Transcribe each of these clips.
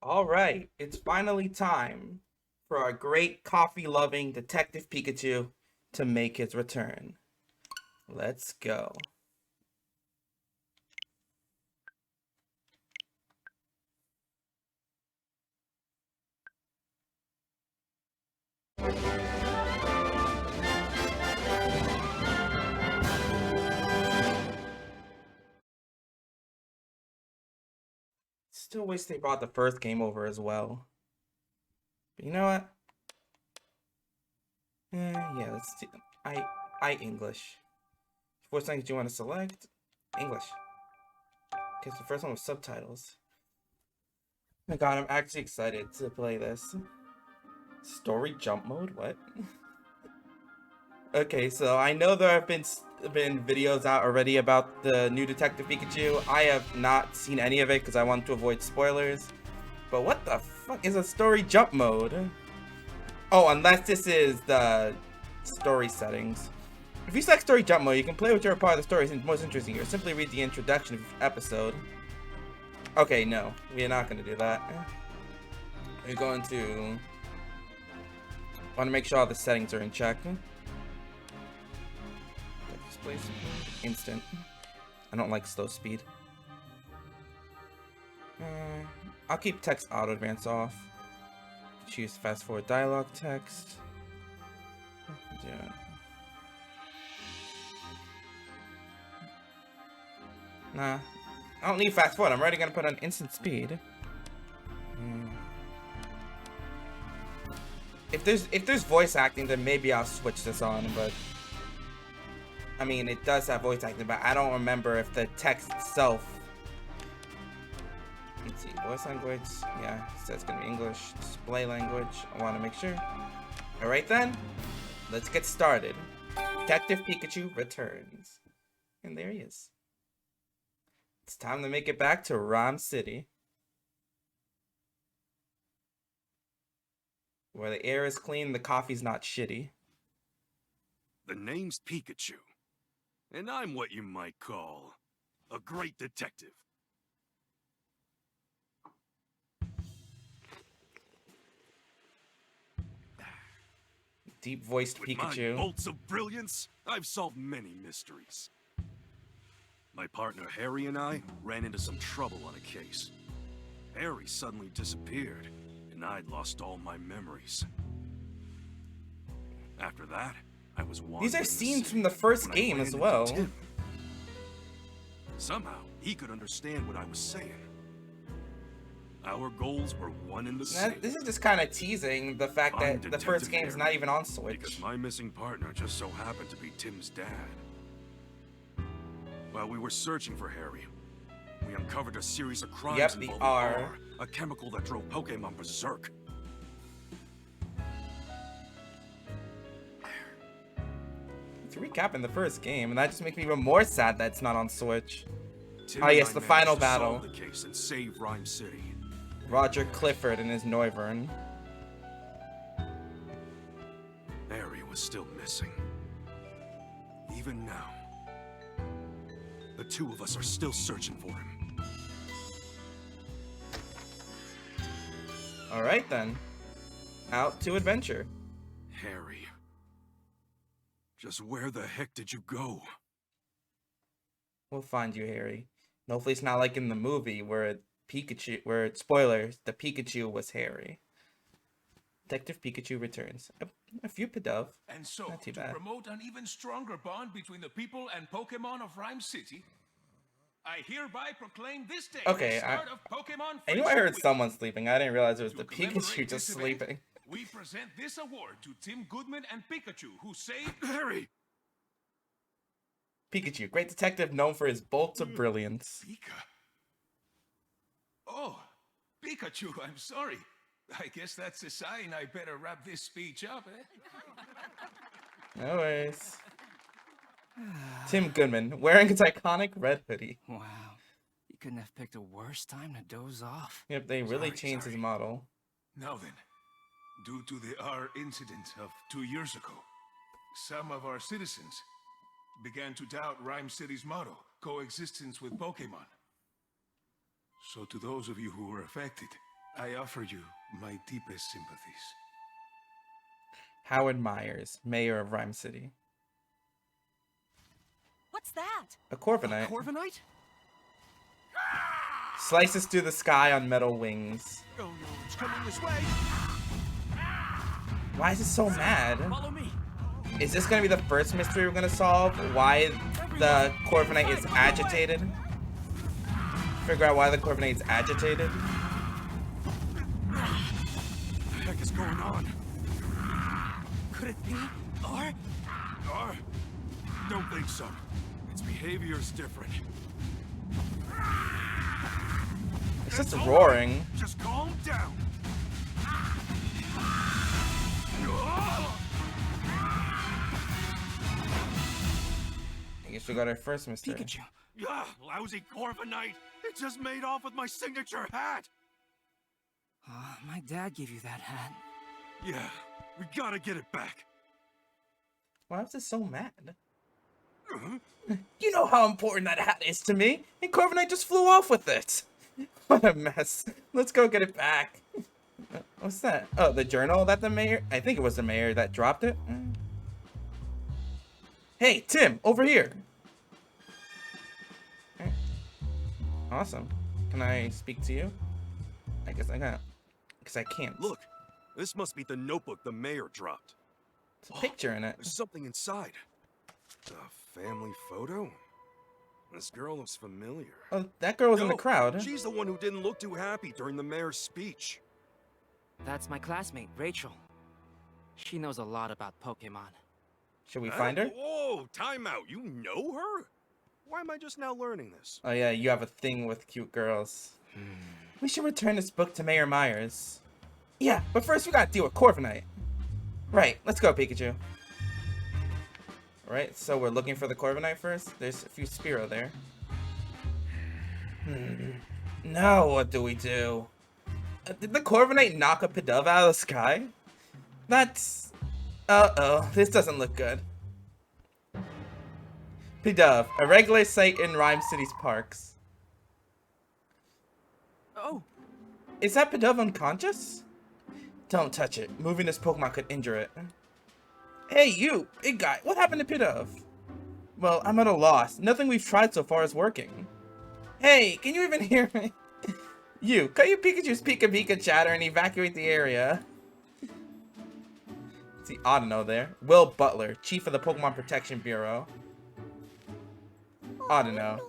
All right, it's finally time for our great coffee-loving Detective Pikachu to make his return. Let's go. Still wish they brought the first game over as well. But you know what? Yeah, let's do. I English. Voice language you want to select? English. Because the first one was subtitles. Oh my god, I'm actually excited to play this. Story jump mode? What? Okay, so I know there have been videos out already about the new Detective Pikachu. I have not seen any of it because I want to avoid spoilers. But what the fuck is a story jump mode? Oh, unless this is the story settings. If you select story jump mode, you can play whichever part of the story is most interesting or simply read the introduction of each episode. Okay, no, we are not going to do that. We're going to want to make sure all the settings are in check. Please. Instant. I don't like slow speed. I'll keep text auto advance off. Choose fast forward dialogue text. Yeah. Nah, I don't need fast forward. I'm already gonna put on instant speed. If there's voice acting, then maybe I'll switch this on. But I mean, it does have voice acting, but I don't remember if the text itself. Let's see, voice language. Yeah, it says it's gonna be English. Display language. I want to make sure. All right then, let's get started. Detective Pikachu returns, and there he is. It's time to make it back to Ryme City, where the air is clean, the coffee's not shitty. The name's Pikachu, and I'm what you might call a great detective. Deep-voiced With Pikachu. my bolts of brilliance, I've solved many mysteries. My partner Harry and I ran into some trouble on a case. Harry suddenly disappeared, and I'd lost all my memories. After that, I was wandering. These are scenes from the first game as well. Tim. Somehow, he could understand what I was saying. Our goals were one and the same. This is just kind of teasing the fact that the first game is not even on Switch. Because my missing partner just so happened to be Tim's dad. While we were searching for Harry, we uncovered a series of crimes involving R, a chemical that drove Pokémon berserk. It's recapping the first game, and that just makes me even more sad that it's not on Switch. Tim Oh yes, the final battle. Solve the case and save Ryme City. Roger Clifford and his Noivern. Harry was still missing. Even now, the two of us are still searching for him. All right then, out to adventure. Harry, just where the heck did you go? We'll find you, Harry. And hopefully it's not like in the movie where spoilers, the Pikachu was Harry. Detective Pikachu returns. A few Pidove. And so, not too to bad. promote an even stronger bond between the people and Pokémon of Ryme City, I hereby proclaim this day Okay, the start of Pokémon I knew I heard Week. someone sleeping. I didn't realize it was To the commemorate Pikachu this just event, sleeping. We present this award to Time Goodman and Pikachu, who saved Harry! Pikachu, great detective known for his bolts of brilliance. Pika. Oh, Pikachu, I'm sorry. I guess that's a sign I better wrap this speech up, eh? No worries. Tim Goodman, wearing his iconic red hoodie. Wow. You couldn't have picked a worse time to doze off. Yep, they really changed his model. Now then, due to the R incident of 2 years ago, some of our citizens began to doubt Ryme City's motto, coexistence with Pokémon. So to those of you who were affected, I offer you my deepest sympathies. Howard Myers, mayor of Ryme City. What's that? A Corviknight. Corviknight? Slices through the sky on metal wings. Oh no, it's coming this way. Why is it so mad? Follow me. Is this gonna be the first mystery we're gonna solve? Why the Corviknight is agitated? Figure out why the Corviknight is agitated? What the heck is going on? Could it be? Or? Don't think so. Its behavior's different. It's just roaring. Just calm down. I guess we got our first mystery. Pikachu. Lousy Corviknight! It just made off with my signature hat! My dad gave you that hat. Yeah, we gotta get it back. Why was it so mad? You know how important that hat is to me, and Corviknight just flew off with it. What a mess. Let's go get it back. What's that? Oh, the journal that the mayor... I think it was the mayor that dropped it. Hey, Tim, over here. Okay. Awesome. Can I speak to you? I guess I can't. Because I can't. Look, this must be the notebook the mayor dropped. There's a picture in it. There's something inside. A family photo? This girl looks familiar. Oh, that girl was in the No, crowd. She's the one who didn't look too happy during the mayor's speech. That's my classmate, Rachel. She knows a lot about Pokemon. Should we find her? Whoa, time out. You know her? Why am I just now learning this? Oh yeah, you have a thing with cute girls. We should return this book to Mayor Myers. Yeah, but first we gotta deal with Corviknight. Right, let's go, Pikachu. Alright, so we're looking for the Corviknight first. There's a few Spearow there. Now what do we do? Did the Corviknight knock a Pidove out of the sky? That's... Uh-oh, this doesn't look good. Pidove, a regular sight in Ryme City's parks. Oh! Is that Pidove unconscious? Don't touch it. Moving this Pokemon could injure it. Hey, you! Big guy, what happened to Pidove? Well, I'm at a loss. Nothing we've tried so far is working. Hey, can you even hear me? You, cut your Pikachu's Pika-Pika chatter and evacuate the area. See Audino there. Will Butler, Chief of the Pokemon Protection Bureau. Audino.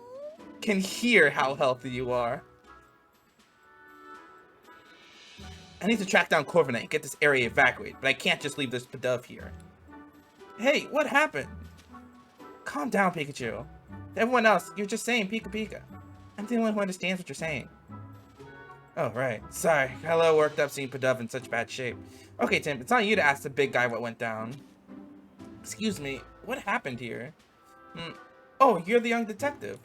Can hear how healthy you are. I need to track down Corviknight and get this area evacuated, but I can't just leave this Pidove here. Hey, what happened? Calm down, Pikachu. To everyone else, you're just saying Pika Pika. I'm the only one who understands what you're saying. Oh, right. Sorry. Got a little worked up seeing Pidove in such bad shape. Okay, Tim, it's on you to ask the big guy what went down. Excuse me, what happened here? Oh, you're the young detective.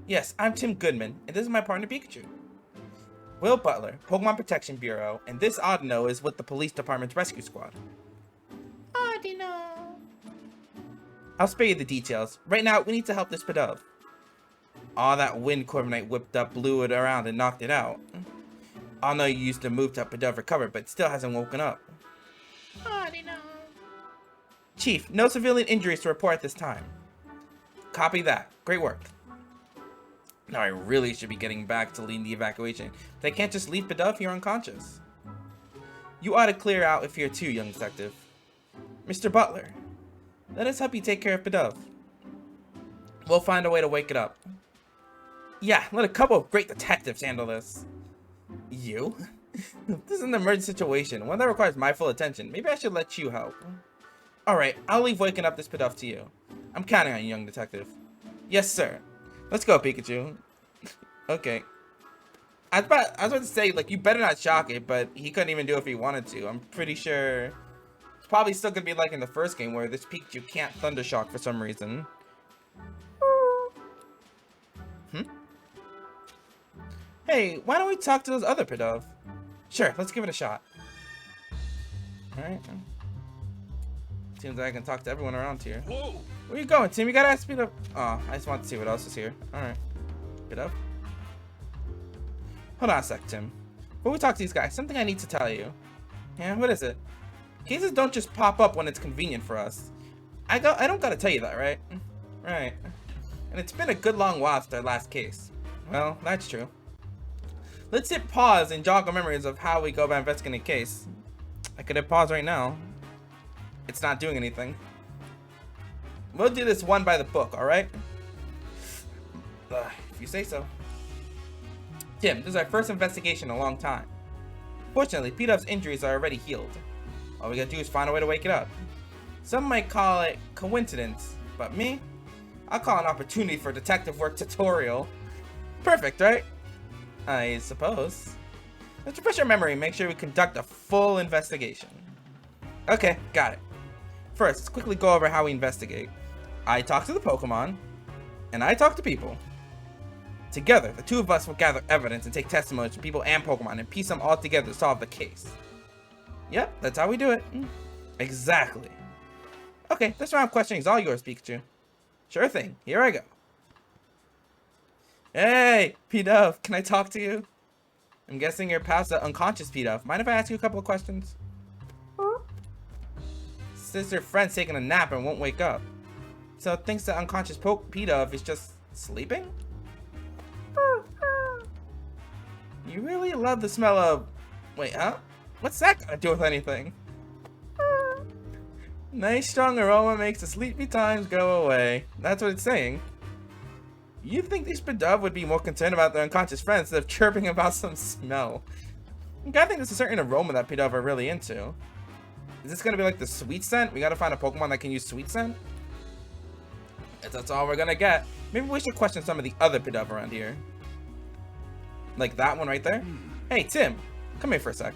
Yes, I'm Tim Goodman, and this is my partner Pikachu. Will Butler, Pokemon Protection Bureau, and this Audino is with the police department's rescue squad. Audino. I'll spare you the details. Right now, we need to help this Pidove. All that wind Corviknight whipped up blew it around and knocked it out. Audino used to move to Pidove recovered, but still hasn't woken up. Audino. Chief, no civilian injuries to report at this time. Copy that. Great work. Now I really should be getting back to leading the evacuation. They can't just leave Pidove here unconscious. You ought to clear out if you're too, young detective. Mr. Butler, let us help you take care of Pidove. We'll find a way to wake it up. Yeah, let a couple of great detectives handle this. You? This is an emergency situation, one that requires my full attention. Maybe I should let you help. Alright, I'll leave waking up this Pidove to you. I'm counting on you, young detective. Yes, sir. Let's go, Pikachu. Okay. I was about to say, like, you better not shock it, but he couldn't even do it if he wanted to. I'm pretty sure it's probably still gonna be like in the first game where this Pikachu can't Thunder Shock for some reason. Hey, why don't we talk to those other Pidove? Sure, let's give it a shot. Alright. Seems like I can talk to everyone around here. Whoa! Where you going, Tim? You gotta ask me to... Oh, I just want to see what else is here. Alright. Get up. Hold on a sec, Tim. Before we talk to these guys, something I need to tell you. Yeah, what is it? Cases don't just pop up when it's convenient for us. I don't gotta tell you that, right? Right. And it's been a good long while since our last case. Well, that's true. Let's hit pause and jog our memories of how we go about investigating a case. I could hit pause right now. It's not doing anything. We'll do this one by the book, alright? If you say so. Tim, this is our first investigation in a long time. Fortunately, P-Dub's injuries are already healed. All we gotta do is find a way to wake it up. Some might call it coincidence, but me? I'll call it an opportunity for detective work tutorial. Perfect, right? I suppose. Let's refresh our memory and make sure we conduct a full investigation. Okay, got it. First, let's quickly go over how we investigate. I talk to the Pokémon, and I talk to people. Together, the two of us will gather evidence and take testimonies from people and Pokémon and piece them all together to solve the case. Yep, that's how we do it. Exactly. Okay, this round of questioning is all yours, Pikachu. Sure thing, here I go. Hey, P-Dub, can I talk to you? I'm guessing you're past the unconscious P-Dub. Mind if I ask you a couple of questions? Says your friend's taking a nap and won't wake up. So it thinks the unconscious P-Dub is just sleeping? You really love the smell of... Wait, huh? What's that got to do with anything? Nice strong aroma makes the sleepy times go away. That's what it's saying. You think these P-Dub would be more concerned about their unconscious friends instead of chirping about some smell? I think there's a certain aroma that P-Dub are really into. Is this gonna be like the sweet scent? We gotta find a Pokemon that can use sweet scent? If that's all we're gonna get. Maybe we should question some of the other P-Dub around here. Like that one right there? Hey, Tim, come here for a sec.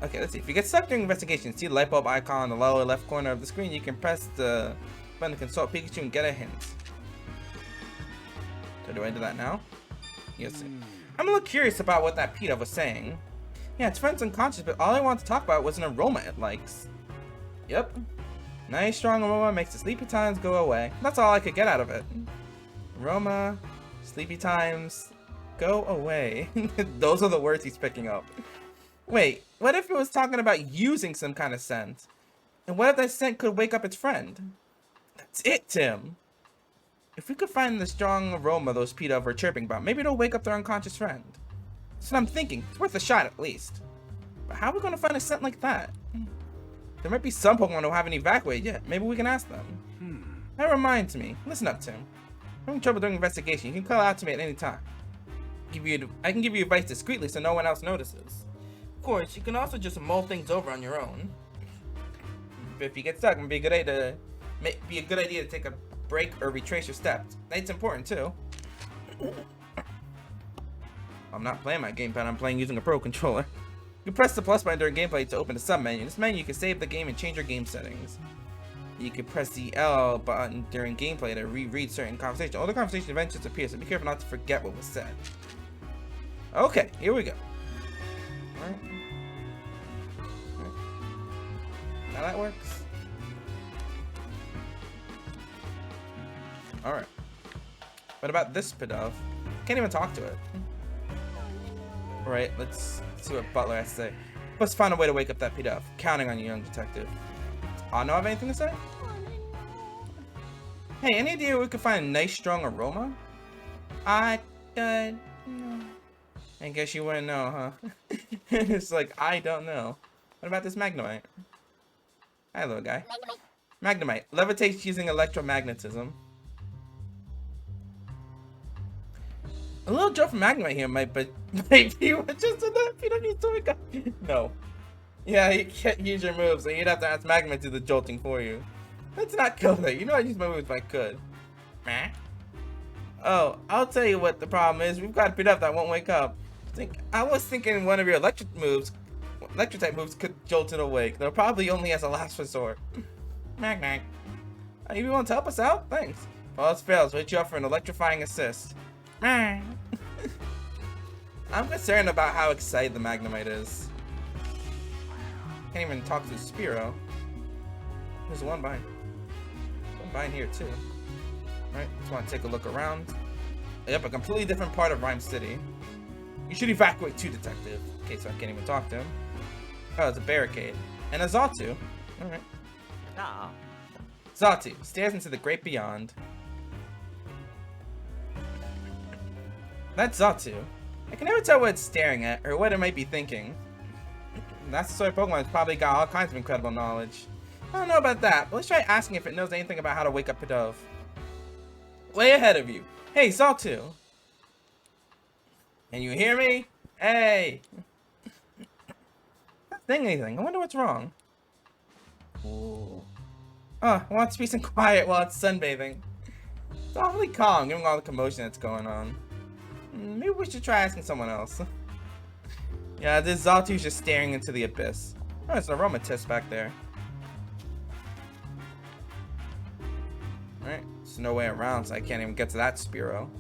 Okay, let's see. If you get stuck during investigation, see the light bulb icon on the lower left corner of the screen. You can press the button to consult Pikachu and get a hint. So do I do that now? Yes. I'm a little curious about what that P-Dub was saying. Yeah, its friend's unconscious, but all I wanted to talk about was an aroma it likes. Yep. Nice strong aroma makes the sleepy times go away. That's all I could get out of it. Aroma, sleepy times, go away. Those are the words he's picking up. Wait, what if it was talking about using some kind of scent? And what if that scent could wake up its friend? That's it, Tim. If we could find the strong aroma those P-Dub are chirping about, maybe it'll wake up their unconscious friend. That's what I'm thinking. It's worth a shot at least. But how are we going to find a scent like that? There might be some Pokemon who haven't evacuated yet. Maybe we can ask them. That reminds me. Listen up, Tim. I'm having trouble doing investigation. You can call out to me at any time. I can give you advice discreetly so no one else notices. Of course, you can also just mull things over on your own. But if you get stuck, it would be a good idea to take a break or retrace your steps. That's important too. I'm not playing my gamepad, I'm playing using a Pro Controller. You press the plus button during gameplay to open the sub-menu. In this menu, you can save the game and change your game settings. You can press the L button during gameplay to reread certain conversations. All the conversation eventually disappear, so be careful not to forget what was said. Okay, here we go. Alright. Now that works. Alright. What about this P-Dub? Can't even talk to it. Alright, let's see what Butler has to say. Let's find a way to wake up that P-Dub. Counting on you, young detective. No have anything to say? Hey, any idea we could find a nice strong aroma? No. I guess you wouldn't know, huh? It's like, I don't know. What about this Magnemite? Hi, little guy. Magnemite. Levitates using electromagnetism. A little joke from Magnemite here might be just enough. You don't need to wake up. No. Yeah, you can't use your moves, so you'd have to ask Magnemite to do the jolting for you. Let's not go there. You know I'd use my moves if I could. Oh, I'll tell you what the problem is. We've got a P-Dub that won't wake up. I was thinking one of your electric type moves could jolt it awake. They're probably only as a last resort. Mag. You want to help us out? Thanks. If all else fails, we'll hit you up for an electrifying assist. I'm concerned about how excited the Magnemite is. Can't even talk to Spearow. There's one behind. One behind here too. Alright, just want to take a look around. Yep, a completely different part of Ryme City. You should evacuate too, Detective. Okay, so I can't even talk to him. Oh, it's a barricade. And a Xatu. Alright. Ah. Xatu stares into the great beyond. That's Xatu. I can never tell what it's staring at, or what it might be thinking. That's the sort of Pokemon that's probably got all kinds of incredible knowledge. I don't know about that, but let's try asking if it knows anything about how to wake up Pidove. Way ahead of you. Hey, Xatu. Can you hear me? Hey! Not saying anything. I wonder what's wrong. Ooh. Oh, I want peace and quiet while it's sunbathing. It's awfully calm, given all the commotion that's going on. Maybe we should try asking someone else. Yeah, this Xatu's just staring into the abyss. Oh, it's an aromatist back there. Alright, there's no way around, so I can't even get to that Spearow.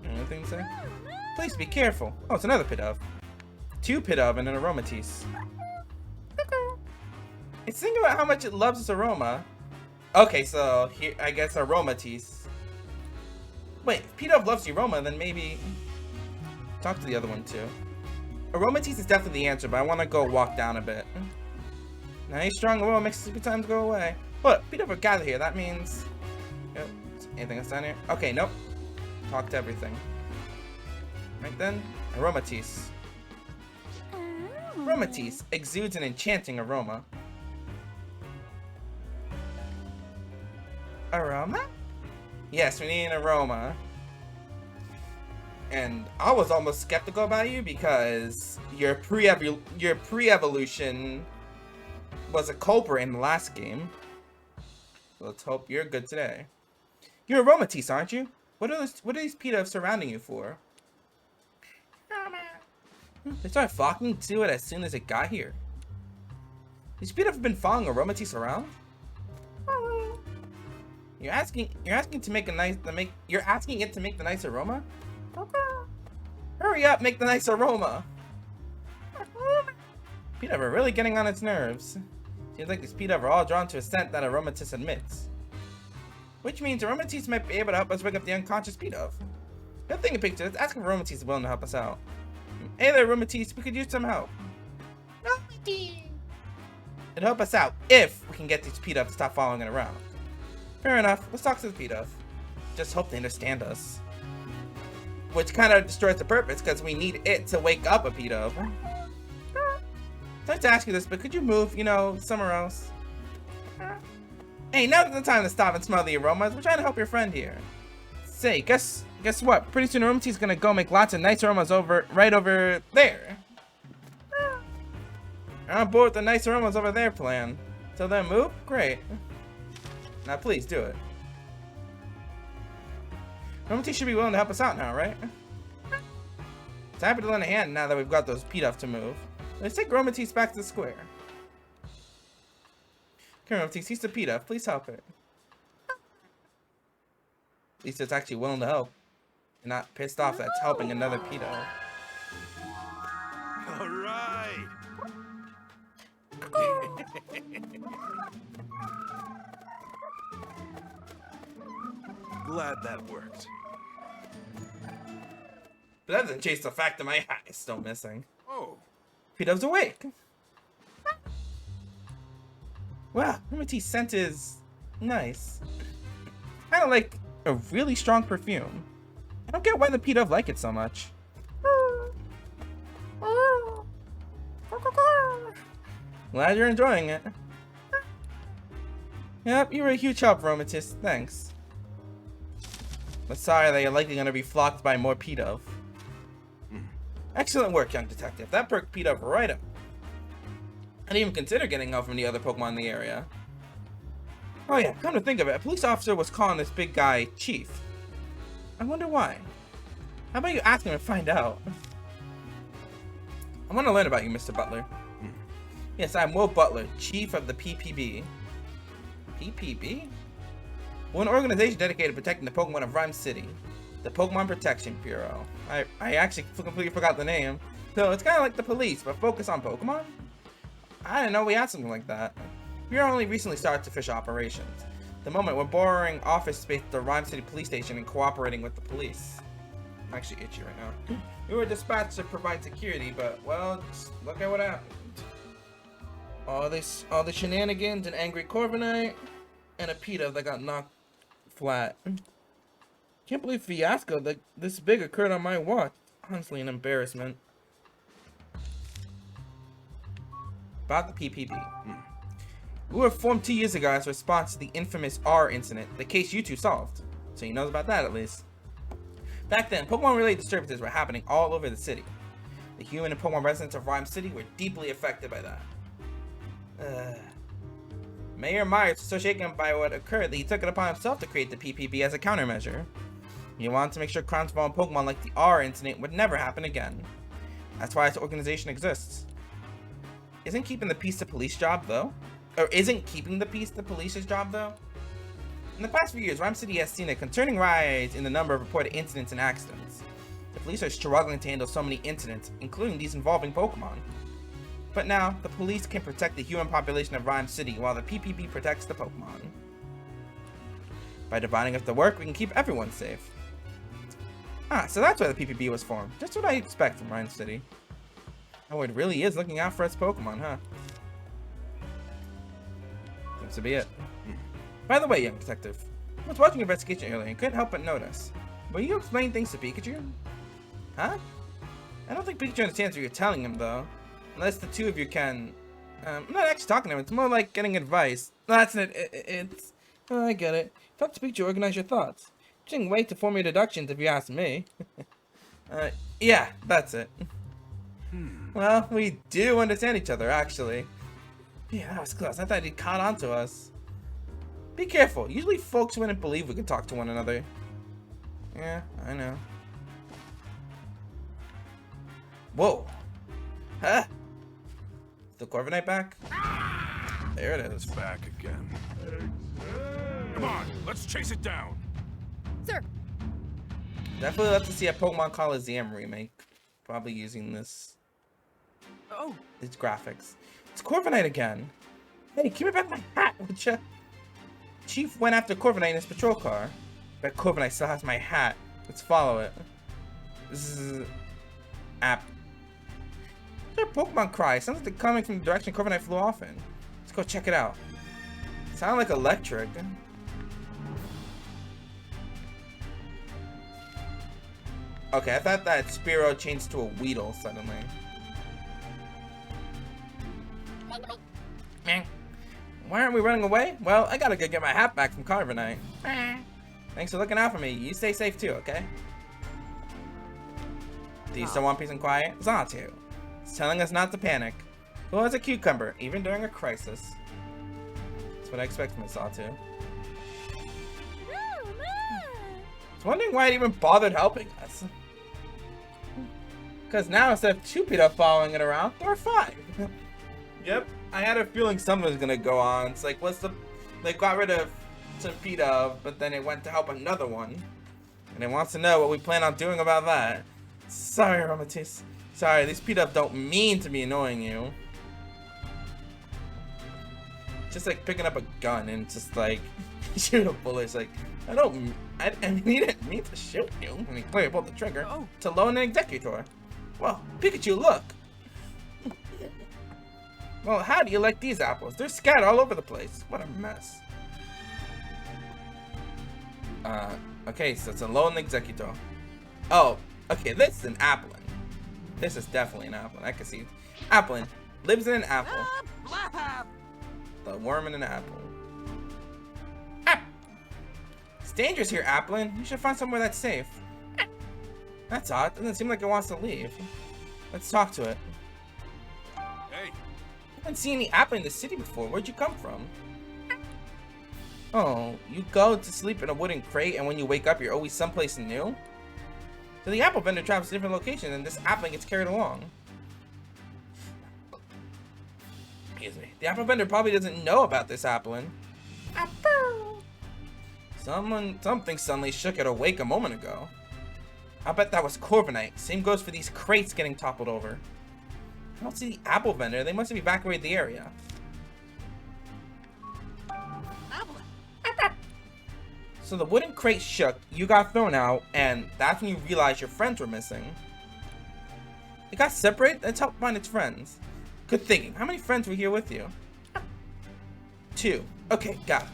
Anything to say? Please be careful. Oh, it's another Pidove. 2 Pidove and an Aromatisse. It's thinking about how much it loves its aroma. Okay, so here, I guess Aromatisse. Wait, if Pidove loves the aroma, then maybe talk to the other one too. Aromatisse is definitely the answer, but I want to go walk down a bit. Nice strong aroma makes sleepy times go away. Look, Pidove are gathered here. That means. Yep. Anything else down here? Okay, nope. Talk to everything. Right then, Aromatisse. Aromatisse exudes an enchanting aroma. Aroma? Yes, we need an aroma. And I was almost skeptical about you because your pre-evolution was a culprit in the last game. So let's hope you're good today. You're Aromatisse, aren't you? What are these Pidove surrounding you for? They started flocking to it as soon as it got here. These Pidove have been following Aromatisse around? You're asking it to make the nice aroma? Hurry up, make the nice aroma. Pidove are really getting on its nerves. Seems like these Pidove are all drawn to a scent that Aromatisse admits. Which means Aromatisse might be able to help us wake up the unconscious Pidove. Good thing in picture, let's ask if Aromatisse is willing to help us out. Hey there, Aromatisse, we could use some help. Aromatisse! It'd help us out if we can get these Pidove to stop following it around. Fair enough, let's talk to the Pidove. Just hope they understand us. Which kind of destroys the purpose, because we need it to wake up a Pidove. Sorry to ask you this, but could you move, somewhere else? Hey, now's the time to stop and smell the aromas. We're trying to help your friend here. Say, guess what? Pretty soon Aromatisse's gonna go make lots of nice aromas right over there. I'm on board with the nice aromas over there plan. Till then, move? Great. Now please do it. Aromatisse should be willing to help us out now, right? It's happy to lend a hand now that we've got those Pidove to move. Let's take Aromatisse back to the square. Okay, Aromatisse, he's the Pidove. Please help it. At least it's actually willing to help. And not pissed off that it's helping another Pidove. Alright! Glad that worked. But that doesn't change the fact that my hat is still missing. Oh. Pidove's awake. Wow, Aromatisse's scent is nice. Kind of like a really strong perfume. I don't get why the Pidove like it so much. Glad you're enjoying it. Yep, you were a huge help, Aromatisse. Thanks. But sorry that you're likely going to be flocked by more Pidove. Excellent work, young detective. That perked Pidove right up. I didn't even consider getting help from the other Pokemon in the area. Oh yeah, come to think of it, a police officer was calling this big guy Chief. I wonder why. How about you ask him and find out? I want to learn about you, Mr. Butler. Yes, I'm Will Butler, Chief of the PPB. PPB? Well, an organization dedicated to protecting the Pokemon of Ryme City. The Pokemon Protection Bureau. I actually completely forgot the name. So it's kind of like the police, but focused on Pokemon? I didn't know we had something like that. We only recently started official operations. the moment we're borrowing office space at the Ryme City police station and cooperating with the police. I'm actually itchy right now. We were dispatched to provide security, but, well, just look at what happened. All the shenanigans, an angry Corviknight, and a PETA that got knocked flat. Can't believe fiasco that this big occurred on my watch. Honestly, an embarrassment. About the PPP. We were formed 2 years ago as a response to the infamous R incident, the case you two solved. So he knows about that at least. Back then, Pokemon-related disturbances were happening all over the city. The human and Pokemon residents of Ryme City were deeply affected by that. Mayor Myers was so shaken by what occurred that he took it upon himself to create the PPP as a countermeasure. He wanted to make sure crimes involving Pokemon like the R incident would never happen again. That's why this organization exists. Isn't keeping the peace the police job, though? Or isn't keeping the peace the police's job, though? In the past few years, Ryme City has seen a concerning rise in the number of reported incidents and accidents. The police are struggling to handle so many incidents, including these involving Pokemon. But now, the police can protect the human population of Ryme City while the PPP protects the Pokemon. By dividing up the work, we can keep everyone safe. Ah, so that's why the PPP was formed. Just what I expect from Ryme City. Oh, it really is looking out for its Pokemon, huh? Seems to be it. By the way, young detective, I was watching your investigation earlier and couldn't help but notice. Will you explain things to Pikachu? Huh? I don't think Pikachu understands what you're telling him, though. Unless the two of you can... I'm not actually talking to him, it's more like getting advice. That's it, it's... Oh, I get it. Talk to Pikachu, organize your thoughts. Just wait to form your deductions if you ask me. Yeah, that's it. Well, we do understand each other, actually. Yeah, that was close. I thought he'd caught on to us. Be careful. Usually folks wouldn't believe we could talk to one another. Yeah, I know. Whoa. Huh? Is the Corviknight back? There it is. Back again. Come on, let's chase it down. Sir. Definitely love to see a Pokemon Coliseum remake. Probably using this. Oh. These graphics. It's Corviknight again. Hey, give me back my hat, would ya? Chief went after Corviknight in his patrol car. Bet Corviknight still has my hat. Let's follow it. This is app. Their Pokemon cry. Sounds like they're coming from the direction Corviknight flew off in. Let's go check it out. Sound like electric. Okay, I thought that Spearow changed to a Weedle suddenly. Why aren't we running away? Well, I gotta go get my hat back from Corviknight. Thanks for looking out for me. You stay safe too, okay? Do you still want peace and quiet? Xatu. It's telling us not to panic. Cool as a cucumber, even during a crisis. That's what I expect from a Xatu. I was wondering why it even bothered helping us. Because now instead of Chupita following it around, there are 5. Yep, I had a feeling something was gonna go on. It's like, what's the... They got rid of Chupita, but then it went to help another one. And it wants to know what we plan on doing about that. Sorry, Romatis. Sorry, these P-Dub don't mean to be annoying you. Just like picking up a gun and just like shoot a bullet. It's like, I mean, he didn't mean to shoot you when he clearly pulled the trigger to loan an executor. Well, Pikachu, look. Well, how do you like these apples? They're scattered all over the place. What a mess. Okay, so it's a lone executor. Oh, okay, this is an Applin. This is definitely an Applin. I can see it. Applin lives in an apple. The worm in an apple. Ah! It's dangerous here, Applin. You should find somewhere that's safe. That's odd. Doesn't seem like it wants to leave. Let's talk to it. Hey. I haven't seen any Applin in the city before. Where'd you come from? Oh, you go to sleep in a wooden crate, and when you wake up, you're always someplace new? So the apple vendor travels to different locations, and this Applin gets carried along. Excuse me. The apple vendor probably doesn't know about this Applin. Something suddenly shook it awake a moment ago. I bet that was Corviknight. Same goes for these crates getting toppled over. I don't see the apple vendor. They must have evacuated the area. So the wooden crate shook, you got thrown out, and that's when you realized your friends were missing. It got separated? Let's help find its friends. Good thinking. How many friends were here with you? 2. Okay, got it.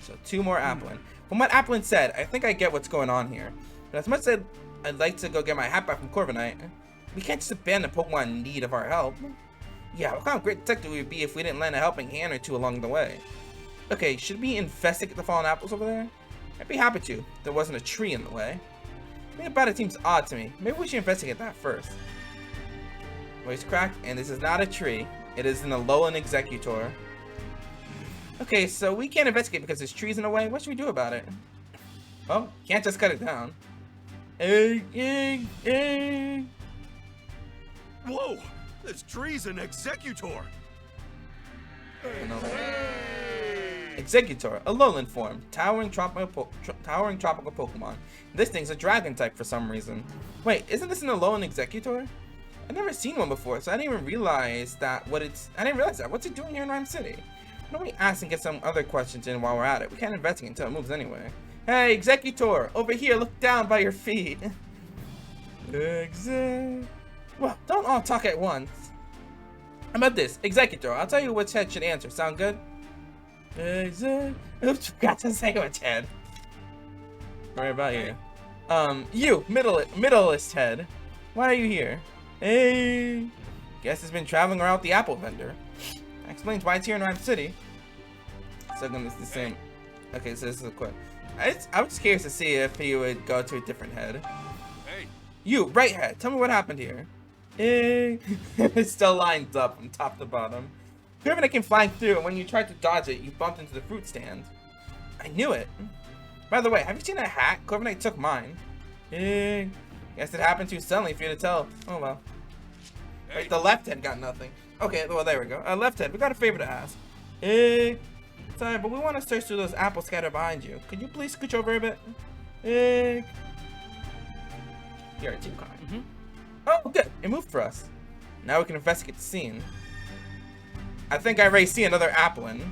So 2 more Applin. From what Applin said, I think I get what's going on here. But as much as I'd like to go get my hat back from Corviknight, we can't just abandon Pokemon in need of our help. Yeah, what kind of great detective we would be if we didn't lend a helping hand or 2 along the way. Okay, should we investigate the fallen apples over there? I'd be happy to, if there wasn't a tree in the way. Something about it seems odd to me. Maybe we should investigate that first. Voice cracked, and this is not a tree. It is an Alolan Executor. Okay, so we can't investigate because there's trees in the way. What should we do about it? Well, can't just cut it down. Whoa! This tree's an Executor! Executor, Alolan form, towering tropical Pokemon. This thing's a dragon type for some reason. Wait, isn't this an Alolan Executor? I've never seen one before, so I didn't even realize that. What's it doing here in Ryme City? Why don't we ask and get some other questions in while we're at it? We can't investigate until it moves anyway. Hey, Executor, over here, look down by your feet. Well, don't all talk at once. How about this, Executor? I'll tell you which head should answer. Sound good? Oops, forgot to say which head. Sorry about you. You, middleist head. Why are you here? Hey. Guess it's been traveling around with the apple vendor. That explains why it's here in Ryme City. So it's the same. Okay, so this is a quick. I was just curious to see if he would go to a different head. Hey. You, right head. Tell me what happened here. Hey. It still lines up from top to bottom. Corviknight came flying through, and when you tried to dodge it, you bumped into the fruit stand. I knew it. By the way, have you seen that hat? Corviknight took mine. Guess it happened too suddenly for you to tell. Oh well. Hey. Wait, the left head got nothing. Okay, well there we go. Left head, we got a favor to ask. Sorry, but we want to search through those apples scattered behind you. Could you please scooch over a bit? You're too kind. Oh, good. It moved for us. Now we can investigate the scene. I think I already see another Applin.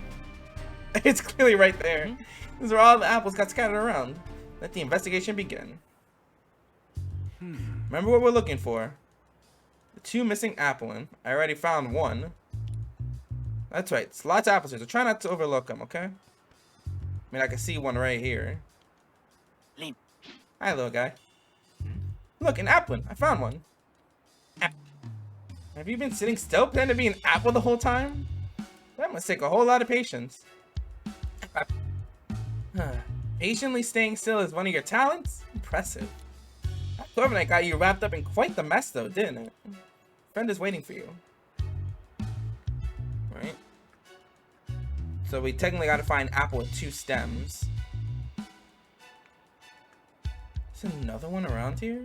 It's clearly right there. These are all the apples got scattered around. Let the investigation begin. Remember what we're looking for. The 2 missing Applin. I already found 1. That's right. It's lots of apples here, so try not to overlook them, okay? I mean, I can see one right here. Hi, little guy. Look, an Applin. I found one. Have you been sitting still pretending to be an apple the whole time? That must take a whole lot of patience. Patiently staying still is one of your talents? Impressive. That Corviknight got you wrapped up in quite the mess though, didn't it? Friend is waiting for you. Right? So we technically gotta find an apple with 2 stems. Is another one around here?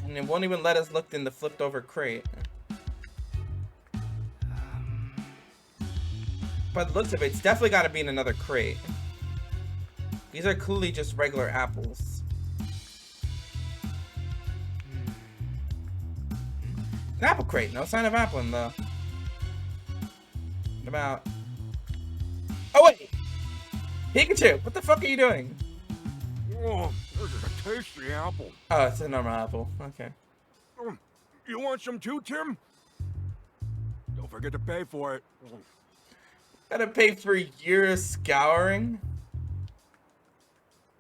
And it won't even let us look in the flipped over crate. By the looks of it, it's definitely got to be in another crate. These are clearly just regular apples. An apple crate, no sign of Applin though. What about? Oh wait! Pikachu, what the fuck are you doing? Oh, this is a tasty apple. Oh, it's a normal apple. Okay. You want some too, Tim? Don't forget to pay for it. Gotta pay for your scouring?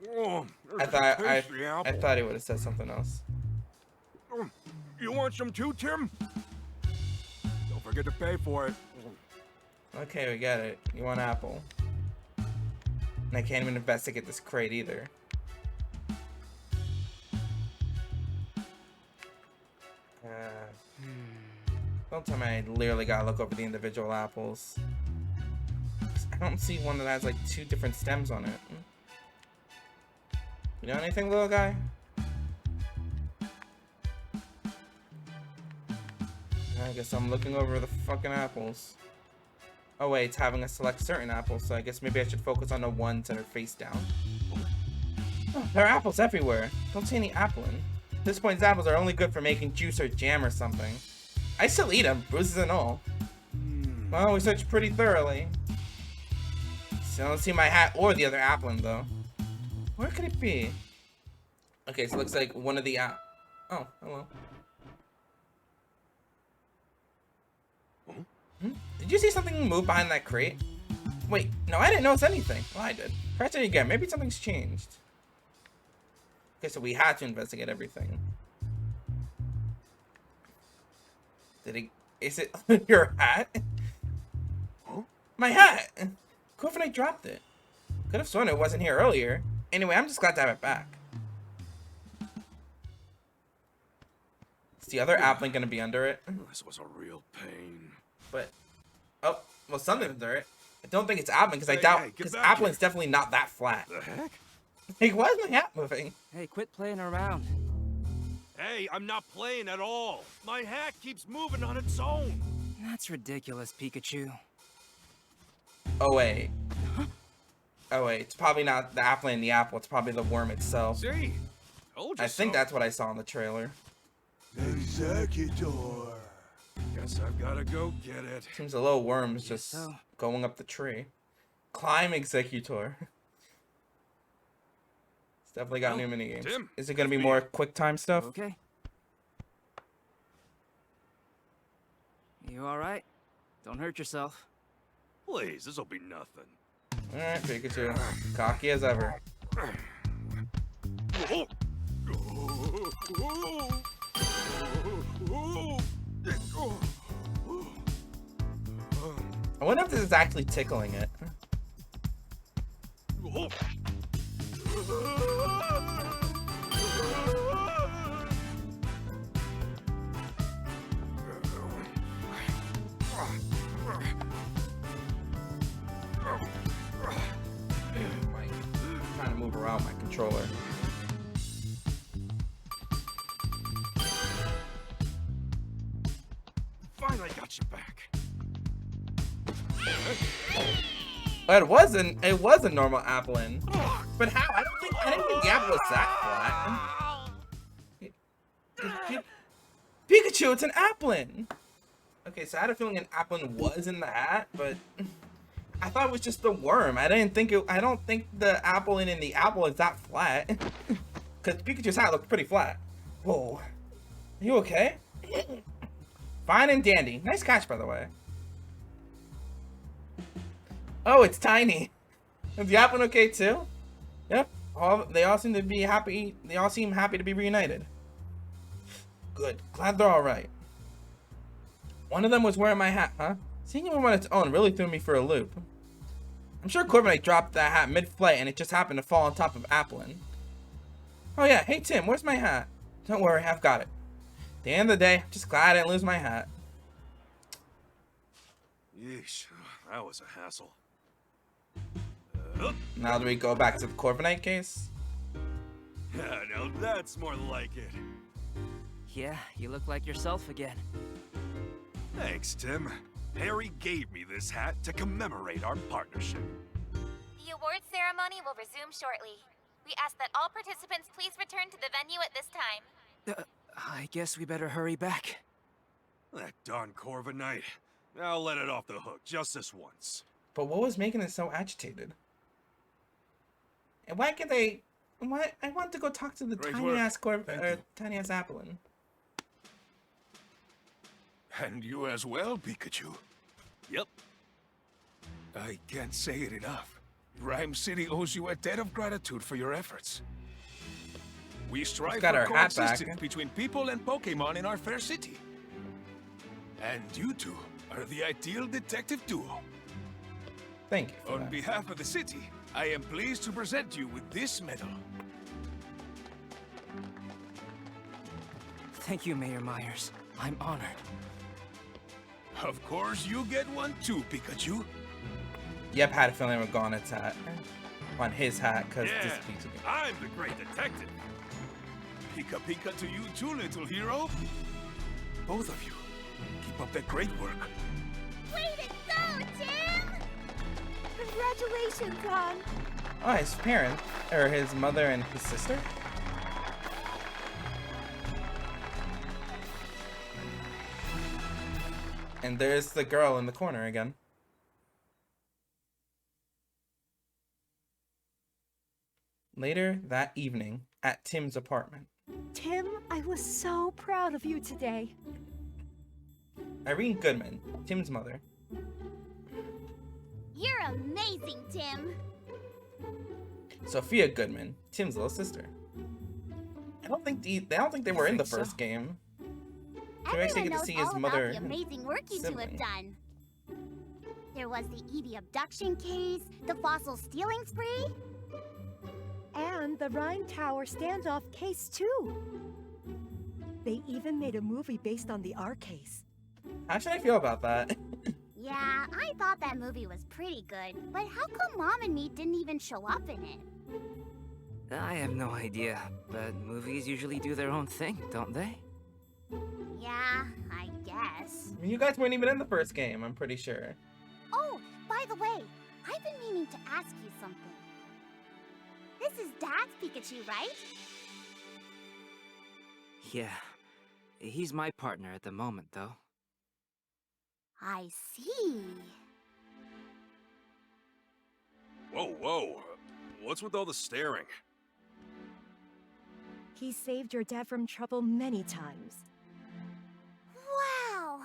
Oh, I thought apple. I thought he would have said something else. You want some too, Tim? Don't forget to pay for it. Okay, we got it. You want apple. And I can't even investigate this crate either. Don't tell me I literally gotta look over the individual apples. I don't see one that has like 2 different stems on it. You know anything, little guy? I guess I'm looking over the fucking apples. Oh wait, it's having us select certain apples, so I guess maybe I should focus on the ones that are face down. Oh, there are apples everywhere. Don't see any Applin. At this point, these apples are only good for making juice or jam or something. I still eat them, bruises and all. Well, we searched pretty thoroughly. So I don't see my hat or the other Applin, though. Where could it be? Okay, so it looks like one of the Oh, hello. Hmm? Did you see something move behind that crate? Wait, no, I didn't notice anything. Well, I did. Press it again. Maybe something's changed. Okay, so we had to investigate everything. Is it your hat? Huh? My hat! Corviknight dropped it. Could have sworn it wasn't here earlier. Anyway, I'm just glad to have it back. Is the other Applin gonna be under it? This was a real pain. But, oh, well, something's under it. I don't think it's Applin because I doubt, because Applin's definitely not that flat. The heck? Hey, why is my hat moving? Hey, quit playing around. Hey, I'm not playing at all. My hat keeps moving on its own. That's ridiculous, Pikachu. Oh, wait. Oh, wait. It's probably not the Applin in the apple. It's probably the worm itself. See? Told you I think so. that's what I saw in the trailer. Executor. Guess I've gotta go get it. Seems a little worm's just so. going up the tree. Climb Executor. It's definitely got new minigames. Tim, Is it going to be more quick time stuff? Okay. You alright? Don't hurt yourself. Please, this'll be nothing. Alright, Pikachu. Cocky as ever. I wonder if this is actually tickling it. I'm trying to move around my controller. Finally got you back. It was a normal Applin. But how? I didn't think the apple was that flat. Pikachu, it's an Applin. Okay, so I had a feeling an Applin was in the hat, but I thought it was just the worm. I don't think the Applin in the apple is that flat. Cause Pikachu's hat looked pretty flat. Whoa. Are you okay? Fine and dandy. Nice catch, by the way. Oh, it's tiny. Is the Applin okay too? Yep. They all seem to be happy. They all seem happy to be reunited. Good. Glad they're all right. One of them was wearing my hat, huh? Seeing it on its own really threw me for a loop. I'm sure Corviknight dropped that hat mid-flight and it just happened to fall on top of Applin. Oh yeah, hey Tim, where's my hat? Don't worry, I've got it. At the end of the day, I'm just glad I didn't lose my hat. Yeesh, that was a hassle. Now do we go back to the Corviknight case? Yeah, now that's more like it. Yeah, you look like yourself again. Thanks, Tim. Harry gave me this hat to commemorate our partnership. The awards ceremony will resume shortly. We ask that all participants please return to the venue at this time. I guess we better hurry back. That darn Corviknight. I'll let it off the hook just this once. But what was making it so agitated? And why can't they... Why? I want to go talk to the tiny-ass tiny-ass Applin. And you as well, Pikachu. Yep. I can't say it enough. Ryme City owes you a debt of gratitude for your efforts. We strive for coexistence between people and Pokémon in our fair city. And you two are the ideal detective duo. Thank you for On that. behalf of the city, I am pleased to present you with this medal. Thank you, Mayor Myers. I'm honored. Of course, you get one too, Pikachu. Yep, had a feeling we're going on its hat. On his hat, because Yeah, this Pikachu. I'm the great detective. Pika Pika to you too, little hero. Both of you, keep up that great work. Way to go, Tim! Congratulations, hon. Oh, his parents, or his mother and his sister? And there's the girl in the corner again. Later that evening, at Tim's apartment. Tim, I was so proud of you today. Ryme Goodman, Tim's mother. You're amazing, Tim. Sophia Goodman, Tim's little sister. I don't think they were in the first game. So we actually get to see his mother. The amazing work you two have done. There was the Edie abduction case, the fossil stealing spree, and the Ryme Tower standoff case too. They even made a movie based on the R case. How should I feel about that? Yeah, I thought that movie was pretty good, but how come Mom and me didn't even show up in it? I have no idea, but movies usually do their own thing, don't they? Yeah, I guess. You guys weren't even in the first game, I'm pretty sure. Oh, by the way, I've been meaning to ask you something. This is Dad's Pikachu, right? Yeah. He's my partner at the moment, though. I see. Whoa, whoa. What's with all the staring? He saved your dad from trouble many times. Wow!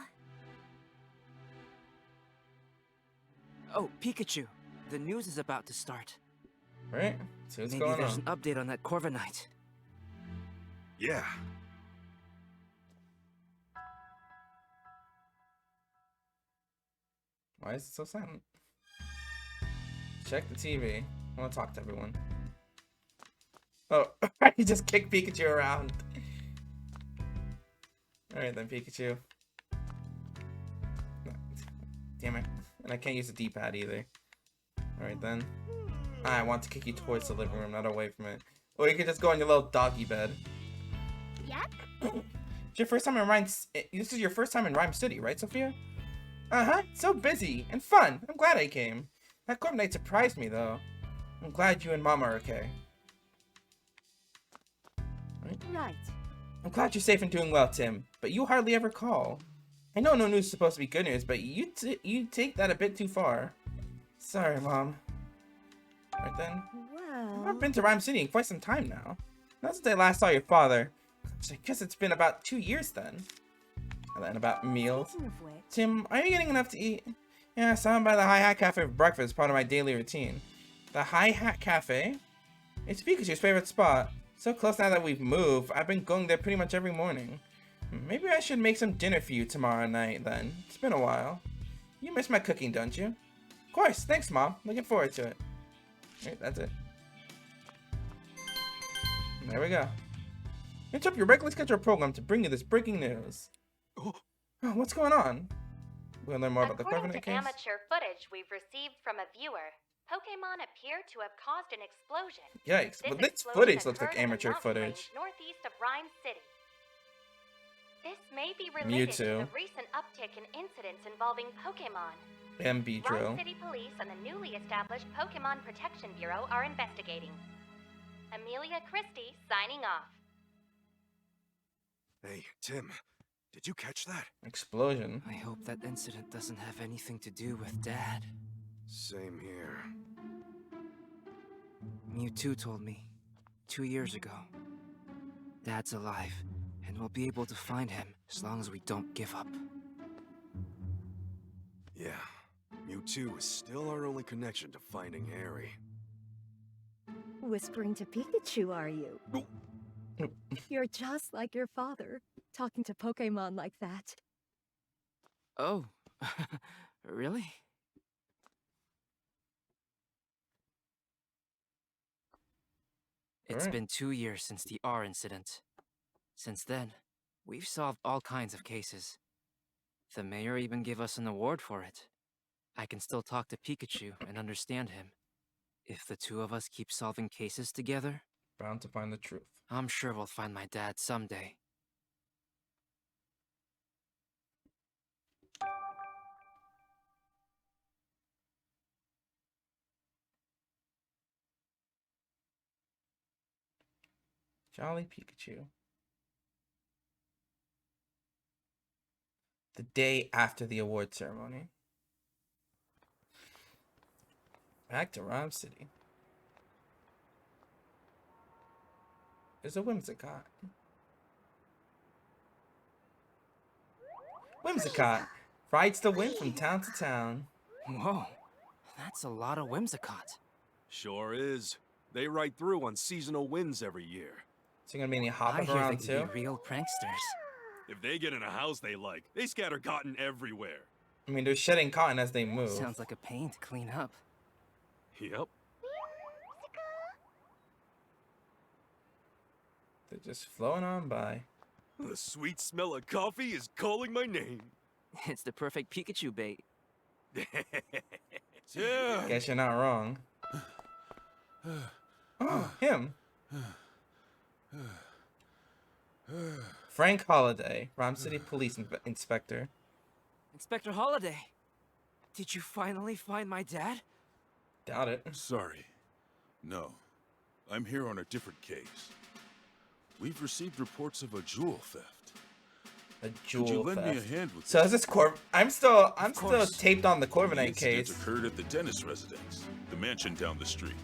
Oh, Pikachu. The news is about to start. Right? So what's Maybe going there's on? an update on that Corviknight. Yeah. Why is it so silent? Check the TV. I want to talk to everyone. Oh, he just kicked Pikachu around. Alright then, Pikachu. Damn it. And I can't use the D-pad either. Alright then. I want to kick you towards the living room, not away from it. Or you could just go on your little doggy bed. Yep. It's your first time in This is your first time in Ryme City, right, Sophia? Uh-huh. So busy and fun. I'm glad I came. That Corviknight surprised me, though. I'm glad you and Mom are okay. Right. I'm glad you're safe and doing well, Tim. But you hardly ever call. I know no news is supposed to be good news, but you take that a bit too far. Sorry, Mom. Right then. Well... I've been to Ryme City in quite some time now. Not since I last saw your father. So I guess it's been about 2 years then. And then about meals. Speaking of which... Tim, are you getting enough to eat? Yeah, I saw him by the High Hat Cafe for breakfast, part of my daily routine. The High Hat Cafe? It's Pikachu's favorite spot. So close now that we've moved, I've been going there pretty much every morning. Maybe I should make some dinner for you tomorrow night then. It's been a while. You miss my cooking, don't you? Of course, thanks, Mom. Looking forward to it. Alright, that's it. There we go. Interrupt your regularly scheduled program to bring you this breaking news. Oh, what's going on? We'll learn more about the Corviknight case. According to amateur footage we've received from a viewer, Pokémon appear to have caused an explosion. Yikes, but this footage looks like amateur footage. Northeast of Ryme City. This may be related to the recent uptick in incidents involving Pokémon. MB Drill. Ryme City Police and the newly established Pokémon Protection Bureau are investigating. Amelia Christie signing off. Hey, Tim. Did you catch that? Explosion. I hope that incident doesn't have anything to do with Dad. Same here. Mewtwo told me 2 years ago. Dad's alive, and we'll be able to find him as long as we don't give up. Yeah, Mewtwo is still our only connection to finding Harry. Whispering to Pikachu, are you? You're just like your father, talking to Pokémon like that. Oh, really? It's been 2 years since the R incident. Since then, we've solved all kinds of cases. The mayor even gave us an award for it. I can still talk to Pikachu and understand him. If the two of us keep solving cases together, bound to find the truth. I'm sure we'll find my dad someday. Jolly Pikachu. The day after the award ceremony. Back to Ryme City. There's a Whimsicott. Whimsicott rides the wind from town to town. Whoa, that's a lot of Whimsicott. Sure is. They ride through on seasonal winds every year. So you're gonna be any hopping I hear around they too? can be real pranksters. If they get in a house they like, they scatter cotton everywhere. I mean, they're shedding cotton as they move. Sounds like a pain to clean up. Yep. They're just flowing on by. The sweet smell of coffee is calling my name. It's the perfect Pikachu bait. Yeah. Guess you're not wrong. Oh, him. Frank Holiday, Ryme City Police Inspector. Inspector Holiday, did you finally find my dad? Doubt it. Sorry. No. I'm here on a different case. We've received reports of a jewel theft. A jewel Could you lend theft. me a hand with So is this? this I'm still course. taped on the The Corviknight incident case. occurred at the dentist residence, the mansion down the street.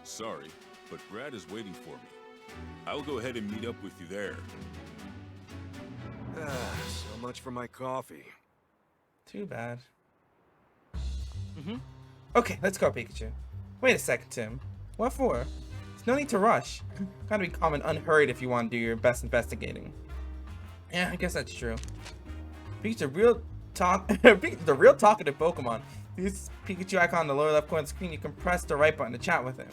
Sorry, but Brad is waiting for me. I'll go ahead and meet up with you there. So much for my coffee. Too bad. Okay, let's go, Pikachu. Wait a second, Tim. What for? There's no need to rush. Gotta be calm and unhurried if you want to do your best investigating. Yeah, I guess that's true. Pikachu's the real talkative Pokemon. Use Pikachu icon on the lower left corner of the screen. You can press the right button to chat with him.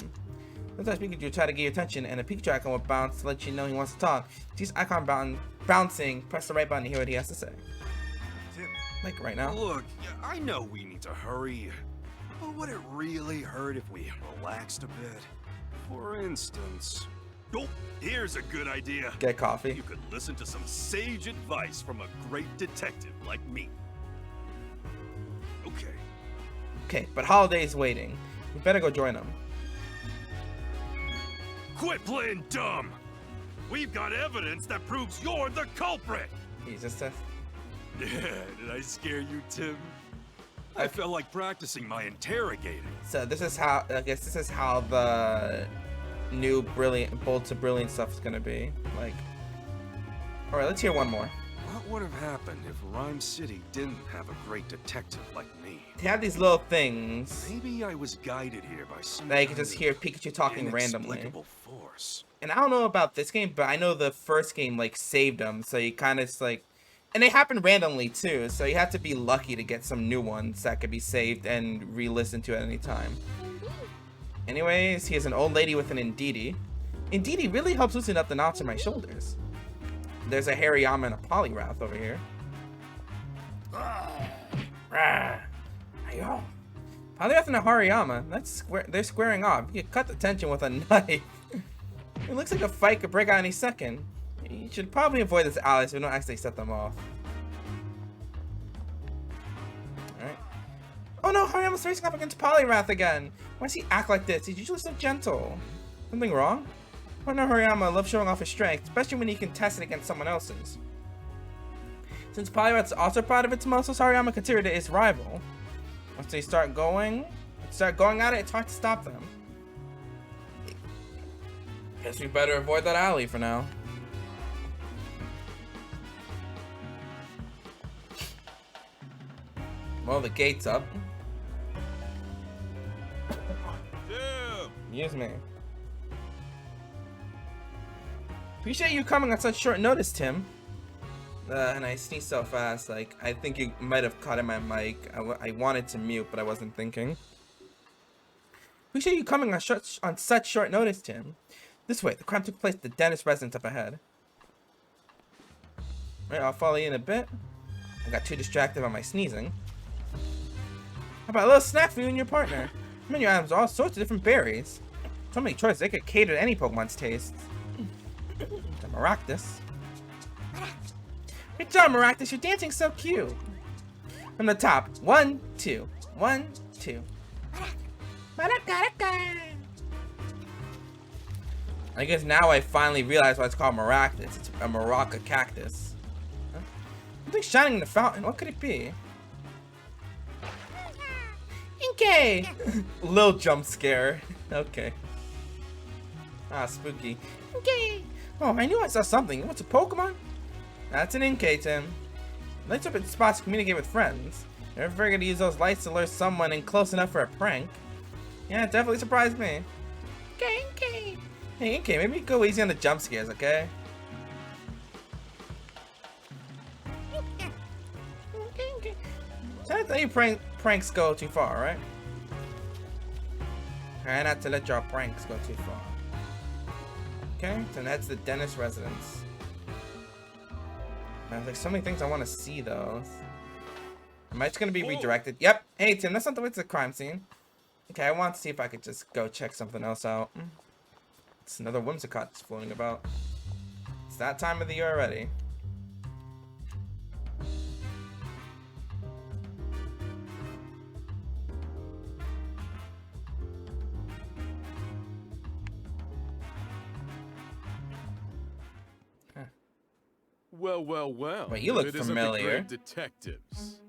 Sometimes Pikachu will try to get your attention, and a Pikachu icon will bounce to let you know he wants to talk. Use icon bouncing, press the right button to hear what he has to say. Tim, Like right now. look, I know we need to hurry, but would it really hurt if we relaxed a bit? For instance, oh, here's a good idea. Get coffee. You could listen to some sage advice from a great detective like me. Okay. Okay, but Holiday's waiting. We better go join him. Quit playing dumb! We've got evidence that proves you're the culprit! Jesus. Yeah, did I scare you, Tim? I felt like practicing my interrogating. So this is how, I guess this is how the new Bolts of Brilliance stuff is gonna be. Like, all right, let's hear one more. What would have happened if Ryme City didn't have a great detective like me? They have these little things Maybe I was guided here by some that you can kind just of hear Pikachu talking randomly. inexplicable force. And I don't know about this game, but I know the first game like saved them, so you kind of like, and they happen randomly too, so you have to be lucky to get some new ones that could be saved and re-listened to at any time. Anyways, he has an old lady with an Indeedee. Indeedee really helps loosen up the knots in my shoulders. There's a Hariyama and a Poliwrath over here. Ayo. Poliwrath and a Hariyama, they're squaring off. You can cut the tension with a knife. It looks like a fight could break out any second. You should probably avoid this allies so we don't actually set them off. Alright. Oh no, Hariyama's facing up against Poliwrath again. Why does he act like this? He's usually so gentle. Something wrong? Partner Hariyama loves showing off his strength, especially when he can test it against someone else's. Since Poliwrath's also proud of its muscles, Hariyama considered it his rival. Once they start going at it, it's hard to stop them. Guess we better avoid that alley for now. Well, the gate's up. Tim! Excuse me. Appreciate you coming on such short notice, Tim. And I sneezed so fast, like, I think you might have caught in my mic. I wanted to mute, but I wasn't thinking. Appreciate you coming on such short notice, Tim. This way, the crime took place at the dentist residence up ahead. Alright, I'll follow you in a bit. I got too distracted by my sneezing. How about a little snack for you and your partner? Menu items are all sorts of different berries. So many choices, they could cater to any Pokemon's tastes. The Maractus. Good job, Maractus, you're dancing so cute. From the top, 1, 2, 1, 2. I guess now I finally realize why it's called Maractus. It's a Maraca cactus. Huh? Something shining in the fountain. What could it be? Inkay! Little jump scare. Okay. Ah, spooky. Inkay! Oh, I knew I saw something. What's a Pokemon? That's an Inkay, Tim. Lights up in spots to communicate with friends. Never figured to use those lights to lure someone in close enough for a prank. Yeah, it definitely surprised me. Inkay! Hey, Inkay, maybe go easy on the jump scares, okay? Don't let your pranks go too far, right? Try not to let your pranks go too far. Okay, so that's the dentist residence. There's like so many things I want to see though. Am I just gonna be redirected? Yep. Hey Tim, that's not the way to the crime scene. Okay, I want to see if I could just go check something else out. It's another Whimsicott just floating about. It's that time of the year already. Well, well, well. Wait, you look it isn't familiar. the great detectives.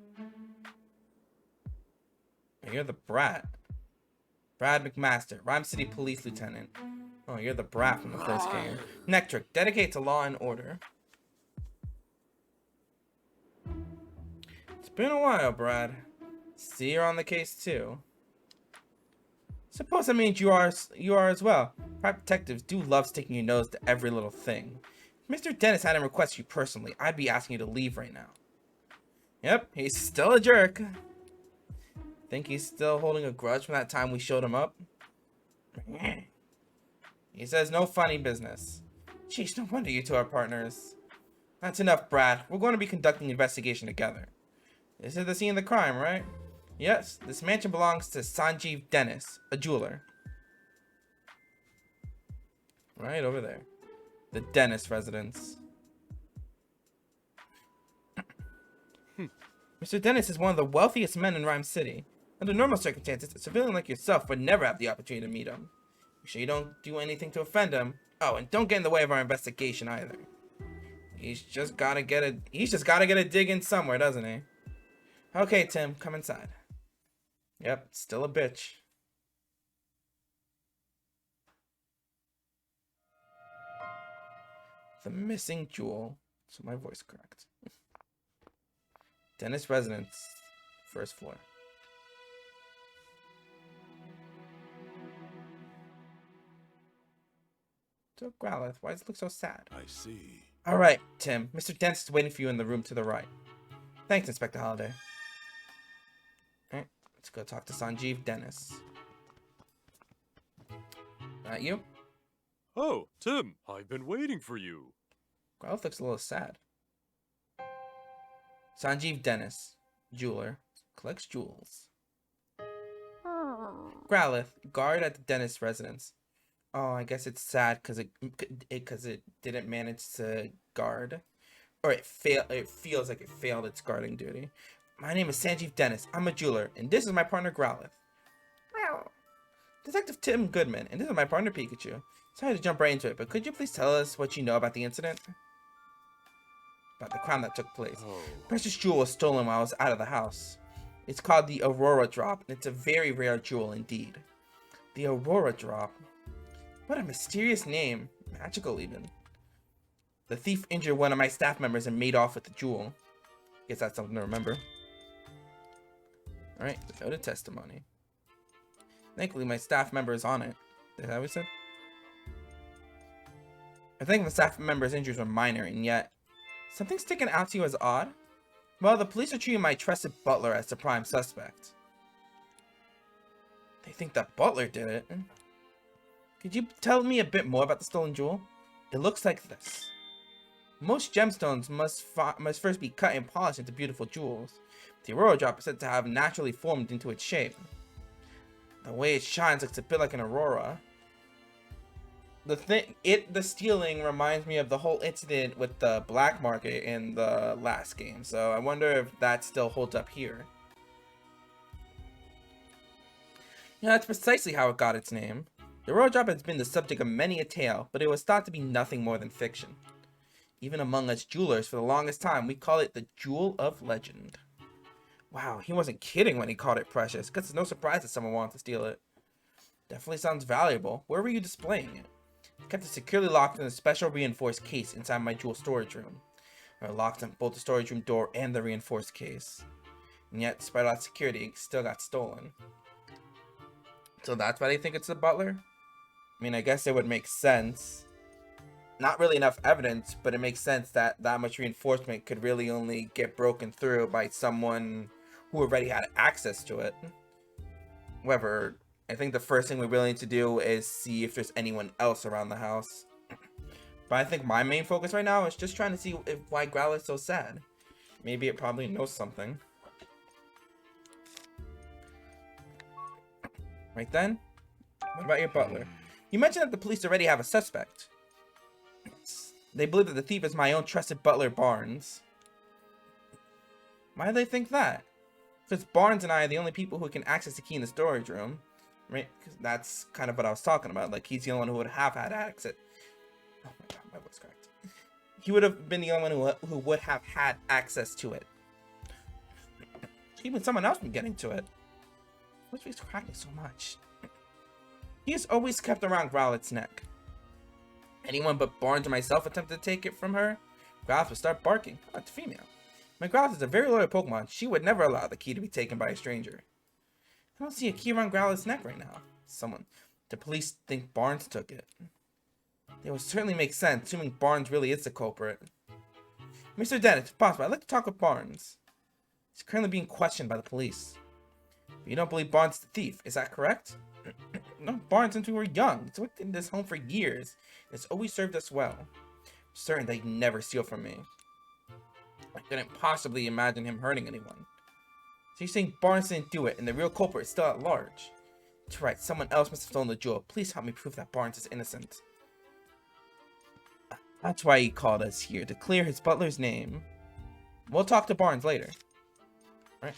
You're the brat. Brad McMaster, Ryme City Police Lieutenant. Oh, you're the brat from the first game. Nectric, dedicated to law and order. It's been a while, Brad. See, you're on the case too. Suppose that means you are as well. Private detectives do love sticking your nose to every little thing. If Mr. Dennis hadn't requested you personally, I'd be asking you to leave right now. Yep, he's still a jerk. Think he's still holding a grudge from that time we showed him up? He says no funny business. Jeez, no wonder you two are partners. That's enough, Brad. We're going to be conducting an investigation together. This is the scene of the crime, right? Yes, this mansion belongs to Sanjeev Dennis, a jeweler. Right over there. The Dennis residence. Mr. Dennis is one of the wealthiest men in Ryme City. Under normal circumstances, a civilian like yourself would never have the opportunity to meet him. Make sure you don't do anything to offend him. Oh, and don't get in the way of our investigation either. He's just gotta get a dig in somewhere, doesn't he? Okay, Tim, come inside. Yep, still a bitch. The missing jewel. So my voice cracked. Dennis residence, first floor. So Growlithe, why does it look so sad? I see. All right, Tim. Mr. Dennis is waiting for you in the room to the right. Thanks, Inspector Holliday. All right, let's go talk to Sanjeev Dennis. That you? Oh, Tim, I've been waiting for you. Growlithe looks a little sad. Sanjeev Dennis, jeweler, collects jewels. Growlithe, guard at the Dennis residence. Oh, I guess it's sad because it didn't manage to guard, or it feels like it failed its guarding duty. My name is Sanjeev Dennis. I'm a jeweler, and this is my partner Growlithe. Wow. Detective Time Goodman, and this is my partner Pikachu. Sorry to jump right into it, but could you please tell us what you know about the incident? About the crime that took place. Oh. Precious jewel was stolen while I was out of the house. It's called the Aurora Drop, and it's a very rare jewel indeed. The Aurora Drop. What a mysterious name. Magical even. The thief injured one of my staff members and made off with the jewel. Guess that's something to remember. Alright, go to testimony. Thankfully my staff member is on it. Is that what we said? I think the staff member's injuries were minor, and yet something sticking out to you as odd? Well, the police are treating my trusted butler as the prime suspect. They think that butler did it. Could you tell me a bit more about the stolen jewel? It looks like this. Most gemstones must first be cut and polished into beautiful jewels. The Aurora Drop is said to have naturally formed into its shape. The way it shines looks a bit like an aurora. The stealing reminds me of the whole incident with the black market in the last game, so I wonder if that still holds up here. Yeah, that's precisely how it got its name. The Aurora Drop has been the subject of many a tale, but it was thought to be nothing more than fiction. Even among us jewelers, for the longest time, we call it the Jewel of Legend. Wow, he wasn't kidding when he called it precious. Guess it's no surprise that someone wanted to steal it. Definitely sounds valuable. Where were you displaying it? I kept it securely locked in a special reinforced case inside my jewel storage room. I locked on both the storage room door and the reinforced case. And yet, despite all that security, it still got stolen. So that's why they think it's the butler? I mean, I guess it would make sense. Not really enough evidence, but it makes sense that that much reinforcement could really only get broken through by someone who already had access to it. However, I think the first thing we really need to do is see if there's anyone else around the house. But I think my main focus right now is just trying to see why Growlithe's so sad. Maybe it probably knows something. Right then? What about your butler? You mentioned that the police already have a suspect. They believe that the thief is my own trusted butler, Barnes. Why do they think that? Because Barnes and I are the only people who can access the key in the storage room. Right? Because that's kind of what I was talking about. Like, he's the only one who would have had access. Oh my god, my voice cracked. He would have been the only one who would have had access to it. Even someone else from getting to it. What's he's cracking so much? He has always kept around Growlithe's neck. Anyone but Barnes or myself attempted to take it from her, Growlithe would start barking. Oh, it's a female. My Growlithe is a very loyal Pokemon. She would never allow the key to be taken by a stranger. I don't see a key around Growlithe's neck right now. The police think Barnes took it. It would certainly make sense, assuming Barnes really is the culprit. Mr. Dennis, if possible, I'd like to talk with Barnes. He's currently being questioned by the police. But you don't believe Barnes is the thief, is that correct? No, Barnes, since we were young. He's worked in this home for years. It's always served us well. I'm certain that he'd never steal from me. I couldn't possibly imagine him hurting anyone. So you're saying Barnes didn't do it, and the real culprit is still at large? That's right, someone else must have stolen the jewel. Please help me prove that Barnes is innocent. That's why he called us here, to clear his butler's name. We'll talk to Barnes later. Right.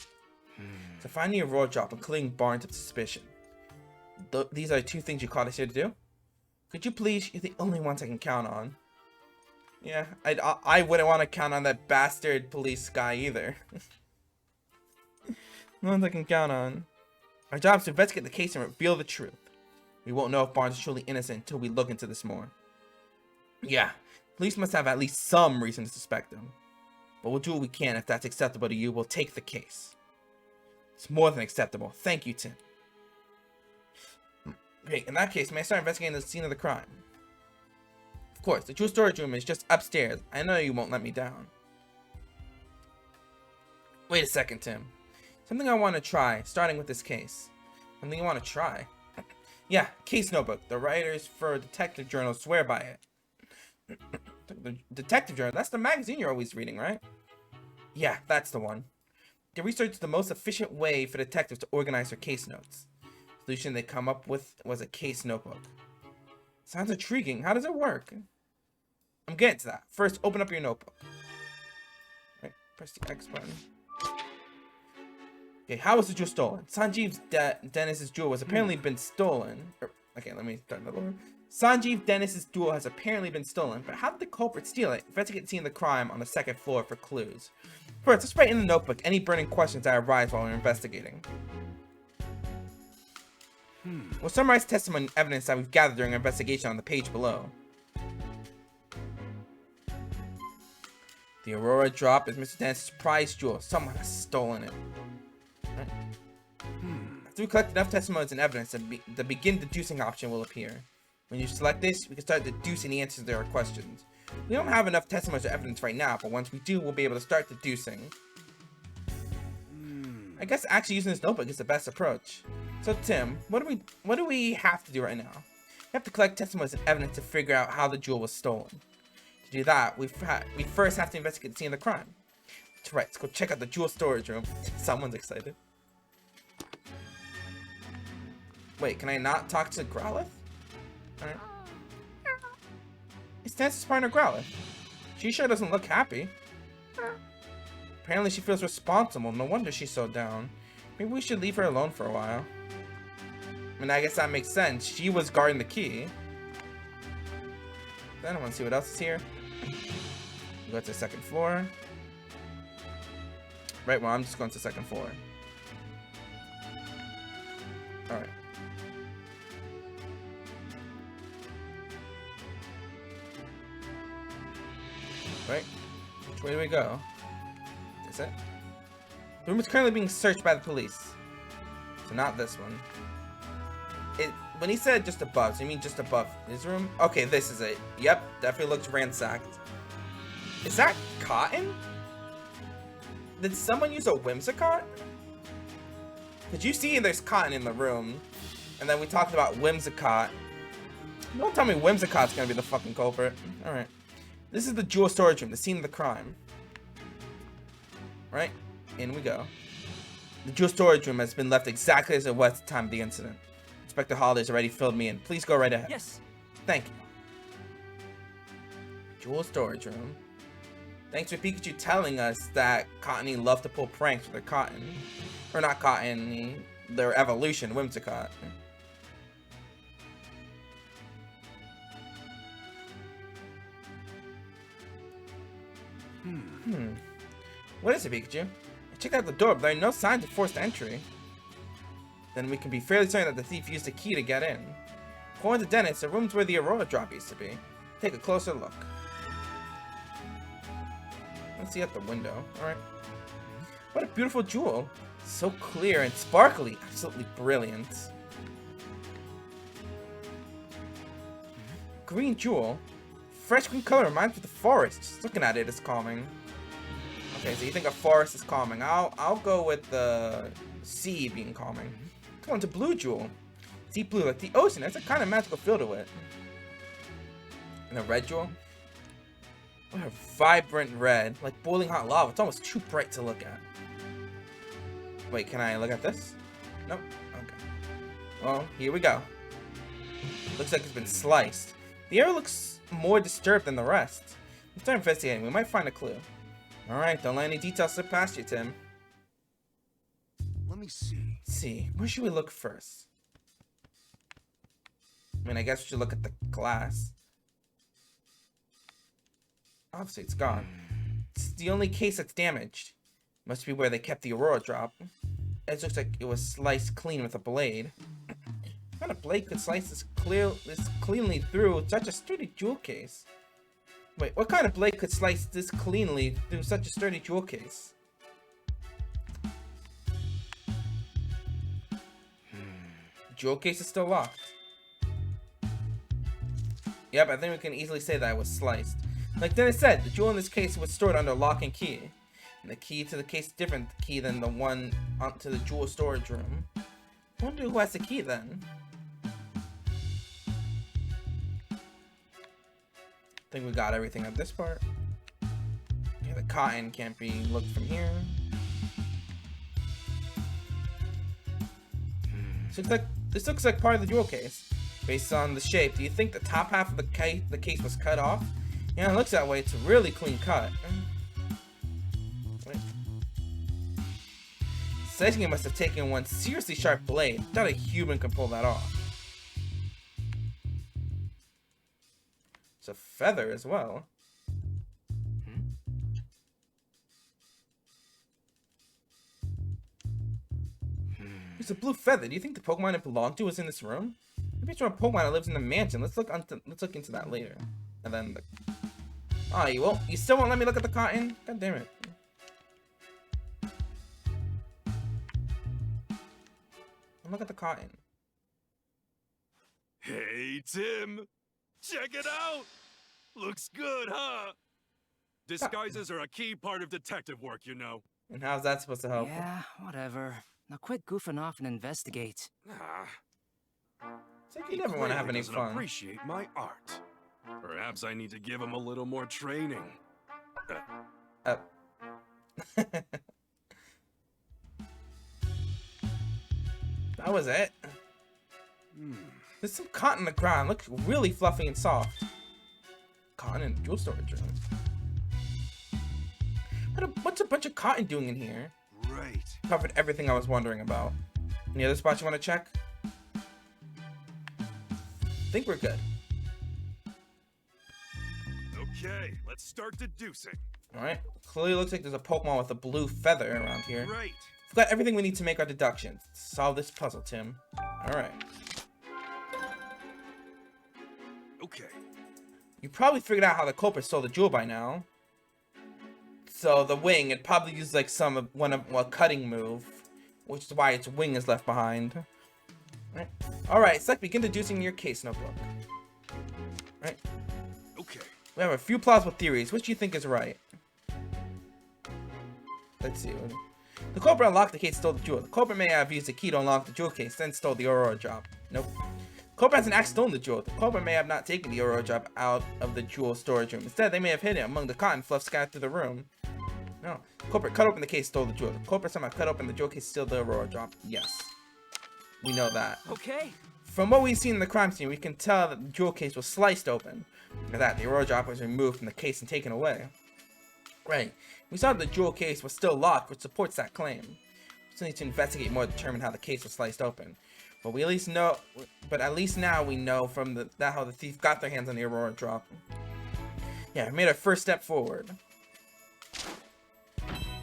So finding a road job and clearing Barnes of suspicion. These are two things you called us here to do? Could you please? You're the only ones I can count on. Yeah, I wouldn't want to count on that bastard police guy either. No ones I can count on. Our job is to investigate the case and reveal the truth. We won't know if Barnes is truly innocent until we look into this more. Yeah, police must have at least some reason to suspect him. But we'll do what we can. If that's acceptable to you, we'll take the case. It's more than acceptable. Thank you, Tim. Great, in that case, may I start investigating the scene of the crime? Of course, the jewel storage room is just upstairs. I know you won't let me down. Wait a second, Tim. Something I want to try, starting with this case. Something you want to try? Yeah, case notebook. The writers for detective journals swear by it. The detective journal? That's the magazine you're always reading, right? Yeah, that's the one. They researched the most efficient way for detectives to organize their case notes. The solution they come up with was a case notebook. Sounds intriguing. How does it work? I'm getting to that. First, open up your notebook. Right, press the X button. Okay, how was the jewel stolen? Sanjeev Dennis's jewel has apparently been stolen. Okay, let me start another one. Sanjeev Dennis's jewel has apparently been stolen, but how did the culprit steal it? Investigate the scene of the crime on the second floor for clues. First, let's write in the notebook any burning questions that arise while we're investigating. We'll summarize testimony and evidence that we've gathered during our investigation on the page below. The Aurora drop is Mr. Dennis's prized jewel. Someone has stolen it. Right. After we collect enough testimonies and evidence, the begin deducing option will appear. When you select this, we can start deducing the answers to our questions. We don't have enough testimonies or evidence right now, but once we do, we'll be able to start deducing. I guess actually using this notebook is the best approach. So Tim, what do we have to do right now? We have to collect testimonies and evidence to figure out how the jewel was stolen. To do that, we first have to investigate the scene of the crime. That's right, let's go check out the jewel storage room. Someone's excited. Wait, can I not talk to Growlithe? Alright. It's Dance's partner Growlithe. She sure doesn't look happy. Apparently she feels responsible. No wonder she's so down. Maybe we should leave her alone for a while. I mean, I guess that makes sense. She was guarding the key. Then I want to see what else is here. We go to the second floor. Right, well, I'm just going to the second floor. Alright. Right? Which way do we go? Is it? The room is currently being searched by the police. So not this one. When he said just above, so you mean just above his room? Okay, this is it. Yep, definitely looks ransacked. Is that cotton? Did someone use a Whimsicott? Did you see there's cotton in the room? And then we talked about Whimsicott. Don't tell me Whimsicott's gonna be the fucking culprit. Alright. This is the jewel storage room, the scene of the crime. Right? In we go. The jewel storage room has been left exactly as it was at the time of the incident. Inspector Holiday's already filled me in. Please go right ahead. Yes. Thank you. Jewel storage room. Thanks for Pikachu telling us that Cottony loved to pull pranks with their cotton. Or not Cottony, their evolution, Whimsicott. What is it, Pikachu? I checked out the door, but there are no signs of forced entry. Then we can be fairly certain that the thief used a key to get in. According to Dennis, the room's where the Aurora drop used to be. Take a closer look. Let's see at the window. Alright. What a beautiful jewel. So clear and sparkly. Absolutely brilliant. Green jewel. Fresh green color reminds me of the forest. Just looking at it is calming. Okay, so you think a forest is calming. I'll go with the sea being calming. Come on, to blue jewel. Deep blue, like the ocean. There's a kind of magical feel to it. And a red jewel. What a vibrant red, like boiling hot lava. It's almost too bright to look at. Wait, can I look at this? Nope. Okay. Well, here we go. Looks like it's been sliced. The area looks more disturbed than the rest. Let's start investigating. We might find a clue. Alright, don't let any details slip past you, Tim. Let me see. Let's see. Where should we look first? I mean, I guess we should look at the glass. Obviously, it's gone. It's the only case that's damaged. Must be where they kept the Aurora drop. It looks like it was sliced clean with a blade. What kind of blade could slice this cleanly through such a sturdy jewel case? Wait, what kind of blade could slice this cleanly through such a sturdy jewel case? The jewel case is still locked. Yep, I think we can easily say that it was sliced. Like Dennis said, the jewel in this case was stored under lock and key. And the key to the case is different key than the one onto the jewel storage room. I wonder who has the key then. I think we got everything at this part. Okay, the cotton can't be looked from here. This looks like part of the jewel case. Based on the shape, do you think the top half of the case was cut off? Yeah, it looks that way. It's a really clean cut. Wait. Slicing it must have taken one seriously sharp blade. Not a human can pull that off. It's a feather as well. It's a blue feather. Do you think the Pokemon it belonged to was in this room? Maybe it's from a Pokemon that lives in the mansion. Let's look into that later. And then the... Oh, you still won't let me look at the cotton? God damn it. Look at the cotton. Hey, Tim! Check it out! Looks good, huh? Disguises are a key part of detective work, you know. And how's that supposed to help? Yeah, whatever. Now quit goofing off and investigate. It's like you never want to have any fun. Appreciate my art. Perhaps I need to give him a little more training. That was it. There's some cotton on the ground. Looks really fluffy and soft. Cotton in the jewel storage room. What's a bunch of cotton doing in here? Right. Covered everything I was wondering about. Any other spots you want to check? I think we're good. Okay. Okay, let's start deducing. Alright, clearly looks like there's a Pokemon with a blue feather around here. Right. We've got everything we need to make our deductions. Solve this puzzle, Tim. Alright. Okay. You probably figured out how the culprit stole the jewel by now. So the wing, it probably used like a cutting move, which is why its wing is left behind. Alright, it's like begin deducing your case notebook. Right. Okay. We have a few plausible theories. Which do you think is right? Let's see. The culprit unlocked the case and stole the jewel. The culprit may have used the key to unlock the jewel case, then stole the Aurora drop. Nope. The culprit hasn't actually stolen the jewel. The culprit may have not taken the Aurora drop out of the jewel storage room. Instead, they may have hid it among the cotton fluff scattered through the room. No. The culprit cut open the case, stole the jewel. The culprit somehow cut open the jewel case, stole the Aurora drop. Yes. We know that. Okay. From what we've seen in the crime scene, we can tell that the jewel case was sliced open. After that, the Aurora drop was removed from the case and taken away. Right. We saw that the jewel case was still locked, which supports that claim. We still need to investigate more to determine how the case was sliced open. But at least now we know from how the thief got their hands on the Aurora drop. Yeah, we made our first step forward.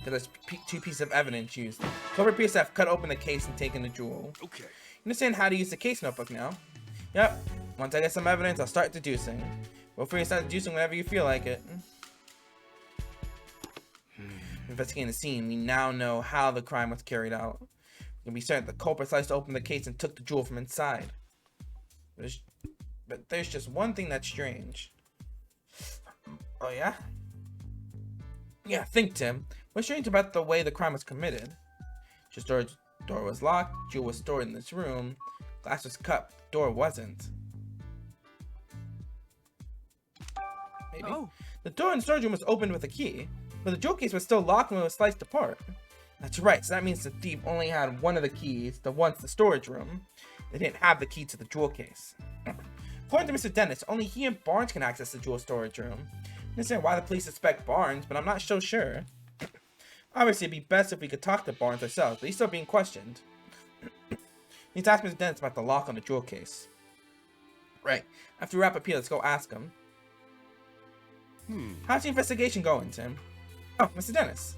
There's two pieces of evidence used. Culprit appears to have cut open the case and taken the jewel. Okay. You understand how to use the case notebook now? Yep. Once I get some evidence, I'll start deducing. Feel free to start deducing whenever you feel like it. Investigating the scene, we now know how the crime was carried out. We can be certain the culprit sliced open the case and took the jewel from inside. But there's just one thing that's strange. Oh yeah? Yeah, think, Tim. What's strange about the way the crime was committed? Just door was locked, jewel was stored in this room, glass was cut, door wasn't. Maybe. Oh. The door in the storage room was opened with a key, but the jewel case was still locked when it was sliced apart. That's right, so that means the thief only had one of the keys, the one to the storage room. They didn't have the key to the jewel case. According to Mr. Dennis, only he and Barnes can access the jewel storage room. I understand why the police suspect Barnes, but I'm not so sure. Obviously, it'd be best if we could talk to Barnes ourselves, but he's still being questioned. Need to ask Mr. Dennis about the lock on the jewel case. Right. After we wrap up here, let's go ask him. How's the investigation going, Tim? Oh, Mr. Dennis.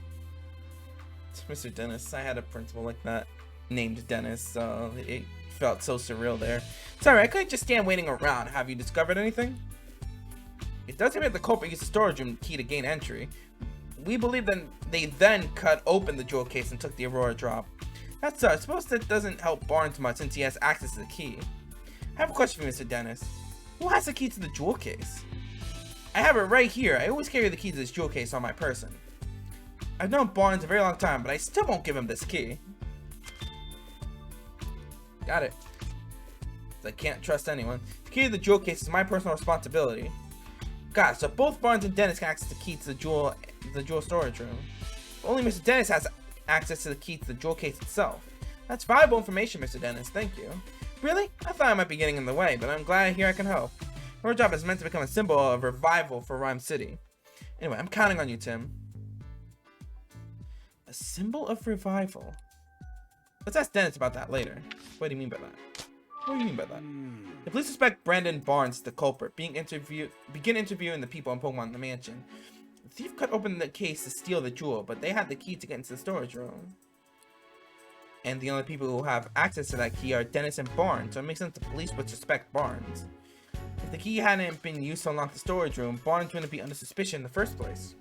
Mr. Dennis. I had a principal like that named Dennis, so it felt so surreal there. Sorry, I couldn't just stand waiting around. Have you discovered anything? It does seem that the culprit used the storage room key to gain entry. We believe that they then cut open the jewel case and took the Aurora drop. That's I suppose that doesn't help Barnes much since he has access to the key. I have a question for you, Mr. Dennis. Who has the key to the jewel case? I have it right here. I always carry the key to this jewel case on my person. I've known Barnes a very long time, but I still won't give him this key. Got it. I can't trust anyone. The key to the jewel case is my personal responsibility. Got it. So both Barnes and Dennis can access the key to the jewel storage room. Only Mr. Dennis has access to the key to the jewel case itself. That's valuable information, Mr. Dennis. Thank you. Really? I thought I might be getting in the way, but I'm glad here I can help. Our job is meant to become a symbol of revival for Ryme City. Anyway, I'm counting on you, Tim. A symbol of revival? Let's ask Dennis about that later. What do you mean by that? What do you mean by that? The police suspect Brandon Barnes, the culprit, begin interviewing the people in Pokemon in the mansion. The thief cut open the case to steal the jewel, but they had the key to get into the storage room. And the only people who have access to that key are Dennis and Barnes, so it makes sense the police would suspect Barnes. If the key hadn't been used to unlock the storage room, Barnes wouldn't be under suspicion in the first place.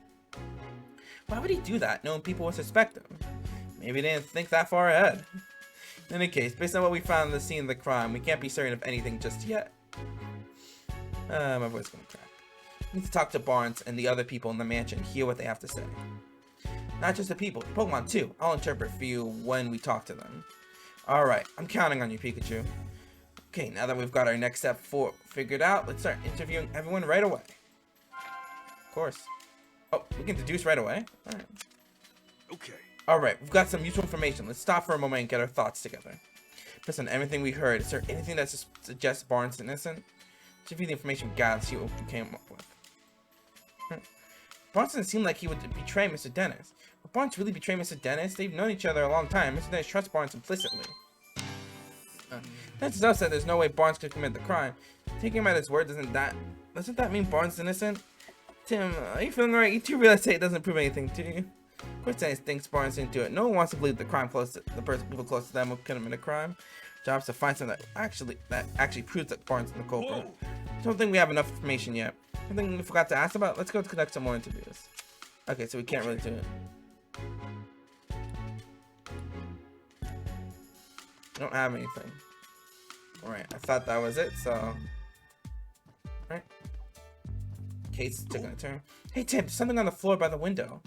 Why would he do that, knowing people would suspect him? Maybe they didn't think that far ahead. In any case, based on what we found in the scene of the crime, we can't be certain of anything just yet. My voice is gonna crack. We need to talk to Barnes and the other people in the mansion, hear what they have to say. Not just the people, the Pokemon too. I'll interpret for you when we talk to them. Alright, I'm counting on you, Pikachu. Okay, now that we've got our next step figured out, let's start interviewing everyone right away. Of course. Oh, we can deduce right away? Alright. Okay. Alright, we've got some useful information. Let's stop for a moment and get our thoughts together. Based on everything we heard, is there anything that suggests Barnes is innocent? Let's review the information we got and see what we came up with. Barnes doesn't seem like he would betray Mr. Dennis. Would Barnes really betray Mr. Dennis? They've known each other a long time. Mr. Dennis trusts Barnes implicitly. Dennis himself said there's no way Barnes could commit the crime. Taking him at his word, doesn't that mean Barnes is innocent? Tim, are you feeling alright? You two realize it doesn't prove anything to you. Of course, I think Spartans didn't do it. No one wants to believe the crime close to the people close to them who committed a crime. Job's to find something that actually proves that Spartans the culprit. I don't think we have enough information yet. Something we forgot to ask about. Let's go conduct some more interviews. Okay, so we can't really do it. We don't have anything. Alright, I thought that was it, so... Alright. Case is taking a turn. Hey Tim, there's something on the floor by the window.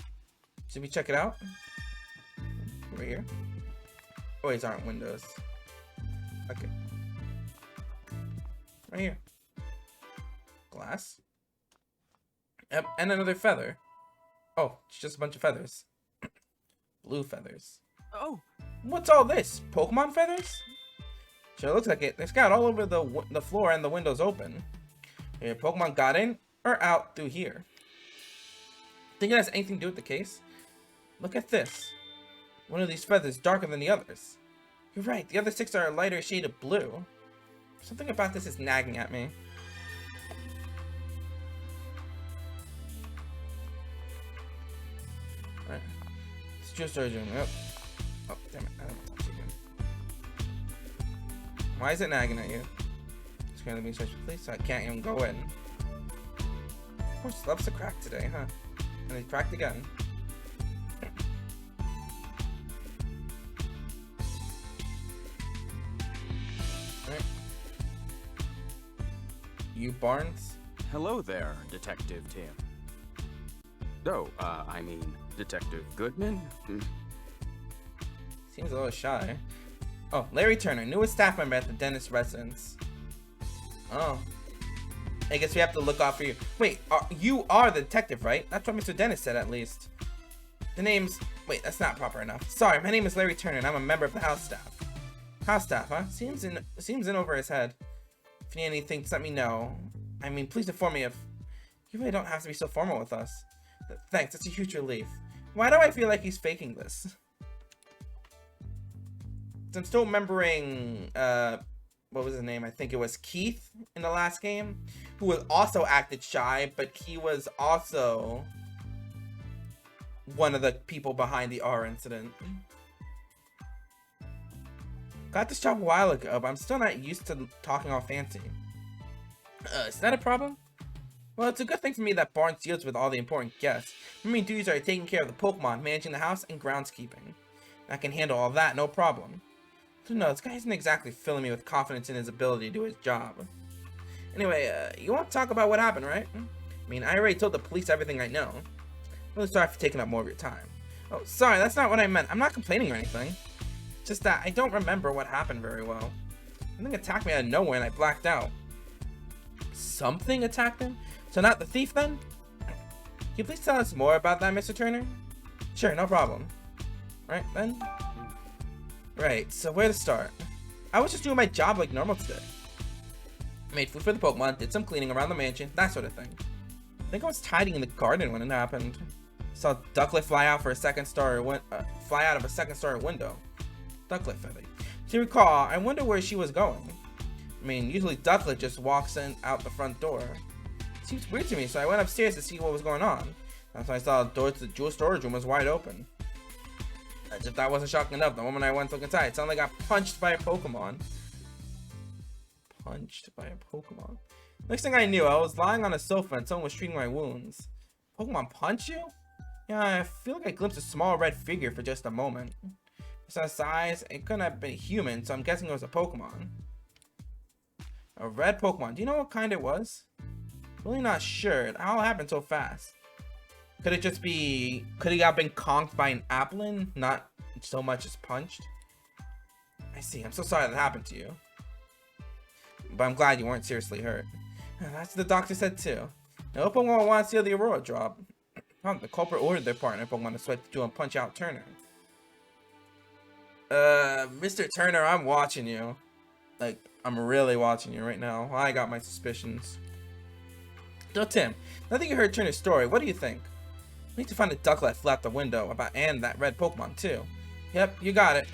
Should we check it out? Over here? Oh, these aren't windows. Okay. Right here. Glass. Yep, and another feather. Oh, it's just a bunch of feathers. Blue feathers. Oh! What's all this? Pokemon feathers? Sure looks like it. They're scattered all over the floor and the windows open. Maybe Pokemon got in or out through here. Think it has anything to do with the case? Look at this. One of these feathers darker than the others. You're right, the other 6 are a lighter shade of blue. Something about this is nagging at me. Alright. It's just surgeon. Yep. Oh, damn it. I don't touch it again. Why is it nagging at you? It's going to be such a place, so I can't even go in. Of course, loves to crack today, huh? And it cracked again. Alright. You Barnes? Hello there, Detective Tim. Oh, I mean, Detective Goodman? Seems a little shy. Oh, Larry Turner, newest staff member at the dentist residence. Oh. I guess we have to look out for you. Wait, you are the detective, right? That's what Mr. Dennis said, at least. The name's... Wait, that's not proper enough. Sorry, my name is Larry Turner, and I'm a member of the house staff. House staff, huh? Seems in over his head. If you need anything, just let me know. I mean, please inform me if... You really don't have to be so formal with us. Thanks, it's a huge relief. Why do I feel like he's faking this? I'm still remembering, what was his name? I think it was Keith in the last game, who was also acted shy, but he was also one of the people behind the R incident. Got this job a while ago, but I'm still not used to talking all fancy. Is that a problem? Well, it's a good thing for me that Barnes deals with all the important guests. My main duties are taking care of the Pokemon, managing the house, and groundskeeping. I can handle all that, no problem. So no, this guy isn't exactly filling me with confidence in his ability to do his job. Anyway, you want to talk about what happened, right? I mean, I already told the police everything I know. Really sorry for taking up more of your time. Oh, sorry, that's not what I meant. I'm not complaining or anything. Just that I don't remember what happened very well. Something attacked me out of nowhere and I blacked out. Something attacked him? So not the thief then? Can you please tell us more about that, Mr. Turner? Sure, no problem. Right then? Right, so where to start? I was just doing my job like normal today. Made food for the Pokemon, did some cleaning around the mansion, that sort of thing. I think I was tidying in the garden when it happened. Saw Ducklet fly out of a second story window. Ducklet feather. If you recall, I wonder where she was going. I mean, usually Ducklet just walks in out the front door. It seems weird to me, so I went upstairs to see what was going on. That's when I saw the door to the jewel storage room was wide open. As if that wasn't shocking enough, the moment I went to look inside, it sounded like I got punched by a Pokemon. Punched by a Pokemon. Next thing I knew, I was lying on a sofa and someone was treating my wounds. Pokemon punch you? Yeah, I feel like I glimpsed a small red figure for just a moment. It's that size, it couldn't have been human, so I'm guessing it was a Pokemon. A red Pokemon. Do you know what kind it was? Really not sure. It all happened so fast. Could it just be... Could he have been conked by an Applin? Not so much as punched? I see. I'm so sorry that happened to you. But I'm glad you weren't seriously hurt. That's what the doctor said too. No Pokemon wants to steal the Aurora drop. The culprit ordered their partner Pokemon to sweat to and punch out Turner. Mr. Turner, I'm watching you. Like, I'm really watching you right now. I got my suspicions. So Tim, now that you heard Turner's story, what do you think? We need to find a Ducklet flew out the window and that red Pokemon too. Yep, you got it.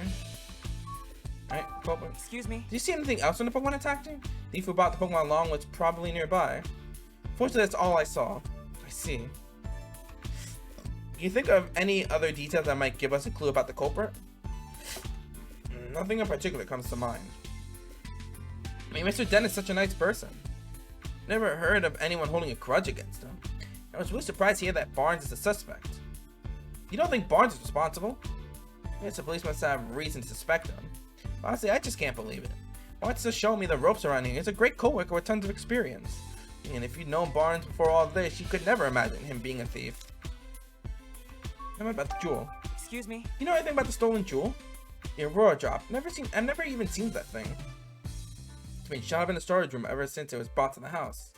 Alright, Pokemon. Excuse me? Did you see anything else when the Pokemon attacked you? The thief who brought the Pokemon along was probably nearby. Fortunately, that's all I saw. I see. Can you think of any other details that might give us a clue about the culprit? Nothing in particular comes to mind. I mean, Mr. Dennis is such a nice person. Never heard of anyone holding a grudge against him. I was really surprised to hear that Barnes is a suspect. You don't think Barnes is responsible? I guess the police must have reason to suspect him. Honestly, I just can't believe it. Barnes just showed me the ropes around here. He's a great co-worker with tons of experience. And if you'd known Barnes before all this, you could never imagine him being a thief. How about the jewel? Excuse me? You know anything about the stolen jewel? The Aurora drop. I've never even seen that thing. It's been shot up in the storage room ever since it was brought to the house.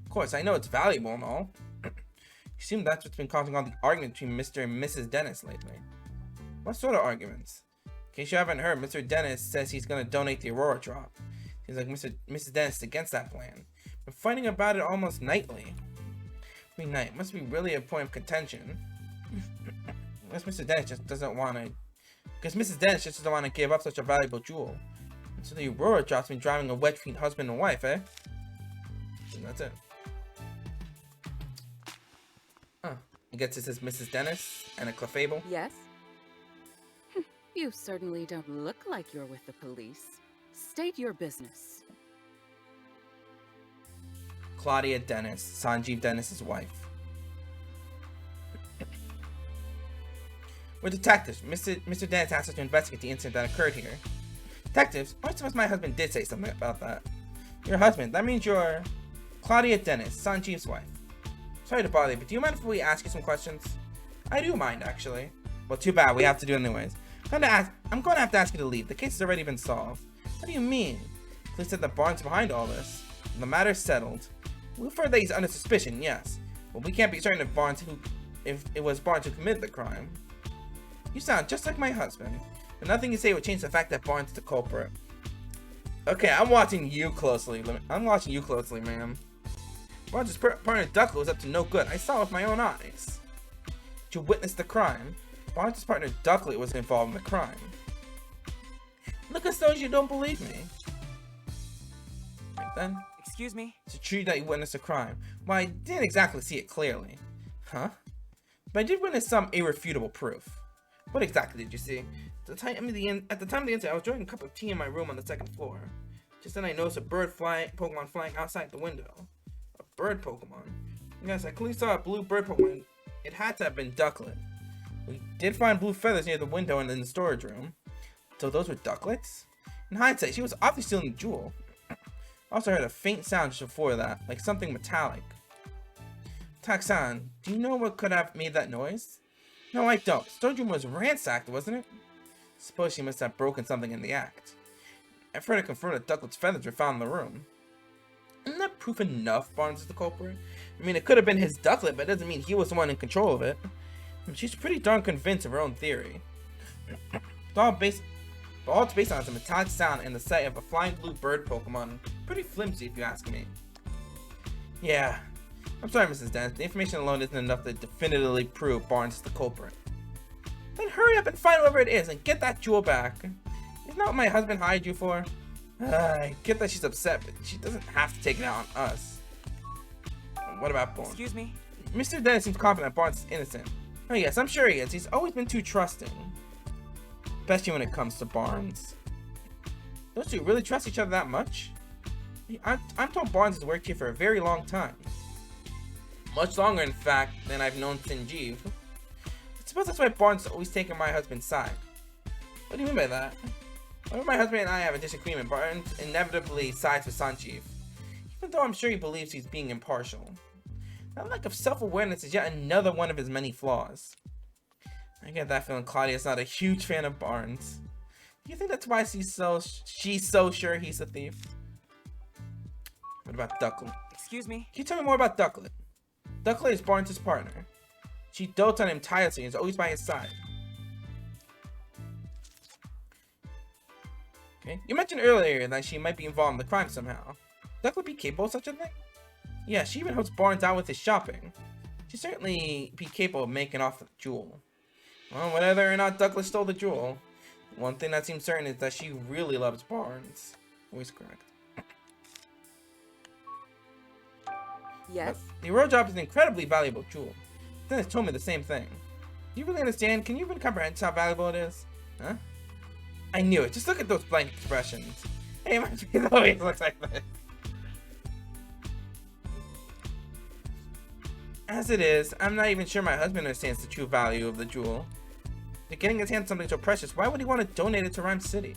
Of course, I know it's valuable and all. You assume that's what's been causing all the argument between Mr. and Mrs. Dennis lately. What sort of arguments? In case you haven't heard, Mr. Dennis says he's going to donate the Aurora drop. Seems like Mrs. Dennis is against that plan. We're fighting about it almost nightly. Every night. Must be really a point of contention. Unless Mr. Dennis just doesn't want to... Because Mrs. Dennis just doesn't want to give up such a valuable jewel. And so the Aurora drop's been driving a wedge between husband and wife, eh? And that's it. Huh. I guess this is Mrs. Dennis and a Clefable. Yes? You certainly don't look like you're with the police. State your business. Claudia Dennis, Sanjeev Dennis's wife. We're detectives. Mr. Dennis asked us to investigate the incident that occurred here. Detectives? I suppose my husband did say something about that. Your husband? That means you're Claudia Dennis, Sanjeev's wife. Sorry to bother you, but do you mind if we ask you some questions? I do mind, actually. Well, too bad. We have to do it anyways. I'm going to have to ask you to leave. The case has already been solved. What do you mean? Police said that Barnes behind all this. The matter's settled. We've heard that he's under suspicion, yes. But we can't be certain if it was Barnes who committed the crime. You sound just like my husband. But nothing you say would change the fact that Barnes is the culprit. Okay, I'm watching you closely. Ma'am. Barnes' partner Ducklet was up to no good. I saw it with my own eyes. Did you witness the crime? Barnes' partner Ducklet was involved in the crime. Look as though you don't believe me. Right then. Excuse me? It's true that you witnessed a crime. Well, I didn't exactly see it clearly. Huh? But I did witness some irrefutable proof. What exactly did you see? At the time of the incident, I was drinking a cup of tea in my room on the second floor. Just then I noticed a Pokemon flying outside the window. A bird Pokemon? Yes, I clearly saw a blue bird Pokemon. It had to have been Ducklet. We did find blue feathers near the window and in the storage room. So those were Ducklets? In hindsight, she was obviously stealing the jewel. I also heard a faint sound just before that, like something metallic. Taxan, do you know what could have made that noise? No, I don't. The storage room was ransacked, wasn't it? Suppose she must have broken something in the act. I've heard it confirmed that Ducklet's feathers were found in the room. Isn't that proof enough Barnes is the culprit? I mean, it could have been his Ducklet, but it doesn't mean he was the one in control of it. She's pretty darn convinced of her own theory. All it's based on is a metallic sound and the sight of a flying blue bird Pokemon. Pretty flimsy, if you ask me. Yeah. I'm sorry, Mrs. Dennis. The information alone isn't enough to definitively prove Barnes is the culprit. Then hurry up and find whoever it is and get that jewel back. Isn't that what my husband hired you for? I get that she's upset, but she doesn't have to take it out on us. What about Barnes? Excuse me? Mr. Dennis seems confident Barnes is innocent. Oh yes, I'm sure he is. He's always been too trusting. Especially when it comes to Barnes. Those two really trust each other that much? I'm told Barnes has worked here for a very long time. Much longer, in fact, than I've known Sanjeev. I suppose that's why Barnes has always taken my husband's side. What do you mean by that? Whenever my husband and I have a disagreement, Barnes inevitably sides with Sanjeev. Even though I'm sure he believes he's being impartial. That lack of self-awareness is yet another one of his many flaws. I get that feeling Claudia's not a huge fan of Barnes. Do you think that's why she's so sure he's a thief? What about Ducklet? Excuse me? Can you tell me more about Ducklet? Ducklet is Barnes' partner. She dotes on him tirelessly and is always by his side. Okay. You mentioned earlier that she might be involved in the crime somehow. Ducklet be capable of such a thing? Yeah, she even helps Barnes out with his shopping. She'd certainly be capable of making off with the jewel. Well, whether or not Ducklet stole the jewel, one thing that seems certain is that she really loves Barnes. Always correct. Yes? But the Aurora Drop is an incredibly valuable jewel. Dennis told me the same thing. Do you really understand? Can you even comprehend how valuable it is? Huh? I knew it. Just look at those blank expressions. Hey, my face always looks like this. As it is, I'm not even sure my husband understands the true value of the jewel. If getting his hands something so precious, why would he want to donate it to Ryme City?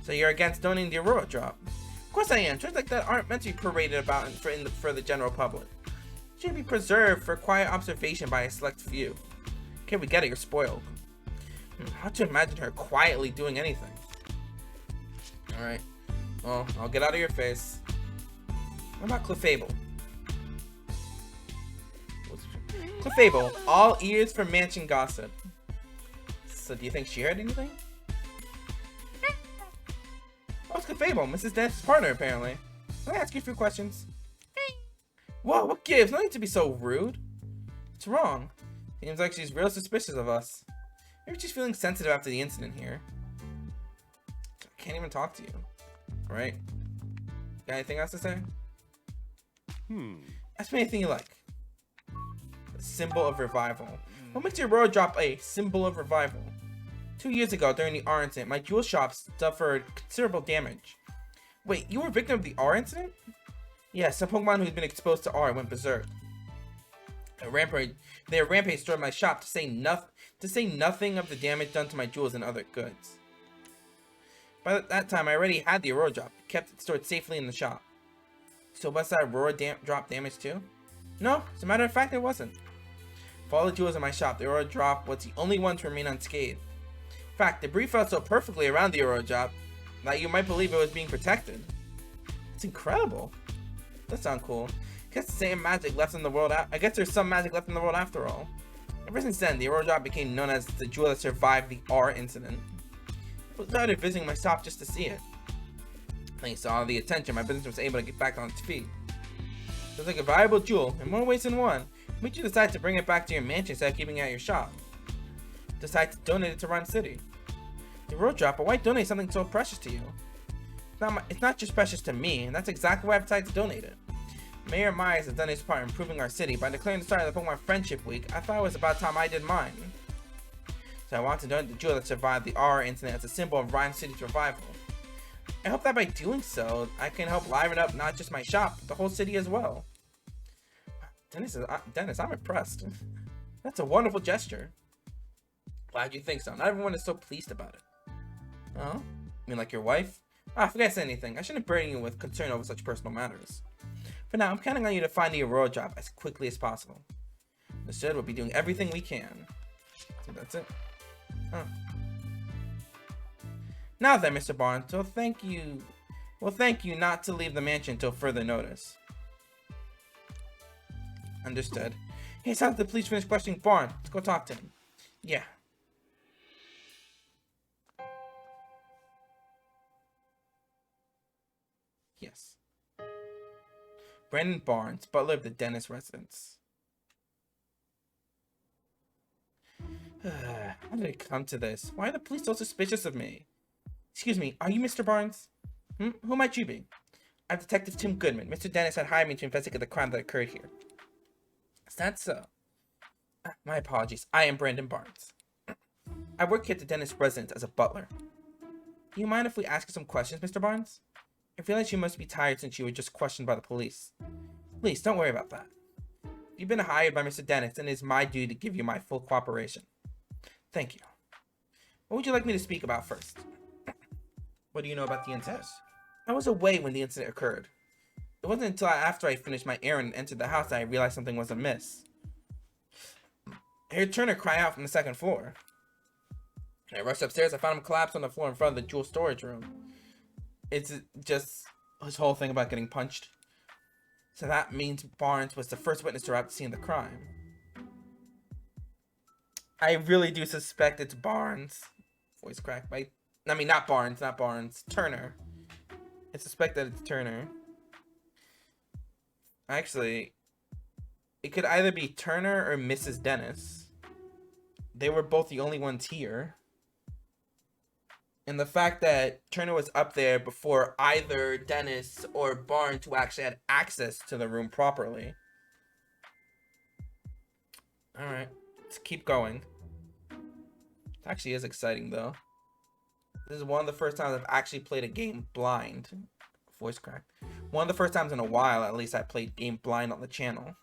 So you're against donating the Aurora Drop? Of course I am. Treasures like that aren't meant to be paraded about for the general public. It should be preserved for quiet observation by a select few. Okay, we get it. You're spoiled. Hard to imagine her quietly doing anything. Alright. Well, I'll get out of your face. What about Clefable? Clefable, all ears for mansion gossip. So do you think she heard anything? Oh, it's Clefable, Mrs. Dennis's partner, apparently. Can I ask you a few questions? Whoa, what gives? No need to be so rude. What's wrong? Seems like she's real suspicious of us. Maybe she's feeling sensitive after the incident here. I can't even talk to you. Right? Got anything else to say? Ask me anything you like. A symbol of revival. What makes your Aurora Drop a symbol of revival? 2 years ago, during the R incident, my jewel shop suffered considerable damage. Wait, you were a victim of the R incident? Yes, some Pokemon who'd been exposed to R went berserk. Their rampage destroyed my shop, to say nothing of the damage done to my jewels and other goods. By that time, I already had the Aurora Drop, kept it stored safely in the shop. So was that Aurora Drop damaged too? No, as a matter of fact, it wasn't. For all the jewels in my shop, the Aurora Drop was the only one to remain unscathed. In fact, debris fell so perfectly around the Aurora Drop that you might believe it was being protected. It's incredible. That sounds cool. I guess the same magic left in the world. I guess there's some magic left in the world after all. Ever since then, the Aurora Drop became known as the jewel that survived the R incident. I started visiting my shop just to see it. Thanks to all the attention, my business was able to get back on its feet. It was like a valuable jewel, in more ways than one. What made you decide to bring it back to your mansion instead of keeping it at your shop? Decide to donate it to Ryme City. The Aurora Drop, but why donate something so precious to you? It's not just precious to me, and that's exactly why I've decided to donate it. Mayor Myers has done his part in improving our city by declaring the start of the Pokemon Friendship Week. I thought it was about time I did mine. So I want to donate the jewel that survived the R incident as a symbol of Ryme City's revival. I hope that by doing so, I can help liven up not just my shop, but the whole city as well. Dennis, I'm impressed. That's a wonderful gesture. Glad you think so. Not everyone is so pleased about it. Oh? You mean like your wife? Ah, forget to say anything. I shouldn't burden you with concern over such personal matters. For now, I'm counting on you to find the Aurora Drop as quickly as possible. Understood, we'll be doing everything we can. So that's it. Huh. Now then, Mr. Barnes, well, thank you not to leave the mansion until further notice. Understood. Hey, sounds like the police finished questioning Barnes. Let's go talk to him. Yeah. Yes. Brandon Barnes, butler of the Dennis residence. How did it come to this? Why are the police so suspicious of me? Excuse me, are you Mr. Barnes? Who might you be? I'm Detective Time Goodman. Mr. Dennis had hired me to investigate the crime that occurred here. Is that so? My apologies. I am Brandon Barnes. I work here at the Dennis residence as a butler. Do you mind if we ask you some questions, Mr. Barnes? I realize you must be tired since you were just questioned by the police. Please, don't worry about that. You've been hired by Mr. Dennis, and it is my duty to give you my full cooperation. Thank you. What would you like me to speak about first? What do you know about the incident? I was away when the incident occurred. It wasn't until after I finished my errand and entered the house that I realized something was amiss. I heard Turner cry out from the second floor. When I rushed upstairs, I found him collapsed on the floor in front of the jewel storage room. It's just his whole thing about getting punched. So that means Barnes was the first witness to arrive at the scene of the crime. I really do suspect it's Barnes. Voice crack. I mean, not Barnes. Turner. I suspect that it's Turner. Actually, it could either be Turner or Mrs. Dennis. They were both the only ones here. And the fact that Turner was up there before either Dennis or Barnes, who actually had access to the room properly. Alright, let's keep going. It actually is exciting, though. This is one of the first times I've actually played a game blind. Voice crack. One of the first times in a while, at least, I played game blind on the channel.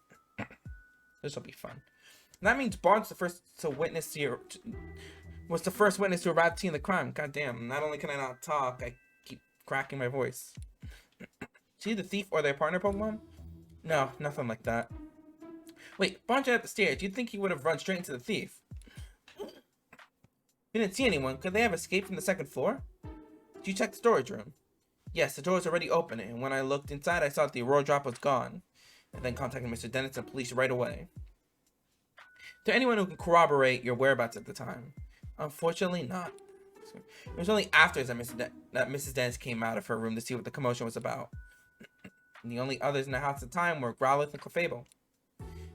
This will be fun. And that means Barnes was the first witness to arrive at the scene of the crime. God damn, not only can I not talk, I keep cracking my voice. See the thief or their partner Pokemon? No, nothing like that. Wait, Barnes at the stairs. You'd think he would have run straight into the thief. We didn't see anyone. Could they have escaped from the second floor? Did you check the storage room? Yes, the door was already open, and when I looked inside, I saw that the Aurora Drop was gone. I then contacted Mr. Dennis and police right away. Is there anyone who can corroborate your whereabouts at the time? Unfortunately, not. It was only after that Mrs. Dennis came out of her room to see what the commotion was about. And the only others in the house at the time were Growlithe and Clefable.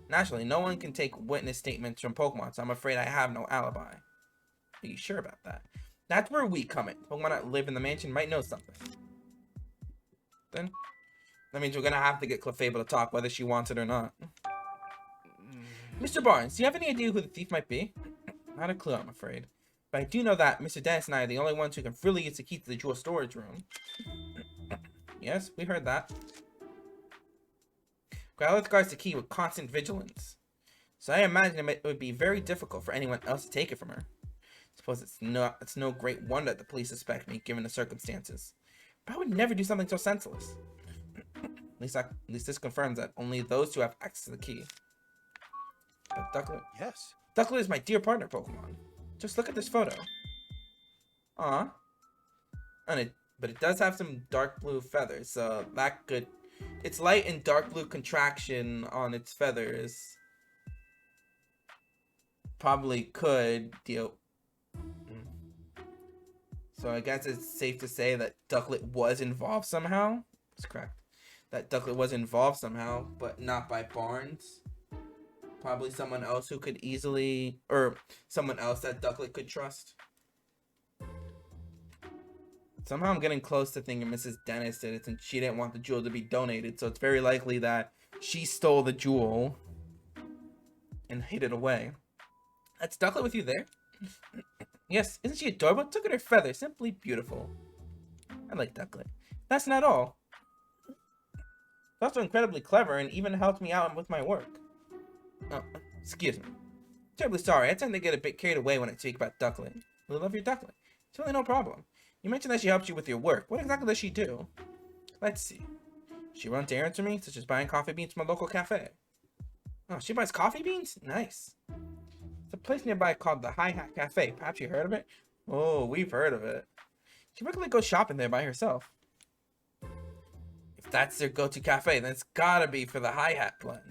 Naturally, no one can take witness statements from Pokemon, so I'm afraid I have no alibi. Are you sure about that? That's where we come in. Pokemon that live in the mansion might know something. Then, that means we're gonna have to get Clefable to talk, whether she wants it or not. Mr. Barnes, do you have any idea who the thief might be? Not a clue, I'm afraid. But I do know that Mr. Dennis and I are the only ones who can freely use the key to the jewel storage room. Yes, we heard that. Growlithe guards the key with constant vigilance. So I imagine it would be very difficult for anyone else to take it from her. I suppose it's no great wonder that the police suspect me, given the circumstances. But I would never do something so senseless. At least this confirms that only those who have access to the key. But Ducklet? Yes. Ducklet is my dear partner Pokemon. Just look at this photo. Aw. But it does have some dark blue feathers, so that could... Its light and dark blue contraction on its feathers probably could deal... So I guess it's safe to say that Ducklet was involved somehow. That's correct. That Ducklet was involved somehow, but not by Barnes. Probably someone else who could easily... Or someone else that Ducklet could trust. Somehow I'm getting close to thinking Mrs. Dennis did it since she didn't want the jewel to be donated. So it's very likely that she stole the jewel and hid it away. That's Ducklet with you there? Yes, isn't she adorable? Look at her feathers, simply beautiful. I like Ducklet. That's not all. She's also incredibly clever and even helped me out with my work. Oh, excuse me. Terribly sorry, I tend to get a bit carried away when I speak about Ducklet. We love your Ducklet. It's really no problem. You mentioned that she helps you with your work. What exactly does she do? Let's see. She runs errands for me, such as buying coffee beans from a local cafe. Oh, she buys coffee beans? Nice. There's a place nearby called the High Hat Cafe. Perhaps you heard of it? Oh, we've heard of it. She regularly goes shopping there by herself. If that's their go-to cafe, then it's gotta be for the High Hat blend.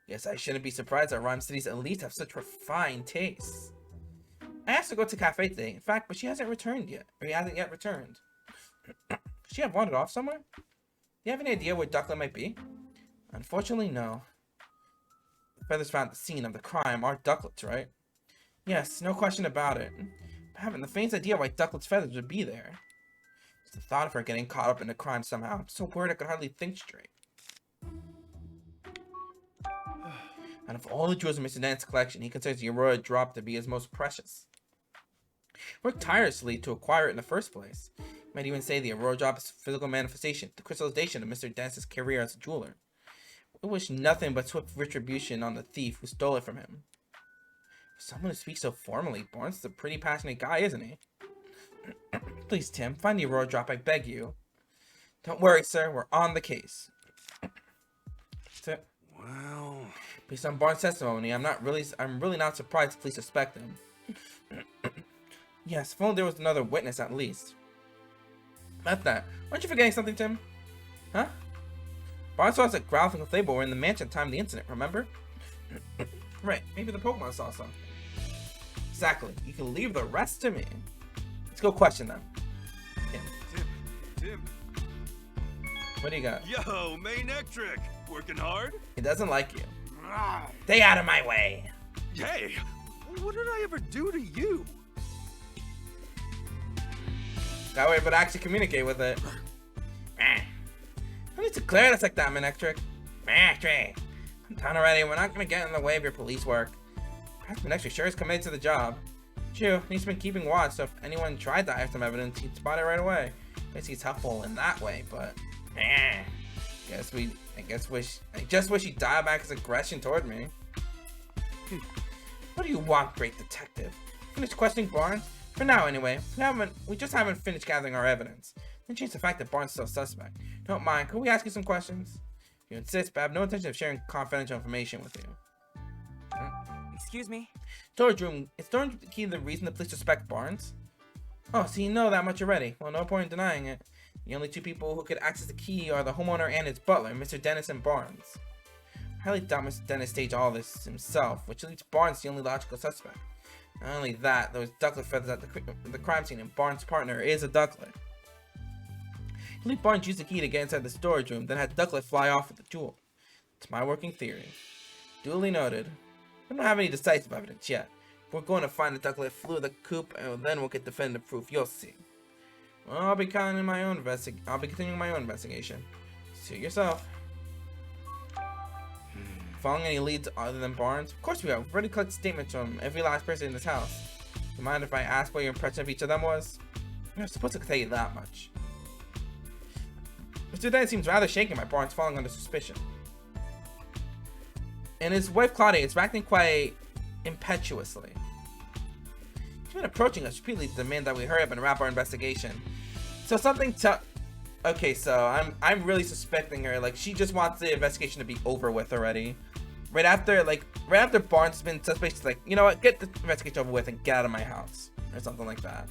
Yes, I shouldn't be surprised that Ryme City's elites have such refined tastes. I asked her to go to the cafe today, in fact, but she hasn't returned yet. Or he hasn't yet returned. Does she have wandered off somewhere? Do you have any idea where Ducklet might be? Unfortunately, no. The feathers found at the scene of the crime are Ducklet's, right? Yes, no question about it. I haven't the faintest idea why Ducklet's feathers would be there. Just the thought of her getting caught up in the crime somehow. I'm so worried I could hardly think straight. Out of all the jewels in Mr. Dennis' collection, he considers the Aurora Drop to be his most precious. Worked tirelessly to acquire it in the first place. You might even say the Aurora Drop is a physical manifestation, the crystallization of Mr. Dennis' career as a jeweler. We wish nothing but swift retribution on the thief who stole it from him. For someone who speaks so formally, Barnes is a pretty passionate guy, isn't he? Please, Tim, find the Aurora Drop, I beg you. Don't worry, sir, we're on the case. That's it. Well... Based on Barnes' testimony, I'm really not surprised the police suspect him. Yes, if only there was another witness at least. About that, aren't you forgetting something, Tim? Huh? Barnes saw us at Growlithe and Clefable were in the mansion at the time of the incident, remember? Right, maybe the Pokemon saw something. Exactly, you can leave the rest to me. Let's go question them. Tim. What do you got? Yo, Manectric! Working hard? He doesn't like you. Stay out of my way! Hey! What did I ever do to you? That way, but actually communicate with it. Who needs to clear us like that, Manectric? Manectric! I'm done already. We're not gonna get in the way of your police work. Perhaps Manectric sure is committed to the job. True, he's been keeping watch, so if anyone tried to hide some evidence, he'd spot it right away. Guess he's helpful in that way, but I just wish he'd dial back his aggression toward me. What do you want, great detective? Finish questioning Barnes? For now, anyway. We just haven't finished gathering our evidence. Don't change the fact that Barnes is still a suspect. Don't mind. Could we ask you some questions? If you insist, but I have no intention of sharing confidential information with you. Excuse me? Storage room. Is storage room the key to the reason the police suspect Barnes? Oh, so you know that much already. Well, no point in denying it. The only two people who could access the key are the homeowner and his butler, Mr. Dennis and Barnes. I highly doubt Mr. Dennis staged all this himself, which leaves Barnes the only logical suspect. Not only that, there was ducklet feathers at the crime scene, and Barnes' partner is a ducklet. I believe Barnes used the key to get inside the storage room, then had ducklet fly off with the jewel. It's my working theory. Duly noted. We don't have any decisive evidence yet. We're going to find the ducklet flew the coop, and then we'll get definitive proof. You'll see. Well, I'll be continuing my own investigation. Suit yourself. Following any leads other than Barnes? Of course we have. We've already collected statements from every last person in this house. Do you mind if I ask what your impression of each of them was? I'm supposed to tell you that much. Mr. Dennis seems rather shaken by Barnes falling under suspicion. And his wife Claudia is acting quite impetuously. She's been approaching us repeatedly to demand that we hurry up and wrap our investigation. So okay, so I'm really suspecting her. Like, she just wants the investigation to be over with already. Right after Barnes has been suspect, she's like, you know what, get the investigation over with and get out of my house. Or something like that.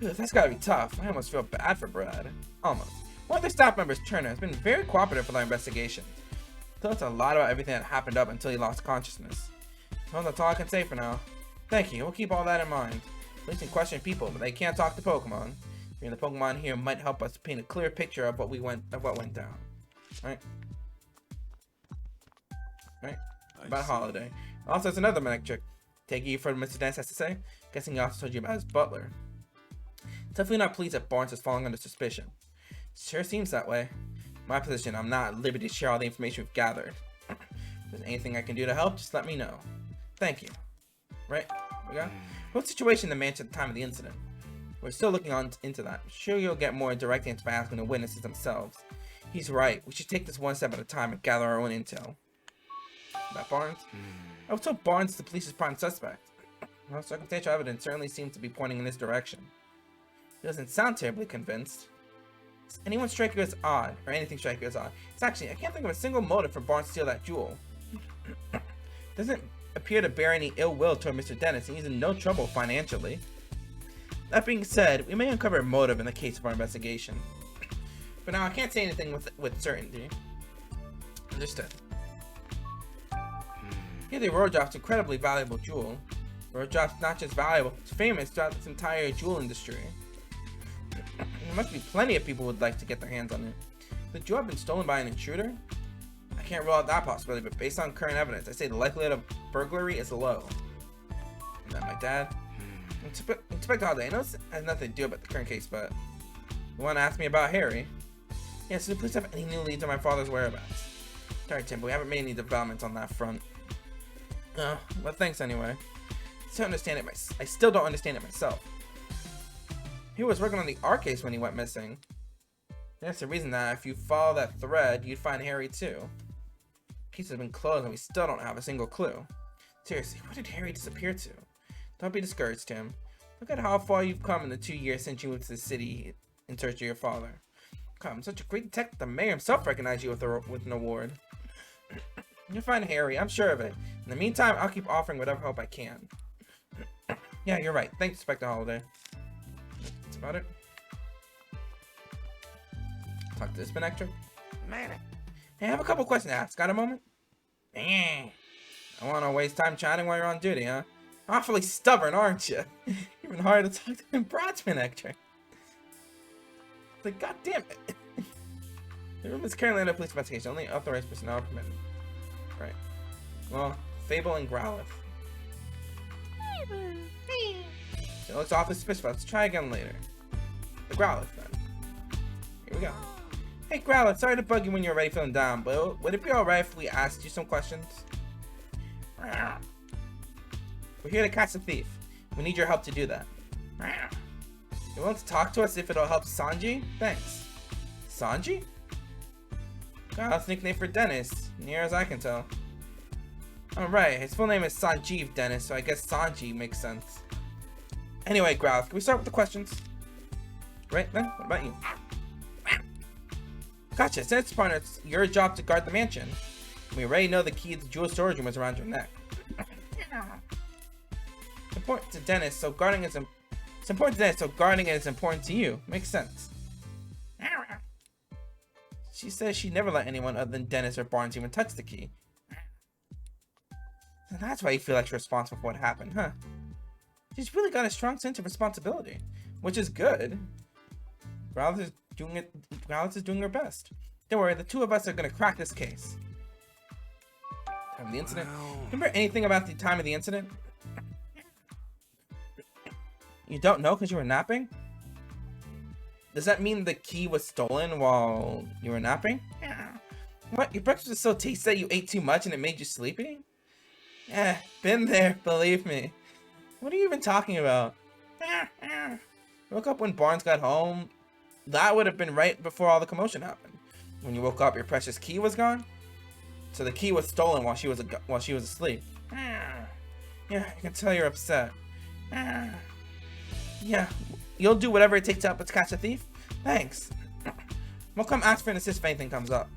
Ugh, that's gotta be tough. I almost feel bad for Brad. Almost. One of their staff members, Turner, has been very cooperative with our investigations. Told us a lot about everything that happened up until he lost consciousness. Well, that's all I can say for now. Thank you, we'll keep all that in mind. Police can question people, but they can't talk to Pokemon. The Pokemon here might help us paint a clear picture of what went down. Right? About Holiday. Also, there's another Manectric. Take you for what Mr. Dennis has to say? Guessing he also told you about his butler. Definitely not pleased that Barnes is falling under suspicion. Sure seems that way. In my position, I'm not at liberty to share all the information we've gathered. If there's anything I can do to help, just let me know. Thank you. Right? We got? What situation in the mansion at the time of the incident? We're still looking into that. I'm sure you'll get more direct answers by asking the witnesses themselves. He's right. We should take this one step at a time and gather our own intel. About Barnes? I was told Barnes is the police's prime suspect. Well, circumstantial evidence certainly seems to be pointing in this direction. He doesn't sound terribly convinced. Does anyone strike you as odd? Or anything strike you as odd? It's actually, I can't think of a single motive for Barnes to steal that jewel. Doesn't appear to bear any ill will toward Mr. Dennis, and he's in no trouble financially. That being said, we may uncover a motive in the case of our investigation. For now, I can't say anything with certainty. Understood. Here the Rodrop's incredibly valuable jewel. Rodrop's not just valuable, it's famous throughout this entire jewel industry. There must be plenty of people who would like to get their hands on it. Could the jewel have been stolen by an intruder? I can't rule out that possibility, but based on current evidence, I say the likelihood of burglary is low. And that my dad? Inspector Holiday, I know this has nothing to do about the current case, but you want to ask me about Harry? Yes, do please have any new leads on my father's whereabouts? Sorry, Tim, but we haven't made any developments on that front. Oh, well, thanks anyway. I still don't understand it myself. He was working on the R case when he went missing. That's the reason that if you follow that thread, you'd find Harry too. The case has been closed and we still don't have a single clue. Seriously, where did Harry disappear to? Don't be discouraged, Tim. Look at how far you've come in the 2 years since you moved to the city in search of your father. Come, such a great detective, the mayor himself recognized you with an award. You'll find Harry, I'm sure of it. In the meantime, I'll keep offering whatever help I can. Yeah, you're right. Thanks, Inspector Holiday. That's about it. Talk to this Manectric. Man. Hey, I have a couple questions to ask. Got a moment? I want to waste time chatting while you're on duty, huh? Awfully stubborn, aren't you? Even harder to talk to than Brad's Manectric. Like, goddamn it. The room is currently under police investigation. Only authorized personnel are permitted. Right. Well, Fable and Growlithe. It looks awfully suspicious. Let's try again later. the Growlithe then. Here we go. Hey Growlithe, sorry to bug you when you're already feeling down, but would it be alright if we asked you some questions? We're here to catch a thief. We need your help to do that. You want to talk to us if it'll help Sanji? Thanks. Sanji? Growlithe's nickname for Dennis, near as I can tell. Alright, his full name is Sanjeev Dennis, so I guess Sanji makes sense. Anyway, Growlithe, can we start with the questions? Right then, what about you? Gotcha, since partner, it's your job to guard the mansion. We already know the key to the jewel storage room is around your neck. It's important to Dennis, so guarding is important to you. Makes sense. She says she never let anyone other than Dennis or Barnes even touch the key. And that's why you feel like you're responsible for what happened, huh? She's really got a strong sense of responsibility, which is good. Growlithe is doing her best. Don't worry, the two of us are gonna crack this case. Time of the incident. Remember anything about the time of the incident? You don't know because you were napping? Does that mean the key was stolen while you were napping? What? Your breakfast was so tasty that you ate too much and it made you sleepy? Been there, believe me. What are you even talking about? Woke up when Barnes got home. That would have been right before all the commotion happened. When you woke up, your precious key was gone. So the key was stolen while she was asleep. Yeah, I can tell you're upset. Yeah, you'll do whatever it takes to help us catch a thief? Thanks. We'll come ask for an assist if anything comes up.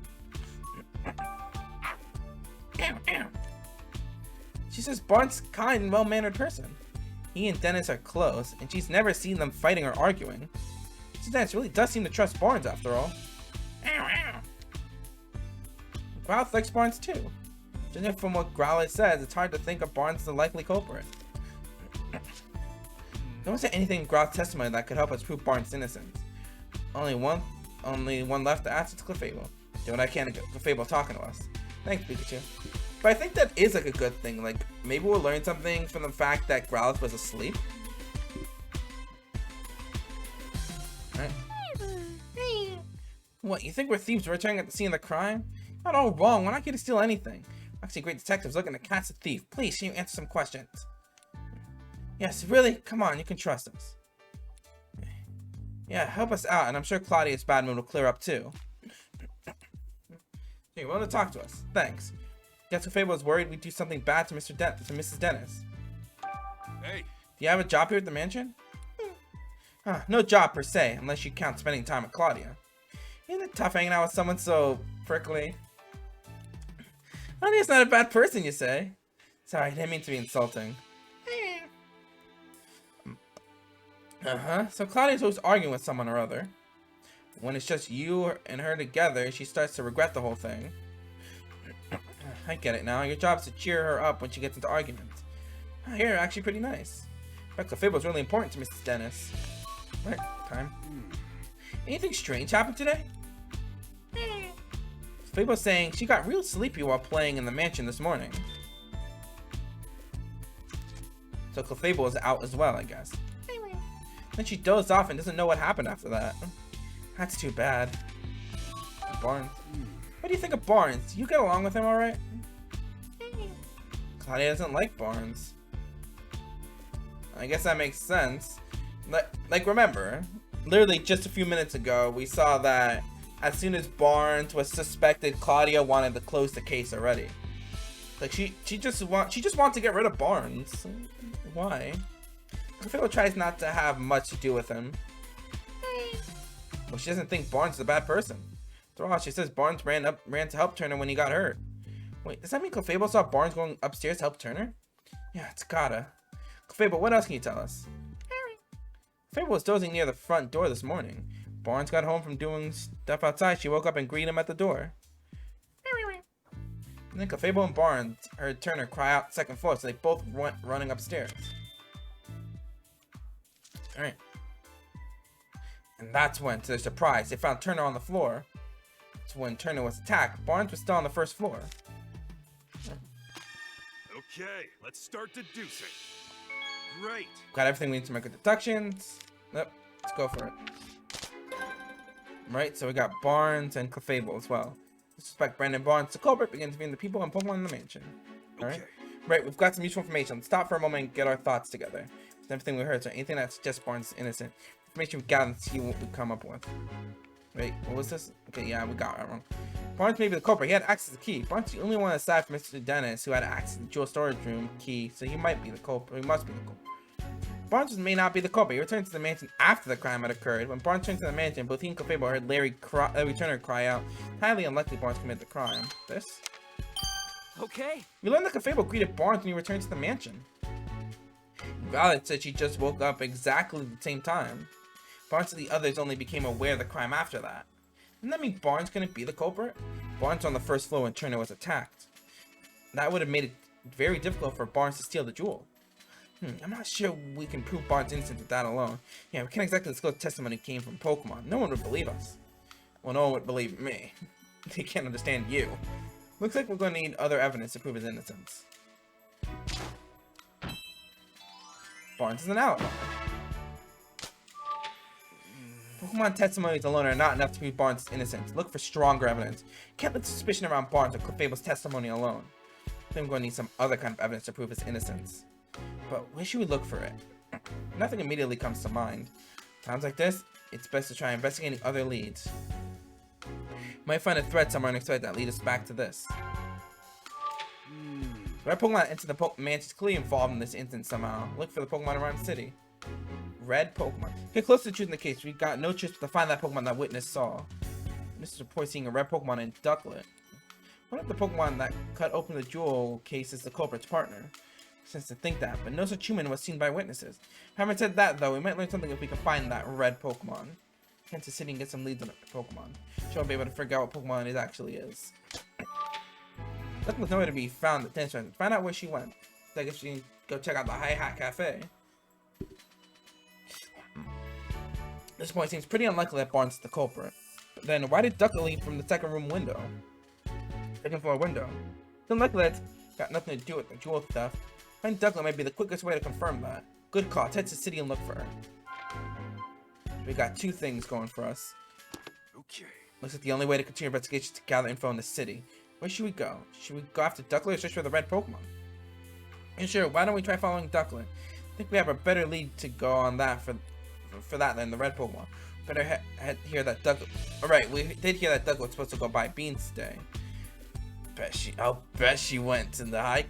She says Barnes' kind and well-mannered person. He and Dennis are close, and she's never seen them fighting or arguing. So Dennis really does seem to trust Barnes after all. Growlithe likes Barnes too. Judging from what Growlithe says, it's hard to think of Barnes the likely culprit. Don't say anything in Growlithe's testimony that could help us prove Barnes' innocence. Only one left to ask. It's Clefable. Do what I can to get Clefable talking to us. Thanks, Pikachu. But I think that is like a good thing. Like maybe we'll learn something from the fact that Growlithe was asleep. Alright. What, you think we're thieves returning at the scene of the crime? Not all wrong. We're not here to steal anything. We're actually great detectives looking to catch a thief. Please, can you answer some questions? Yes, really? Come on, you can trust us. Yeah, help us out, and I'm sure Claudia's bad mood will clear up too. You're willing to talk to us. Thanks. Guess Clefable was worried we'd do something bad to Mrs. Dennis. Hey. Do you have a job here at the mansion? No job per se, unless you count spending time with Claudia. Isn't it tough hanging out with someone so prickly? Claudia's not a bad person, you say? Sorry, I didn't mean to be insulting. So Claudia's always arguing with someone or other. When it's just you and her together, she starts to regret the whole thing. I get it now. Your job is to cheer her up when she gets into arguments. You're actually pretty nice. But Clefable is really important to Mrs. Dennis. Right, time. Anything strange happened today? Clefable's saying she got real sleepy while playing in the mansion this morning. So Clefable is out as well, I guess. Then she dozed off and doesn't know what happened after that. That's too bad. Barnes. What do you think of Barnes? You get along with him alright? Claudia doesn't like Barnes. I guess that makes sense. Like remember, literally just a few minutes ago, we saw that as soon as Barnes was suspected, Claudia wanted to close the case already. Like she just wants to get rid of Barnes. Why? Clefable tries not to have much to do with him. Well, she doesn't think Barnes is a bad person. After all, she says Barnes ran to help Turner when he got hurt. Wait, does that mean Clefable saw Barnes going upstairs to help Turner? Yeah, it's gotta. Clefable, what else can you tell us? Clefable was dozing near the front door this morning. Barnes got home from doing stuff outside. She woke up and greeted him at the door. And then Clefable and Barnes heard Turner cry out second floor, so they both went running upstairs. Alright. And that's when, to their surprise, they found Turner on the floor. That's when Turner was attacked. Barnes was still on the first floor. Okay, let's start deducing. Great. Got everything we need to make our deductions. Yep, let's go for it. Right, so we got Barnes and Clefable as well. Suspect Brandon Barnes, the culprit, begins interviewing the people and Pokemon in the mansion. Alright? Right, we've got some useful information. Let's stop for a moment and get our thoughts together. With everything we heard, so anything that suggests Barnes is innocent. Information we got and see what we come up with. Wait, what was this? Okay, yeah, we got it wrong. Barnes may be the culprit. He had access to the key. Barnes is the only one aside from Mr. Dennis who had access to the jewel storage room key, so he might be the culprit. He must be the culprit. Barnes may not be the culprit. He returned to the mansion after the crime had occurred. When Barnes returned to the mansion, both he and Clefable heard Larry Turner cry out. Highly unlikely Barnes committed the crime. This? Okay. We learned that Clefable greeted Barnes when he returned to the mansion. Violet said she just woke up exactly the same time. Barnes and the others only became aware of the crime after that. Doesn't that mean Barnes couldn't be the culprit? Barnes was on the first floor when Turner was attacked. That would have made it very difficult for Barnes to steal the jewel. I'm not sure we can prove Barnes' innocence with that alone. Yeah, we can't exactly disclose testimony came from Pokemon. No one would believe us. Well, no one would believe me. They can't understand you. Looks like we're going to need other evidence to prove his innocence. Barnes is an alibi. Pokemon testimonies alone are not enough to prove Barnes' innocence. Look for stronger evidence. Can't let suspicion around Barnes or Clefable's testimony alone. I think we're going to need some other kind of evidence to prove his innocence. But where should we look for it? Nothing immediately comes to mind. Times like this, it's best to try investigating other leads. Might find a thread somewhere unexpected that lead us back to this. The red Pokemon entered the mansion's clearly involved in this instance somehow. Look for the Pokemon in Ryme City. Red Pokemon. Get close to the truth in the case. We got no choice but to find that Pokemon that witness saw. Mr. Report seeing a red Pokemon in Ducklet. What if the Pokemon that cut open the jewel case is the culprit's partner? Sense to think that, but no such human was seen by witnesses. Having said that, though, we might learn something if we can find that red Pokemon. Hence to city and get some leads on the Pokemon. She'll be able to figure out what Pokemon it actually is. Ducklet's nowhere to be found at Tension. Find out where she went. So I guess she can go check out the High Hat Cafe. At this point, it seems pretty unlikely that Barnes is the culprit. But then, why did Ducklet leave from the second room window? Second floor window. It's unlikely that's got nothing to do with the jewel theft. Finding Ducklet might be the quickest way to confirm that. Good call. Head to the city and look for her. We got two things going for us. Okay. Looks like the only way to continue investigation is to gather info in the city. Where should we go? Should we go after Ducklet or search for the red Pokemon? And sure, why don't we try following Ducklet? I think we have a better lead to go on that for that than the red Pokemon. Better hear that Ducklet. Alright, we did hear that Ducklet was supposed to go buy beans today. I'll bet she went to the high.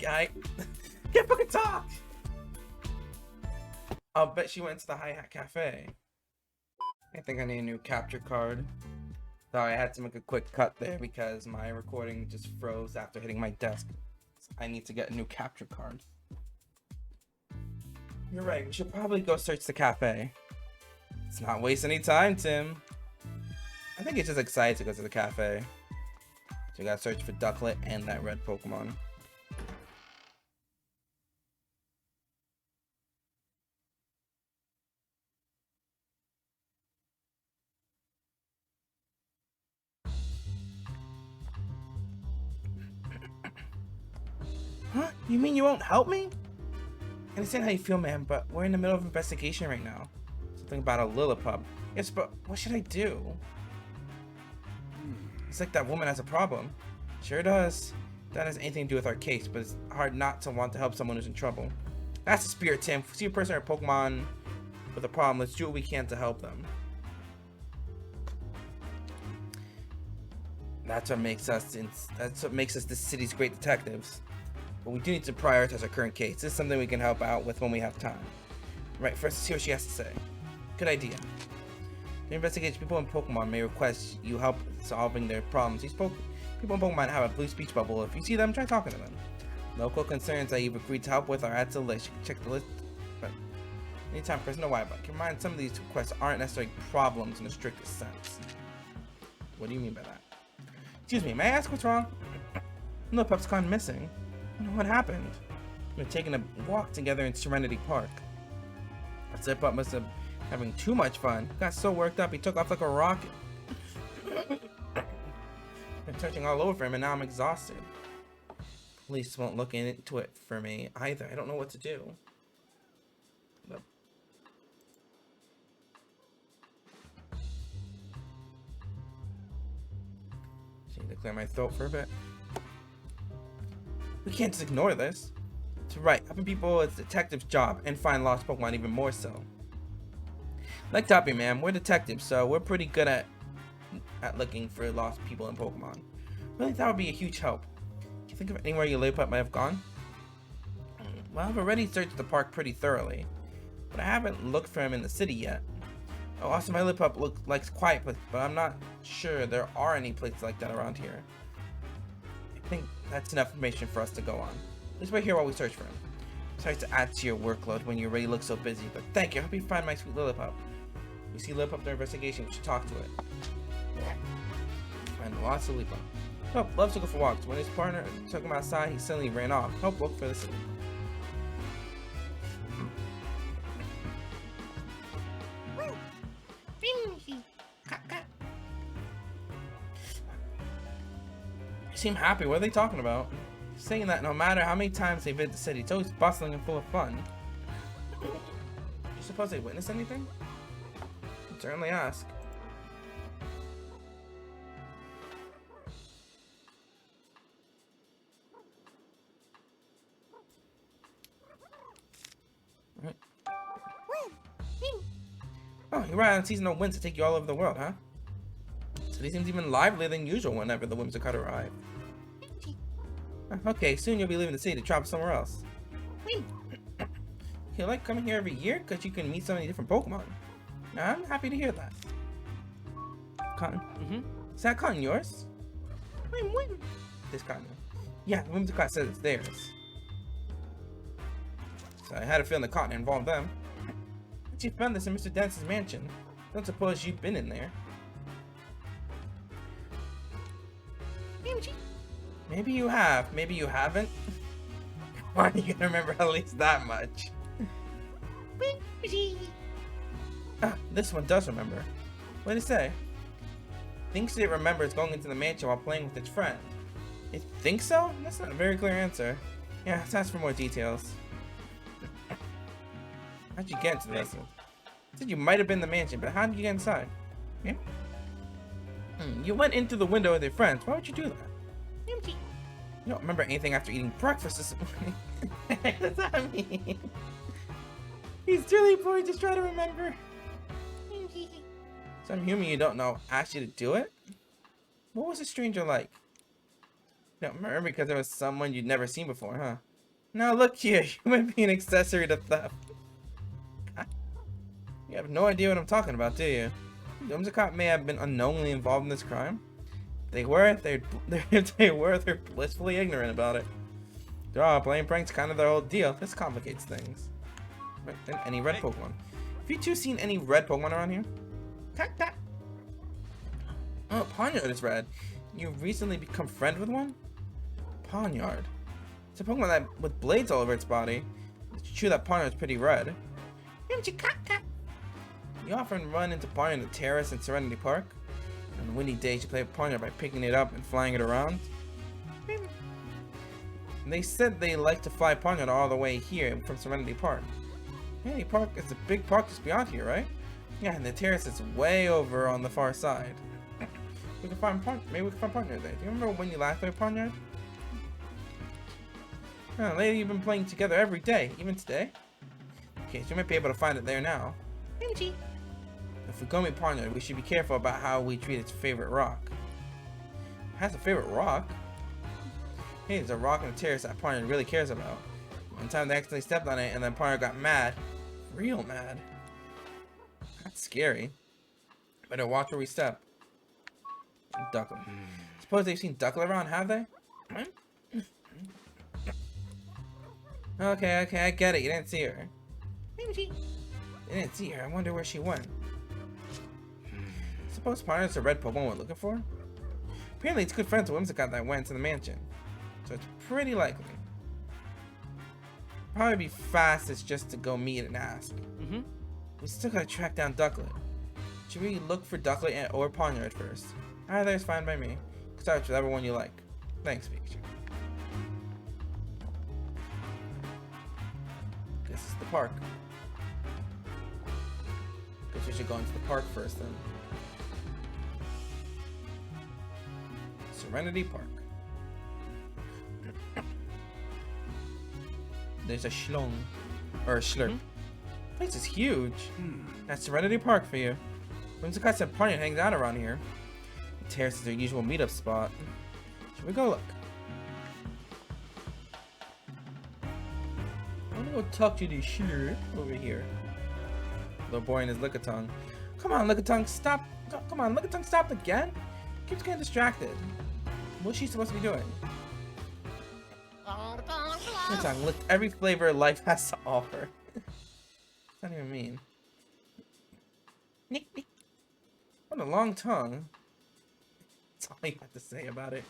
Can't fucking talk! I'll bet she went to the High Hat Cafe. I think I need a new capture card. Sorry, I had to make a quick cut there because my recording just froze after hitting my desk. So I need to get a new capture card. You're right, we should probably go search the cafe. Let's not waste any time, Tim. I think he's just excited to go to the cafe. So we gotta search for Ducklet and that red Pokemon. Huh? You mean you won't help me? I understand how you feel, man, but we're in the middle of investigation right now. Something about a Lillipup. Yes, but what should I do? It's like that woman has a problem. Sure does. That has anything to do with our case, but it's hard not to want to help someone who's in trouble. That's the spirit, Tim. If we see a person or a Pokemon with a problem, let's do what we can to help them. That's what makes us the city's great detectives. But we do need to prioritize our current case. This is something we can help out with when we have time. Right, first let's see what she has to say. Good idea. To investigate, people in Pokemon may request you help solving their problems. These people in Pokemon have a blue speech bubble. If you see them, try talking to them. Local concerns that you've agreed to help with are added to the list. You can check the list. But anytime, press no why button. Keep in mind, some of these requests aren't necessarily problems in the strictest sense. What do you mean by that? Excuse me, may I ask what's wrong? Lillipup's gone missing. I don't know what happened. We're taking a walk together in Serenity Park. Lillipup must have having too much fun. Got so worked up, he took off like a rocket. Been searching all over him, and now I'm exhausted. Police won't look into it for me either. I don't know what to do. clear my throat for a bit. We can't just ignore this. To right, helping people is detective's job, and find lost Pokemon even more so. Like Toppy, man, we're detectives, so we're pretty good at looking for lost people in Pokemon. Really, that would be a huge help. Can you think of anywhere your Lillipup might have gone? Well, I've already searched the park pretty thoroughly, but I haven't looked for him in the city yet. Oh, also, my Lillipup likes quiet places, but I'm not sure there are any places like that around here. I think that's enough information for us to go on. Let's wait here while we search for him. Sorry to add to your workload when you already look so busy, but thank you. I hope you find my sweet Lillipup. We see Lillipup in the investigation. We should talk to it. And lots of Lillipup. Hope loves to go for walks. When his partner took him outside, he suddenly ran off. Hope looked for the city. They seem happy. What are they talking about? Saying that no matter how many times they visit the city, it's always bustling and full of fun. You suppose they witnessed anything? I'd certainly ask. Right. Oh, you're right on seasonal winds to take you all over the world, huh? City seems even livelier than usual whenever the whimsicott arrive. Okay, soon you'll be leaving the city to travel somewhere else. You like coming here every year because you can meet so many different Pokemon. Now, I'm happy to hear that. Cotton? Is that cotton yours? This cotton. Yeah, the whimsicott says it's theirs. So I had a feeling the cotton involved them. But you found this in Mr. Dance's mansion. Don't suppose you've been in there. Maybe you have, maybe you haven't. Why are you gonna remember at least that much? This one does remember. What did it say? Thinks it remembers going into the mansion while playing with its friend. It thinks so? That's not a very clear answer. Yeah, let's ask for more details. How'd you get into the residence? It said you might have been in the mansion, but how did you get inside? Yeah? You went into the window with your friends. Why would you do that? You don't remember anything after eating breakfast this morning. What does that mean? He's really poor, just try to remember. Some human you don't know asked you to do it? What was the stranger like? You don't remember because it was someone you'd never seen before, huh? Now look here, you might be an accessory to theft. You have no idea what I'm talking about, do you? The whimsicott may have been unknowingly involved in this crime. If they were, they're blissfully ignorant about it. They're all playing pranks, kind of their whole deal. This complicates things. Right, then any red Pokemon? Have you two seen any red Pokemon around here? Oh, Pawniard is red. You've recently become friends with one? Pawniard. It's a Pokemon that with blades all over its body. It's true that Pawniard's pretty red. You often run into Pawniard in the terrace in Serenity Park. On windy days, you play with Pawniard by picking it up and flying it around. And they said they like to fly Pawniard all the way here from Serenity Park. Serenity Park is a big park just beyond here, right? Yeah, and the terrace is way over on the far side. We can find Pawniard. Maybe we can find Pawniard there. Do you remember when you last played Pawniard? Oh, lately you've been playing together every day, even today. Okay, so you might be able to find it there now. If we go meet Pawniard, we should be careful about how we treat its favorite rock. It has a favorite rock? Hey, there's a rock on the terrace that Pawniard really cares about. One time they accidentally stepped on it and then Pawniard got mad. Real mad. That's scary. Better watch where we step. Ducklet. Suppose they've seen Ducklet around, have they? Okay, I get it. You didn't see her. You didn't see her. I wonder where she went. Suppose Pawniard's a red Pokemon we're looking for? Apparently it's good friends with Whimsicott that went to the mansion. So it's pretty likely. Probably be fastest just to go meet and ask. We still gotta track down Ducklet. Should we look for Ducklet or Pawniard first? Either is fine by me. Start with whichever one you like. Thanks, Pikachu. This is the park. Guess we should go into the park first then. Serenity Park. There's a schlong. Or a slurp. Place is huge. That's Serenity Park for you. Whimsicott said party hangs out around here. The terrace is their usual meetup spot. Should we go look? I wanna go talk to the slurp over here. Little boy and his Lickitung. Come on, Lickitung, stop. Come on, Lickitung, stop again. Keeps getting distracted. What's she supposed to be doing? Lickitung licked every flavor life has to offer. What's that even mean? What a long tongue. That's all you have to say about it.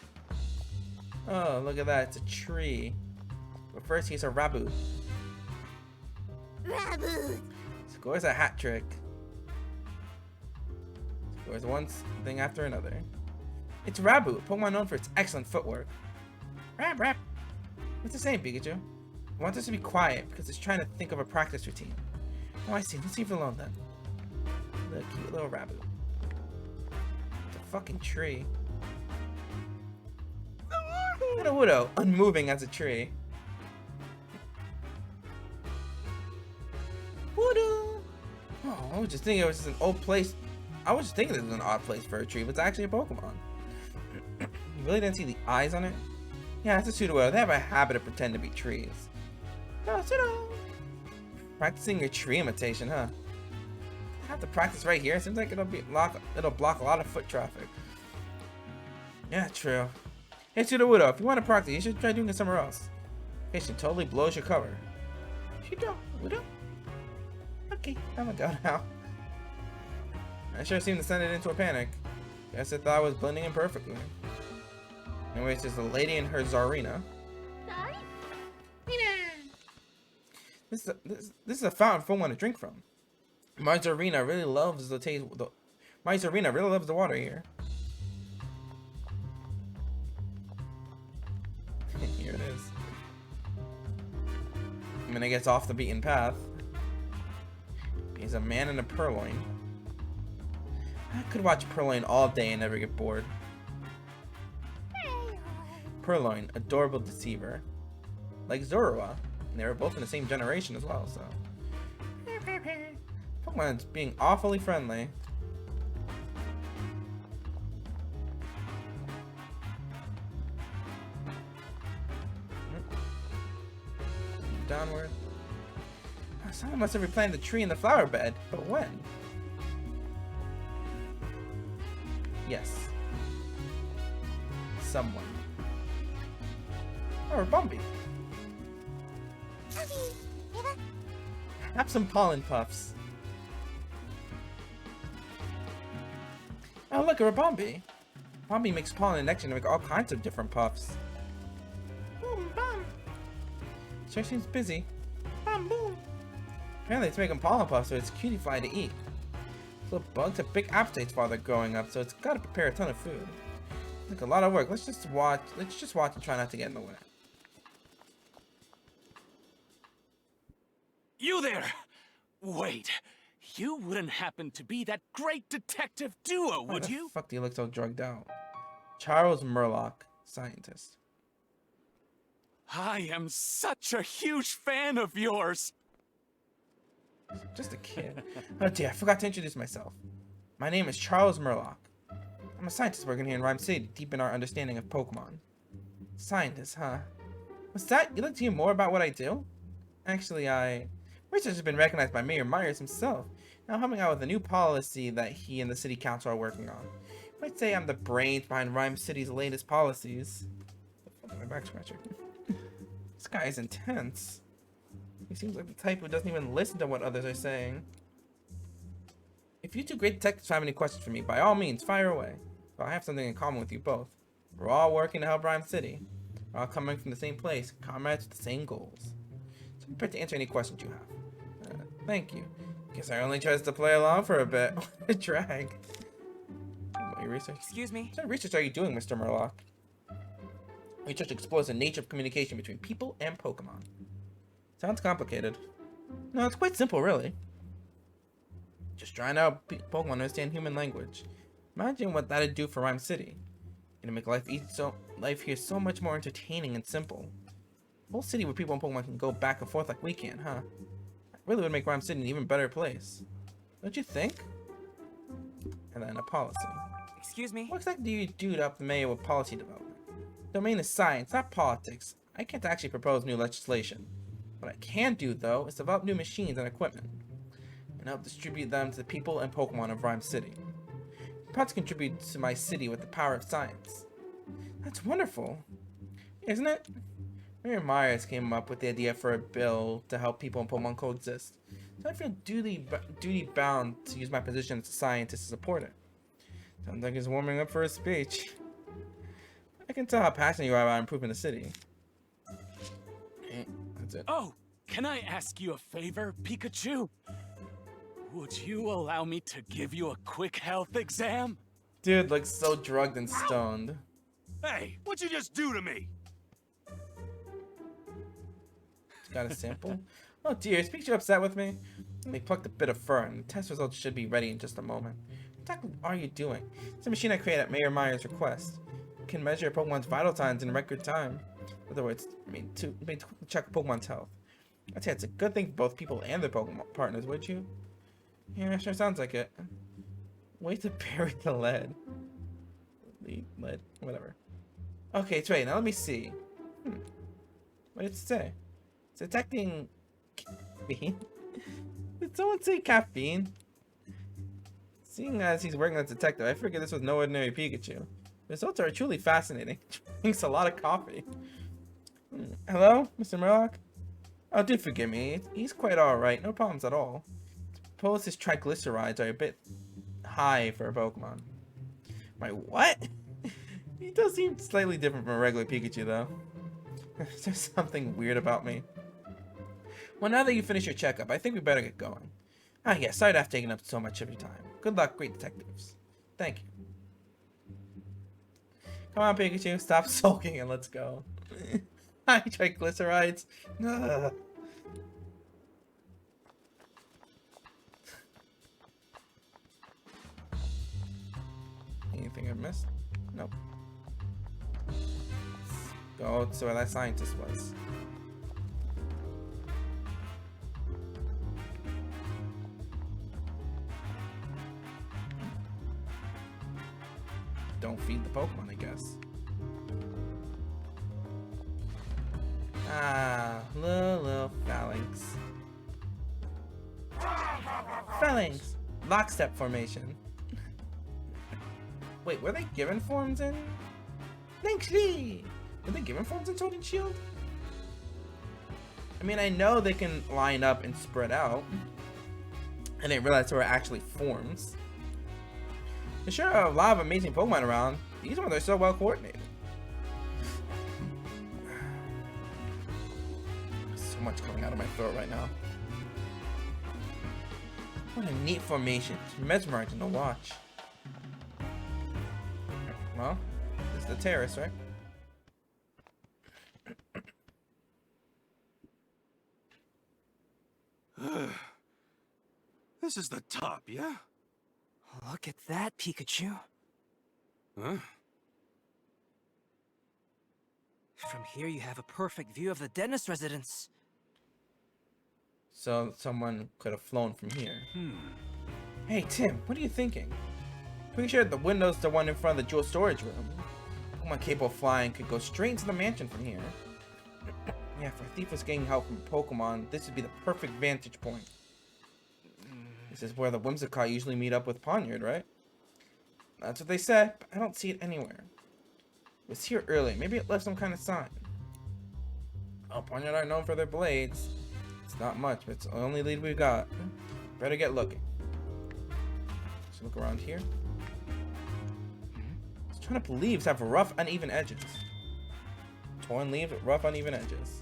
Oh, look at that. It's a tree. But first, he's a Rabu. Rabu! Scores a hat trick. Scores one thing after another. It's Rabu, a Pokemon known for its excellent footwork. Rap, rap. What's it saying, Pikachu? I want us to be quiet because it's trying to think of a practice routine. Oh, I see. Let's leave it alone then. The cute little Rabu. It's a fucking tree. And a Widow, unmoving as a tree. Widow. Oh, I was just thinking it was just an old place. I was just thinking it was an odd place for a tree, but it's actually a Pokemon. You really didn't see the eyes on it? Yeah, it's a Sudowoodo. They have a habit of pretending to be trees. Oh, Pseudo! Practicing your tree imitation, huh? I have to practice right here. Seems like it'll block a lot of foot traffic. Yeah, true. Hey, Sudowoodo, if you want to practice, you should try doing it somewhere else. Hey, she totally blows your cover. Sudowoodo? Okay, I'm gonna go now. I sure seemed to send it into a panic. Guess I thought I was blending in perfectly. Anyways, there's a lady and her Zarina. This is a fountain for one to drink from. My Zarina really loves the taste. My Zarina really loves the water here. Here it is. And then it gets off the beaten path. He's a man in a Purloin. I could watch Purloin all day and never get bored. Purloin, adorable deceiver. Like Zorua. And they were both in the same generation as well, so. Pokemon's being awfully friendly. Downward. Someone must have replanted the tree in the flower bed, but when? Yes. Someone. Or Bumpy. Have some pollen puffs. Oh look, a Rabombi. Rabombi makes pollen and nectar to make all kinds of different puffs. Boom, bum. Sure seems busy. Bum, boom. Apparently it's making pollen puffs so it's cutie fly to eat. So bugs have big appetites while they're growing up, so it's got to prepare a ton of food. Like a lot of work. Let's just watch and try not to get in the way. You there! Wait, you wouldn't happen to be that great detective duo, would you? Why the fuck do you look so drugged out? Charles Murlock, scientist. I am such a huge fan of yours! Just a kid. Oh dear, I forgot to introduce myself. My name is Charles Murlock. I'm a scientist working here in Ryme City to deepen our understanding of Pokemon. Scientist, huh? What's that? You'd like to hear more about what I do? Actually, research has been recognized by Mayor Myers himself, now helping out with a new policy that he and the city council are working on. You might say I'm the brains behind Ryme City's latest policies. My back scratcher. This guy is intense. He seems like the type who doesn't even listen to what others are saying. If you two great detectives have any questions for me, by all means, fire away. But I have something in common with you both. We're all working to help Ryme City. We're all coming from the same place, comrades with the same goals. So I'm prepared to answer any questions you have. Thank you. Guess I only chose to play along for a bit. What a drag. What research? Excuse me? What research are you doing, Mr. Murlock? Research explores the nature of communication between people and Pokemon. Sounds complicated. No, it's quite simple, really. Just trying to help Pokemon understand human language. Imagine what that'd do for Ryme City. Gonna make life here so much more entertaining and simple. A whole city where people and Pokemon can go back and forth like we can, huh? I really would make Ryme City an even better place. Don't you think? And then a policy. Excuse me? What exactly do you do to help the mayor with policy development? The domain is science, not politics. I can't actually propose new legislation. What I can do, though, is develop new machines and equipment, and help distribute them to the people and Pokemon of Ryme City. I'm proud to contribute to my city with the power of science. That's wonderful, isn't it? Mayor Myers came up with the idea for a bill to help people and Pokemon coexist, so I feel duty bound to use my position as a scientist to support it. Sounds like he's warming up for a speech. I can tell how passionate you are about improving the city. That's it. Oh, can I ask you a favor, Pikachu? Would you allow me to give you a quick health exam? Dude looks so drugged and stoned. Hey, what'd you just do to me? Got a sample? Oh dear, is Pikachu upset with me? They plucked a bit of fur, and the test results should be ready in just a moment. What exactly are you doing? It's a machine I created at Mayor Myers' request. It can measure Pokemon's vital signs in record time. In other words, to check Pokemon's health. I'd say it's a good thing for both people and their Pokemon partners, would you? Yeah, sure sounds like it. Way to bury the lead. Lead, whatever. Okay, it's ready. Now let me see. What did it say? It's detecting caffeine. Did someone say caffeine? Seeing as he's working as a detective, I figured this was no ordinary Pikachu. The results are truly fascinating. Drinks a lot of coffee. Hello, Mr. Murloc? Oh, do forgive me. He's quite alright. No problems at all. Suppose his triglycerides are a bit high for a Pokemon. My what? He does seem slightly different from a regular Pikachu, though. There's something weird about me. Well, now that you finish your checkup, I think we better get going. Ah, yeah, sorry to have taken up so much of your time. Good luck, great detectives. Thank you. Come on, Pikachu, stop sulking and let's go. High triglycerides. Ugh. Anything I've missed? Nope. Go to where that scientist was. Don't feed the Pokemon, I guess. Ah, little phalanx. Phalanx! Lockstep formation. Wait, were they given forms in? Linkly! Were they given forms in Sword and Shield? I mean, I know they can line up and spread out. I didn't realize they were actually forms. There's sure are a lot of amazing Pokemon around. These ones are so well coordinated. So much coming out of my throat right now. What a neat formation. It's mesmerizing to watch. Well, this is the terrace, right? This is the top, yeah? Look at that, Pikachu. Huh? From here, you have a perfect view of the dentist residence. So someone could have flown from here. Hey, Tim, what are you thinking? Pretty sure the window's the one in front of the jewel storage room. Pokemon capable of flying could go straight into the mansion from here. Yeah, for a thief was getting help from Pokemon, this would be the perfect vantage point. This is where the Whimsicott usually meet up with Ponyard, right? That's what they said, but I don't see it anywhere. It was here earlier. Maybe it left some kind of sign. Oh, Ponyard are known for their blades. It's not much, but it's the only lead we've got. Better get looking. Let's look around here. These turnip leaves have rough, uneven edges. Torn leaves with rough, uneven edges.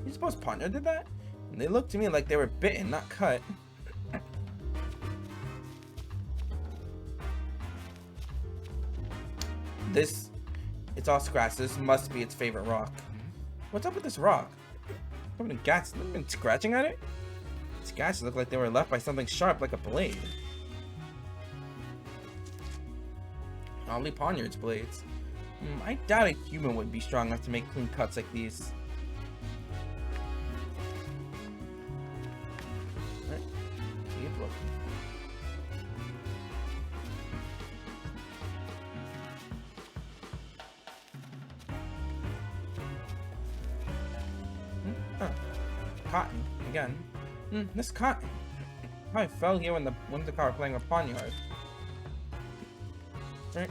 You suppose Ponyard did that? And they look to me like they were bitten, not cut. This, it's all scratched. This must be its favorite rock. What's up with this rock? I've been scratching at it? These scratches look like they were left by something sharp like a blade. Probably Poniard's blades. I doubt a human would be strong enough to make clean cuts like these. Right. Keep looking. Cotton again. This cotton. I fell here when the Whimsicott were playing with Poniard. Right.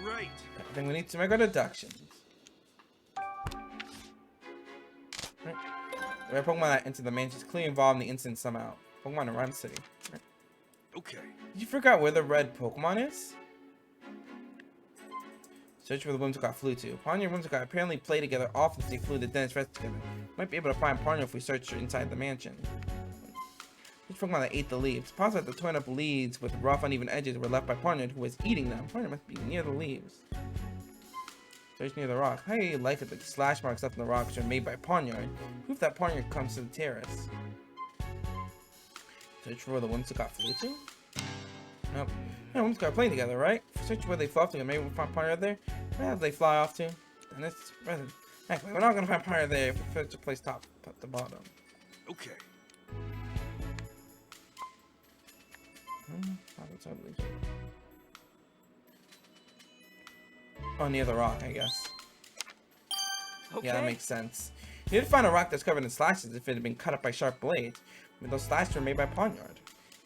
Great. I think we need to make our deductions. Right. The rare Pokemon that entered the mansion is clearly involved in the incident somehow. Pokemon in Ryme City. Right. Okay. Did you forget where the red Pokemon is? Search where the Whimsicott flew to. Poniard and Whimsicott apparently play together often since they flew to Dennis Rest together. Might be able to find Poniard if we search inside the mansion. Which Pokemon that ate the leaves? Possibly the torn up leaves with rough uneven edges were left by Poniard, who was eating them. Poniard must be near the leaves. Search near the rock. How do you like it? The slash marks left in the rocks are made by Poniard. Proof that Poniard comes to the terrace. Search for where the Whimsicott flew to? Nope. Yeah, Whimsicott playing together, right? Search where they fly off to. Maybe we'll find Poniard there. Where did they fly off to? And it's present. Actually, we're not gonna find Poniard there if we search the place top to bottom. Okay. Oh, near the rock, I guess. Okay. Yeah, that makes sense. You did find a rock that's covered in slashes if it had been cut up by sharp blades. I mean, those slashes were made by Poniard.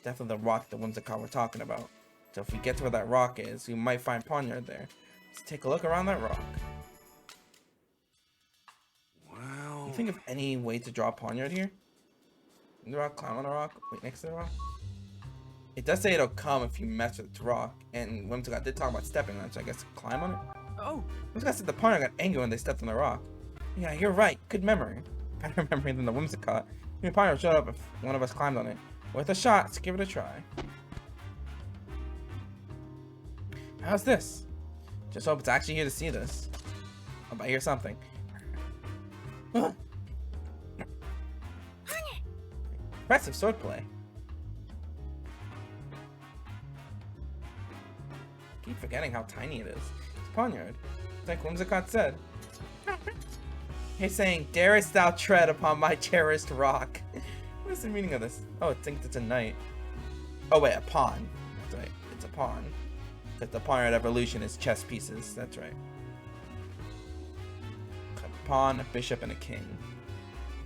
Definitely the rock the Whimsicott we're talking about. So if we get to where that rock is, we might find Poniard there. Let's take a look around that rock. Well... You think of any way to draw Poniard here? The rock, climb on the rock, wait next to the rock? It does say it'll come if you mess with the rock, and Whimsicott did talk about stepping on it, so I guess climb on it? Oh! Whimsicott said the Poniard got angry when they stepped on the rock. Yeah, you're right. Good memory. Better memory than the Whimsicott. Maybe Poniard showed up if one of us climbed on it. Worth a shot. Let's give it a try. How's this? Just hope it's actually here to see this. Oh, but I hear something. Impressive swordplay. Keep forgetting how tiny it is. It's Poniard. It's like Whimsicott said. He's saying, "Darest thou tread upon my cherished rock?" What is the meaning of this? Oh, I think it's a knight. Oh wait, a pawn. That's right. It's a pawn. Because the Poniard evolution is chess pieces. That's right. A pawn, a bishop, and a king.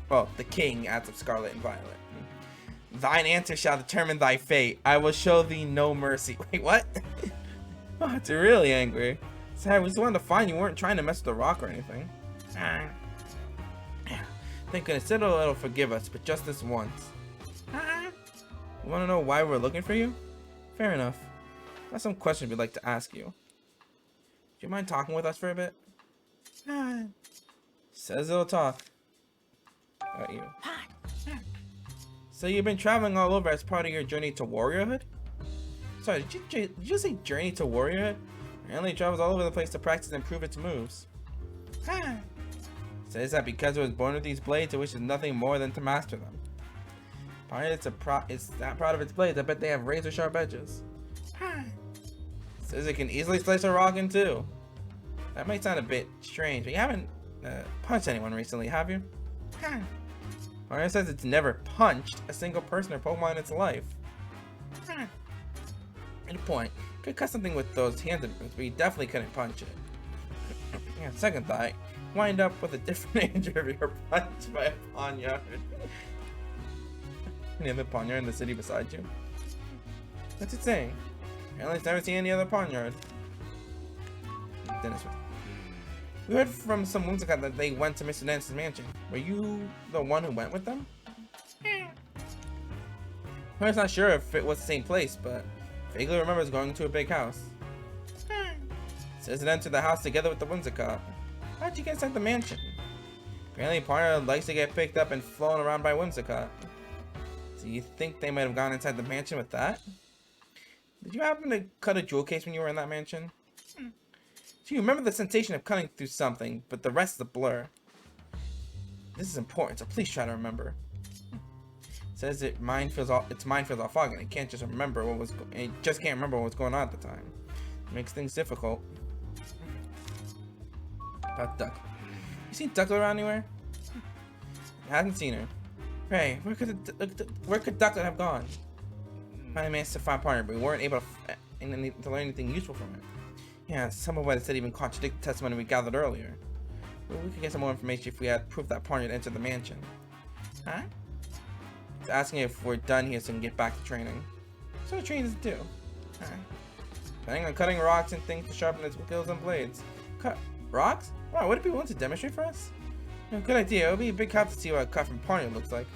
Well, the king adds up Scarlet and Violet. Thine answer shall determine thy fate. I will show thee no mercy. Wait, what? Oh, it's really angry. Sad, we just wanted to find you. Weren't trying to mess with the rock or anything. Thank goodness it'll forgive us, but just this once. You want to know why we're looking for you? Fair enough. I have some questions we'd like to ask you. Do you mind talking with us for a bit? Says it'll talk. Got you. So you've been traveling all over as part of your journey to warriorhood? Sorry, did you say journey to warriorhood? Apparently it travels all over the place to practice and improve its moves. Says that because it was born with these blades, it wishes nothing more than to master them. Apparently it's that proud of its blades, I bet they have razor sharp edges. Says it can easily slice a rock in two. That might sound a bit strange, but you haven't punched anyone recently, have you? Mario says it's never punched a single person or Pokemon in its life. Good point. Could cut something with those hands of yours, but you definitely couldn't punch it. Yeah, second thought, wind up with a different injury if you're punched by a Poniard. Any other Poniard in the city beside you? What's it saying? Apparently it's never seen any other Poniard. Dennis. We heard from some Whimsicott that they went to Mr. Dennis's mansion. Were you the one who went with them? I'm not sure if it was the same place, but vaguely remembers going to a big house. Says it entered the house together with the Whimsicott. How'd you get inside the mansion? Apparently Poniard likes to get picked up and flown around by Whimsicott. So you think they might have gone inside the mansion with that? Did you happen to cut a jewel case when you were in that mansion? So you remember the sensation of cutting through something, but the rest is a blur. This is important, so please try to remember. says its mind feels all foggy, and it can't just remember what was going on at the time. It makes things difficult. About Duck. You seen Duckler around anywhere? I haven't seen her. Hey, where could Duckler have gone? I managed to find a partner, but we weren't able to learn anything useful from it. Yeah, some of what it said even contradicted the testimony we gathered earlier. Well, we could get some more information if we had proof that partner had entered the mansion. Huh? It's asking if we're done here so we can get back to training. So what trainers do? Planning on cutting rocks and things to sharpen its skills and blades. Cut rocks? Wow, would it be willing to demonstrate for us? Yeah, good idea. It would be a big help to see what a cut from partner looks like.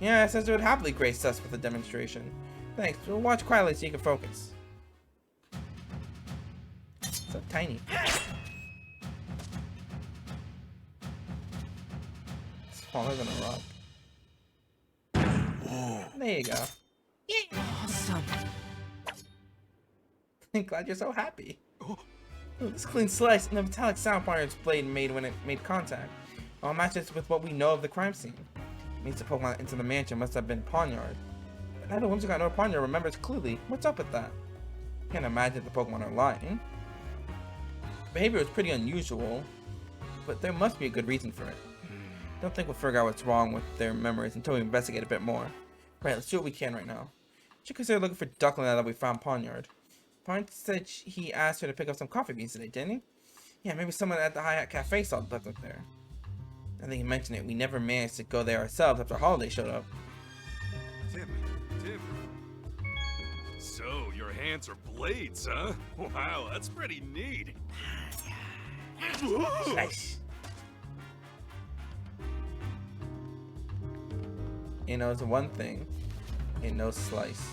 Yeah, it says it would happily grace us with a demonstration. Thanks. We'll watch quietly so you can focus. So tiny. Smaller than a rock. There you go. Yeah. Awesome. I'm glad you're so happy. Oh, this clean slice and the metallic sound partner its blade made when it made contact. All matches with what we know of the crime scene. It means the Pokemon into the mansion must have been Pawnyard. But now the Whimsicott no Pawnyard remembers clearly. What's up with that? Can't imagine the Pokemon are lying. Behavior was pretty unusual, but there must be a good reason for it. Don't think we'll figure out what's wrong with their memories until we investigate a bit more. Right, let's do what we can right now. Should consider looking for Duckling now that we found Pawnyard. Pawnyard said he asked her to pick up some coffee beans today, didn't he? Yeah, maybe someone at the High Hat Cafe saw Duckling there. I think he mentioned it. We never managed to go there ourselves after Holiday showed up. Tim. So, your hands are blades, huh? Wow, that's pretty neat. Nice. It knows one thing. It knows slice.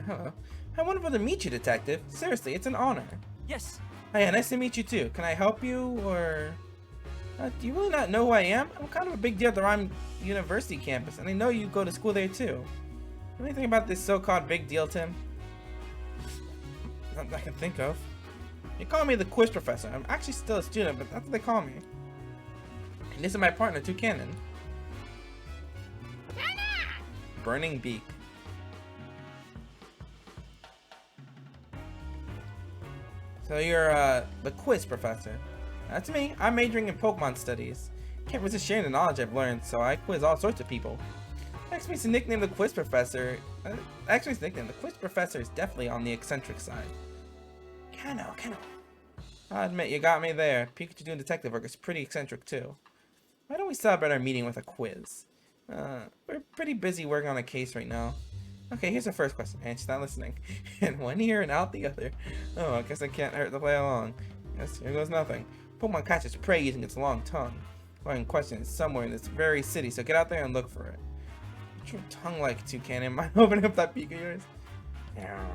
Hello. How wonderful to meet you, Detective. Seriously, it's an honor. Yes. Hey, nice to meet you too. Can I help you, or... do you really not know who I am? I'm kind of a big deal at the Ryme University campus, and I know you go to school there too. Anything about this so-called big deal, Tim? Nothing I can think of. They call me the quiz professor. I'm actually still a student, but that's what they call me. And this is my partner, Toucanon. Burning Beak. So you're the quiz professor. That's me. I'm majoring in Pokemon studies. Can't resist sharing the knowledge I've learned, so I quiz all sorts of people. Next makes the nickname the quiz professor. Actually, his nickname, the quiz professor, is definitely on the eccentric side. Kinda. I'll admit, you got me there. Pikachu doing detective work is pretty eccentric too. Why don't we celebrate our meeting with a quiz? We're pretty busy working on a case right now. Okay, here's the first question, and she's not listening. In one ear and out the other. Oh, I guess I can't hurt to play along. Yes, here goes nothing. Pokemon catches prey using its long tongue. Well, in question is somewhere in this very city, so get out there and look for it. What's your tongue like, Toucanon? Mind opening up that beak of yours? Yeah.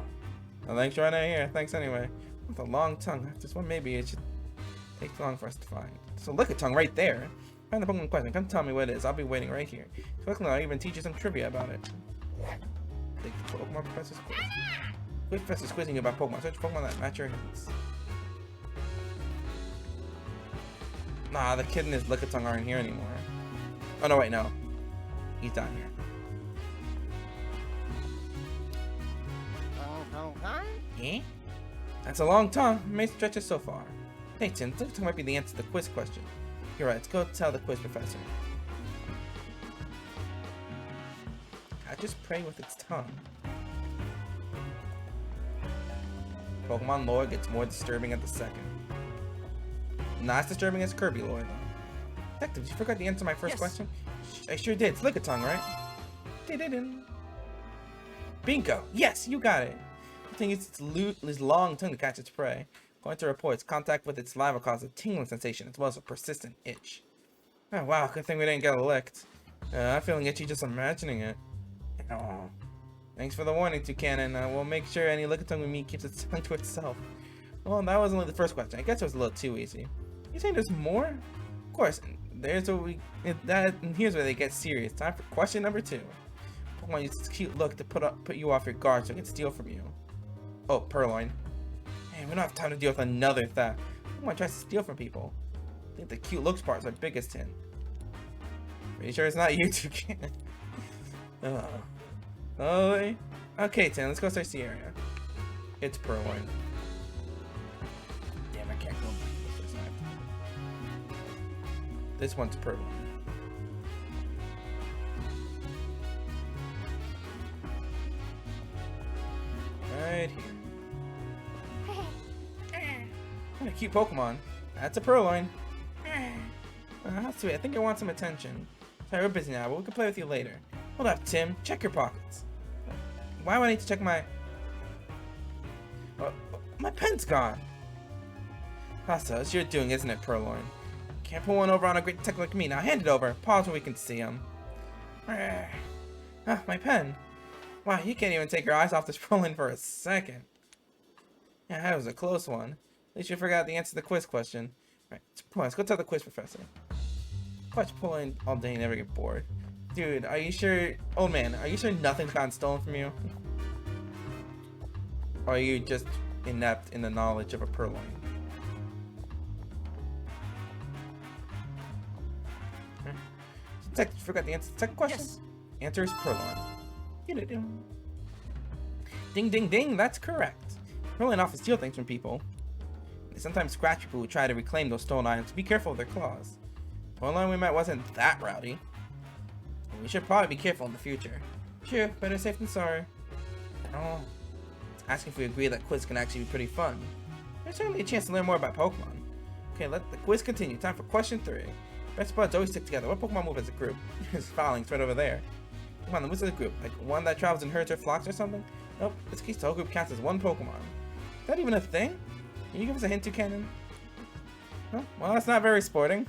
Well, thanks for running here. Thanks anyway. With a long tongue, this one maybe it should take too long for us to find. So look at tongue right there. Find the Pokemon question. Come tell me what it is. I'll be waiting right here. Quickly, I'll even teach you some trivia about it. Take the Pokemon Professor's quiz. Quiz Professor's quizzing you about Pokemon. Search Pokemon that match your needs. Nah, the kid and his Lickitung aren't here anymore. Oh no, wait, no. He's down here. Eh? That's a long tongue. It may stretch it so far. Hey, Tim, Lickitung might be the answer to the quiz question. You're right, let's go tell the quiz professor. Catches prey with its tongue. Pokemon lore gets more disturbing at the second. Not as disturbing as Kirby lore, though. Detective, you forgot to answer my first question? I sure did. It's Lickitung, right? Bingo! Yes, you got it. The thing is, its long tongue to catch its prey. According to reports, contact with its saliva causes a tingling sensation as well as a persistent itch. Oh wow, good thing we didn't get licked. I'm feeling itchy just imagining it. Oh. Thanks for the warning, Toucanon. We'll make sure any Lickitung we meet keeps its tongue to itself. Well, that was only the first question. I guess it was a little too easy. You saying there's more? Of course. There's what and here's where they get serious. Time for question number 2. Pokemon uses its cute look to put you off your guard so it can steal from you. Oh, Purloin. Man, we don't have time to deal with another theft. Pokemon tries to steal from people. I think the cute looks part is our biggest hint. Pretty sure it's not you two, Cannon. Oh. Okay, Tim, let's go search the area. It's Purloin. Damn, I can't go this side. This one's Purloin. Right here. What a cute Pokemon. That's a Purloin. How sweet. I think I want some attention. Sorry, we're busy now, but we can play with you later. Hold up, Tim. Check your pockets. Why do I need to check my... my pen's gone. Hasa, it's your doing, isn't it, Purloin? Can't pull one over on a great detective like me. Now hand it over. Pause so we can see him. My pen. Wow, you can't even take your eyes off this Purloin for a second. Yeah, that was a close one. At least you forgot the answer to the quiz question. Right, let's go tell the quiz professor. Watch Purloin all day and never get bored. Dude, are you sure... Old man, are you sure nothing's gotten stolen from you? Or are you just inept in the knowledge of a Purloin? Detective, you forgot the answer to the second question? Yes. Answer is Purloin. Ding, ding, ding, that's correct. Purloin often steal things from people. They sometimes scratch people who try to reclaim those stolen items. Be careful of their claws. The Purloin we met wasn't that rowdy. We should probably be careful in the future. Sure, better safe than sorry. Oh, asking if we agree that quiz can actually be pretty fun. There's certainly a chance to learn more about Pokemon. Okay, let the quiz continue. Time for question 3. Best buds always stick together. What Pokemon move as a group? There's Phalanx right over there. Come on, what's a group? Like one that travels in herds or flocks or something? Nope, this case the whole group counts as one Pokemon. Is that even a thing? Can you give us a hint to Cannon? Oh, well, that's not very sporting.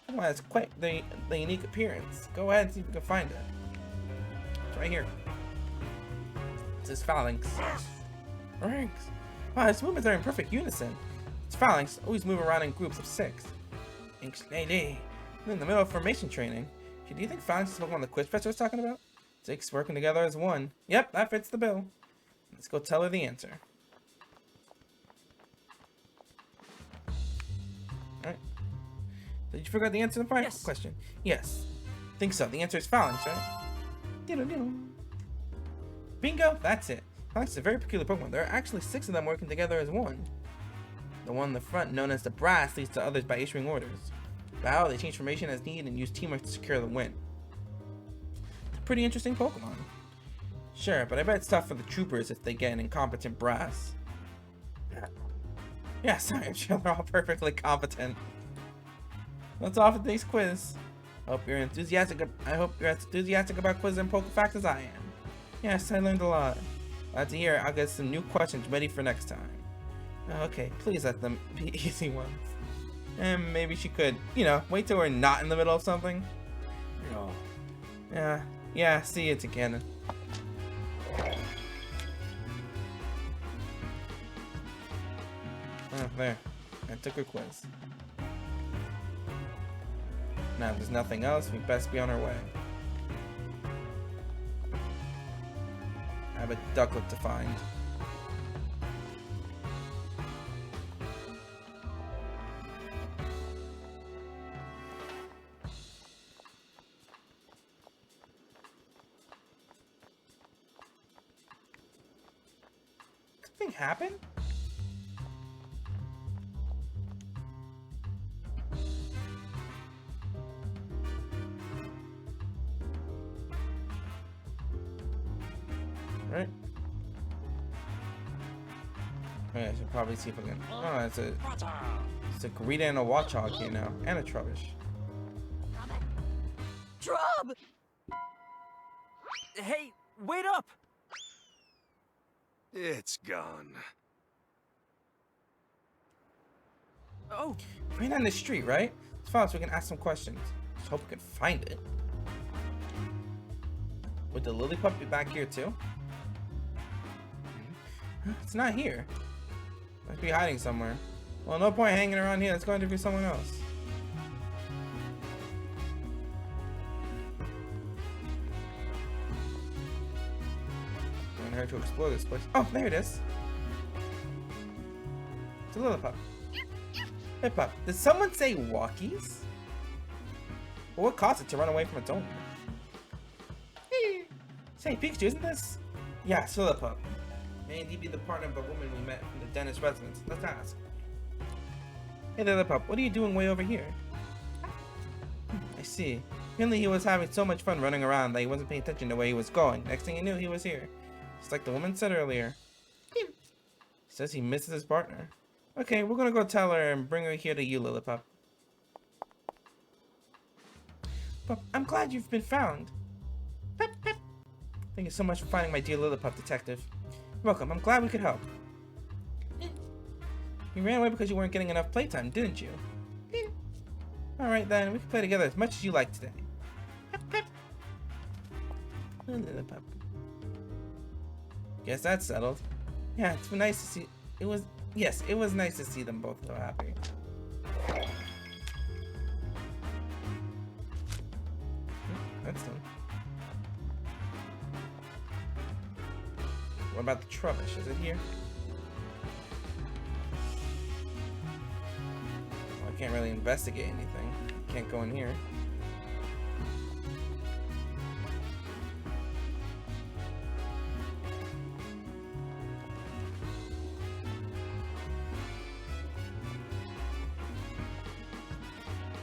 Pokemon has quite the unique appearance. Go ahead and see if we can find it. It's right here. It says Phalanx. Ranks. Wow, its movements are in perfect unison. Its Phalanx always move around in groups of 6. In the middle of formation training. Do you think Phalanx is the Pokemon the quiz professor was talking about? 6 working together as one. Yep, that fits the bill. Let's go tell her the answer. Alright. Did you forget the answer to the final question? Yes. Think so. The answer is Phalanx, right? Bingo! That's it. Phalanx is a very peculiar Pokemon. There are actually 6 of them working together as one. The one in the front, known as the Brass, leads to others by issuing orders. Wow, they change formation as needed and use teamwork to secure the win. It's a pretty interesting Pokemon. Sure, but I bet it's tough for the troopers if they get an incompetent Brass. Yeah, sorry, I'm sure they're all perfectly competent. That's all for today's quiz. I hope you're enthusiastic about quiz and Pokefacts as I am. Yes, I learned a lot. Glad to hear. I'll get some new questions ready for next time. Okay, please let them be easy ones. And maybe she could, you know, wait till we're not in the middle of something. Oh. Yeah, see you again. Oh, there. I took her quiz. Now, if there's nothing else, we best be on our way. I have a ducklet to find. Something happened? Right. Okay, I should probably see if I can. Oh, it's a Garita and a Watchog here now, and a Trubbish. Drub! Hey, wait up! It's gone. Oh, right on the street, right? Let's follow so we can ask some questions. Just hope we can find it. Would the Lillipup be back here too? It's not here. Must be hiding somewhere. Well, no point hanging around here. Let's go interview someone else. I want her to explore this place. Oh, there it is. It's a Lillipup. Hey, Pup, did someone say walkies? Well, what caused it to run away from its owner? Say, Pikachu, isn't this? Yeah, Pup. May indeed be the partner of the woman we met in the dentist residence. Let's ask. Hey there, Pup, what are you doing way over here? I see. Apparently he was having so much fun running around that he wasn't paying attention to where he was going. Next thing he knew, he was here. Just like the woman said earlier. He says he misses his partner. Okay, we're gonna go tell her and bring her here to you, Lillipup. Pup, I'm glad you've been found. Pep, pep. Thank you so much for finding my dear Lillipup, detective. Welcome, I'm glad we could help. You ran away because you weren't getting enough playtime, didn't you? Alright then, we can play together as much as you like today. Pep, pep. Lillipup. Guess that's settled. Yeah, it's been nice to see. It was nice to see them both so happy. That's done. What about the Trubbish? Is it here? Well, I can't really investigate anything. Can't go in here.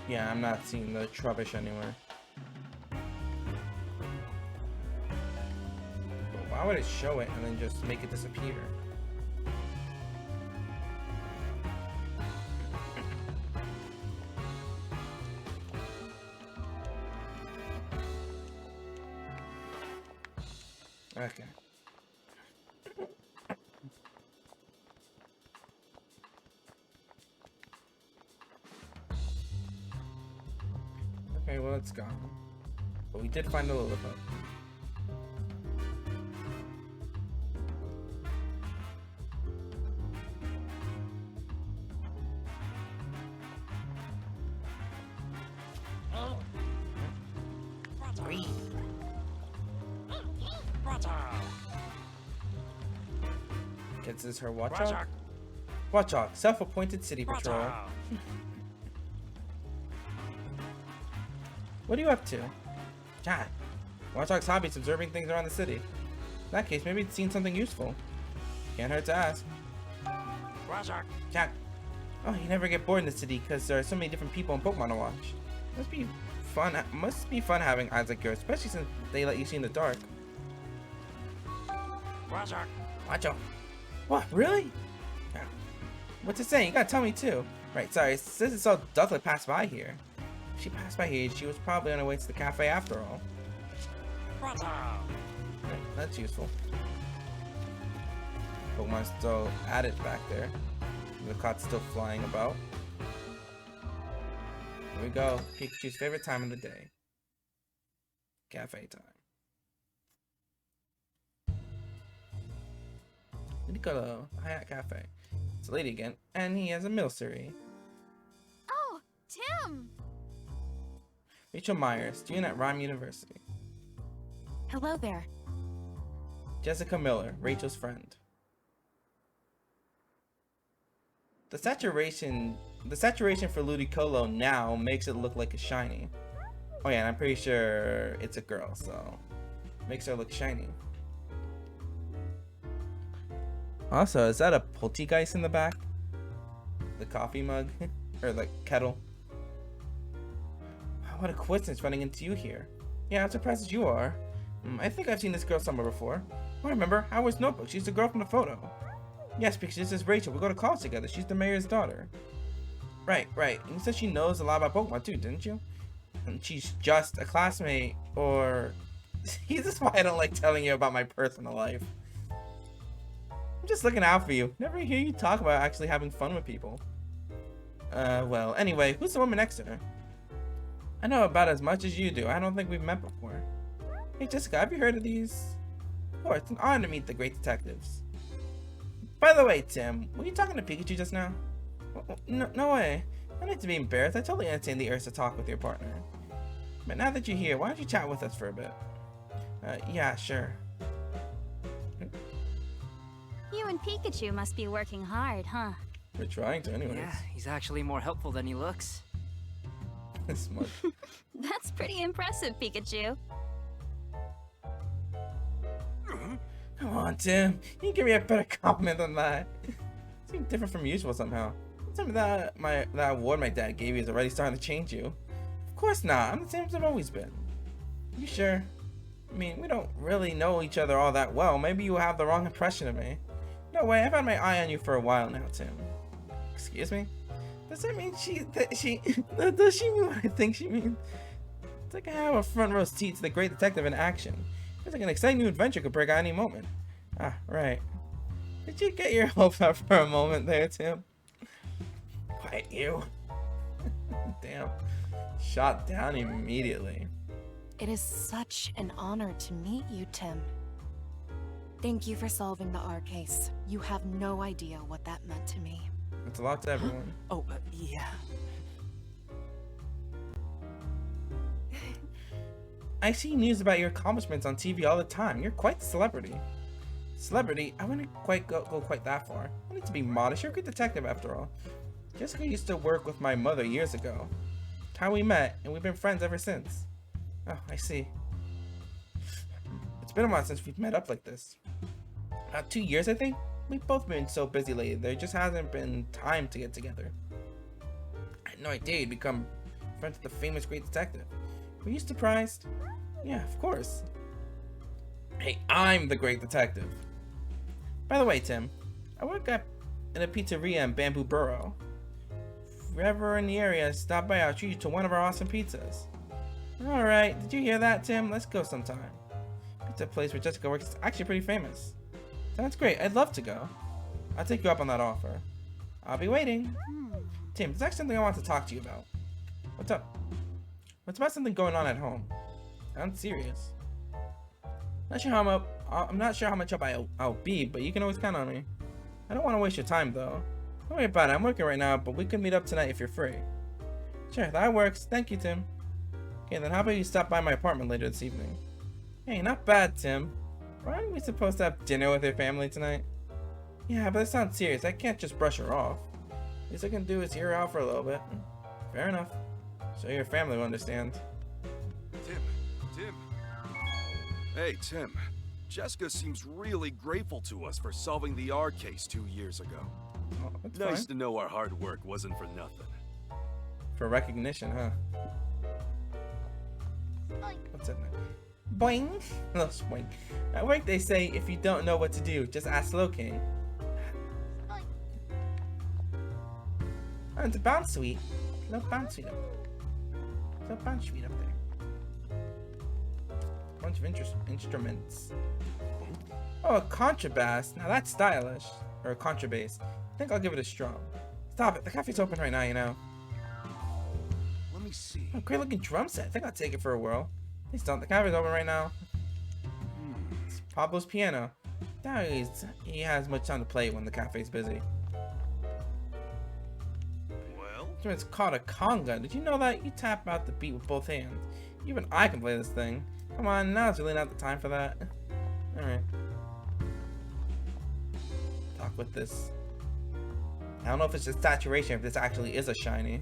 Yeah, I'm not seeing the Trubbish anywhere. But why would it show it and then just make it disappear? Okay. Okay, well, it's gone. But we did find a Lillipup. Gets this her Watchog? Watchog, self-appointed city patrol. What are you up to? God, Watchog's hobby is observing things around the city. In that case, maybe it's seen something useful. Can't hurt to ask. Cat. Oh, you never get bored in the city because there are so many different people and Pokemon to watch. Must be fun having eyes like yours, especially since they let you see in the dark. Watcho. What? Really? Yeah. What's it saying? You gotta tell me too. Right, sorry. Since it's so Ducklet passed by here. If she passed by here, she was probably on her way to the cafe after all. Right, that's useful. Pokemon's still at it back there. The cot's still flying about. Here we go. Pikachu's favorite time of the day. Cafe time. Niccolo, Hayat Cafe. It's a lady again, and he has a milcery. Oh, Tim! Rachel Myers, student at Ryme University. Hello there. Jessica Miller, Rachel's friend. The saturation for Ludicolo now makes it look like a shiny. Oh yeah, and I'm pretty sure it's a girl, so makes her look shiny. Also, is that a Poltegeist in the back? The coffee mug? Or the kettle? What a coincidence running into you here. Yeah, I'm surprised as you are. I think I've seen this girl somewhere before. Oh, I remember, Howard's notebook. She's the girl from the photo. Yes, because this is Rachel. We go to college together. She's the mayor's daughter. Right. And you said she knows a lot about Pokemon too, didn't you? And she's just a classmate, or... This is why I don't like telling you about my personal life. I'm just looking out for you. Never hear you talk about actually having fun with people. Well, anyway, who's the woman next to her? I know about as much as you do. I don't think we've met before. Hey, Jessica, have you heard of these? Oh, it's an honor to meet the great detectives. By the way, Tim, were you talking to Pikachu just now? No way. I don't need to be embarrassed. I totally understand the urge to talk with your partner. But now that you're here, why don't you chat with us for a bit? Yeah, sure. You and Pikachu must be working hard, huh? We're trying to anyways. Yeah, he's actually more helpful than he looks. Smart. That's pretty impressive, Pikachu. Come on, Tim. You can give me a better compliment than that. Seems different from usual somehow. Tell me that that award my dad gave you is already starting to change you. Of course not. I'm the same as I've always been. You sure? I mean, we don't really know each other all that well. Maybe you have the wrong impression of me. No way. I've had my eye on you for a while now, Tim. Excuse me? Does that mean does she mean what I think she means? It's like I have a front row seat to the great detective in action. Feels like an exciting new adventure could break out any moment. Ah, right. Did you get your hopes up for a moment there, Tim? Quiet you. Damn. Shot down immediately. It is such an honor to meet you, Tim. Thank you for solving the R case. You have no idea what that meant to me. It's a lot to everyone. Oh, yeah. I see news about your accomplishments on TV all the time. You're quite the celebrity. Celebrity? I wouldn't quite go quite that far. I need to be modest. You're a good detective after all. Jessica used to work with my mother years ago. That's how we met, and we've been friends ever since. Oh, I see. It's been a while since we've met up like this. About 2 years, I think? We've both been so busy lately, there just hasn't been time to get together. I had no idea you'd become friends with the famous great detective. Were you surprised? Yeah, of course. Hey, I'm the great detective. By the way, Tim, I work in a pizzeria in Bamboo Borough. If you're ever in the area, stop by, I'll treat you to one of our awesome pizzas. Alright, did you hear that, Tim? Let's go sometime. Pizza place where Jessica works is actually pretty famous. Sounds great, I'd love to go. I'll take you up on that offer. I'll be waiting. Tim, there's actually something I want to talk to you about. What's up? What's about something going on at home? I'm serious. I'm not sure how much help I'll be, but you can always count on me. I don't want to waste your time though. Don't worry about it, I'm working right now, but we could meet up tonight if you're free. Sure, that works. Thank you, Tim. Okay, then how about you stop by my apartment later this evening? Hey, not bad, Tim. Aren't we supposed to have dinner with your family tonight? Yeah, but it sounds serious. I can't just brush her off. Least I can do is hear her out for a little bit. Fair enough. So your family will understand. Tim. Hey, Tim. Jessica seems really grateful to us for solving the R case 2 years ago. Oh, that's nice fine. to know our hard work wasn't for nothing. For recognition, huh? What's in there? Boing! No, boing. At work they say if you don't know what to do, just ask Slow King. Oh, it's a bounce suite. No bounce suite up. No bounce suite up there. Bunch of instruments. Oh, a contrabass. Now that's stylish. Or a contrabass. I think I'll give it a strum. Stop it. The cafe's open right now, you know. Let me see. Oh, great looking drum set. I think I'll take it for a whirl. Please don't. The cafe's open right now. It's Pablo's piano. He has much time to play when the cafe's busy. Well? It's called a conga. Did you know that? You tap out the beat with both hands. Even I can play this thing. Come on, now's really not the time for that. Alright. Talk with this. I don't know if it's just saturation, if this actually is a shiny.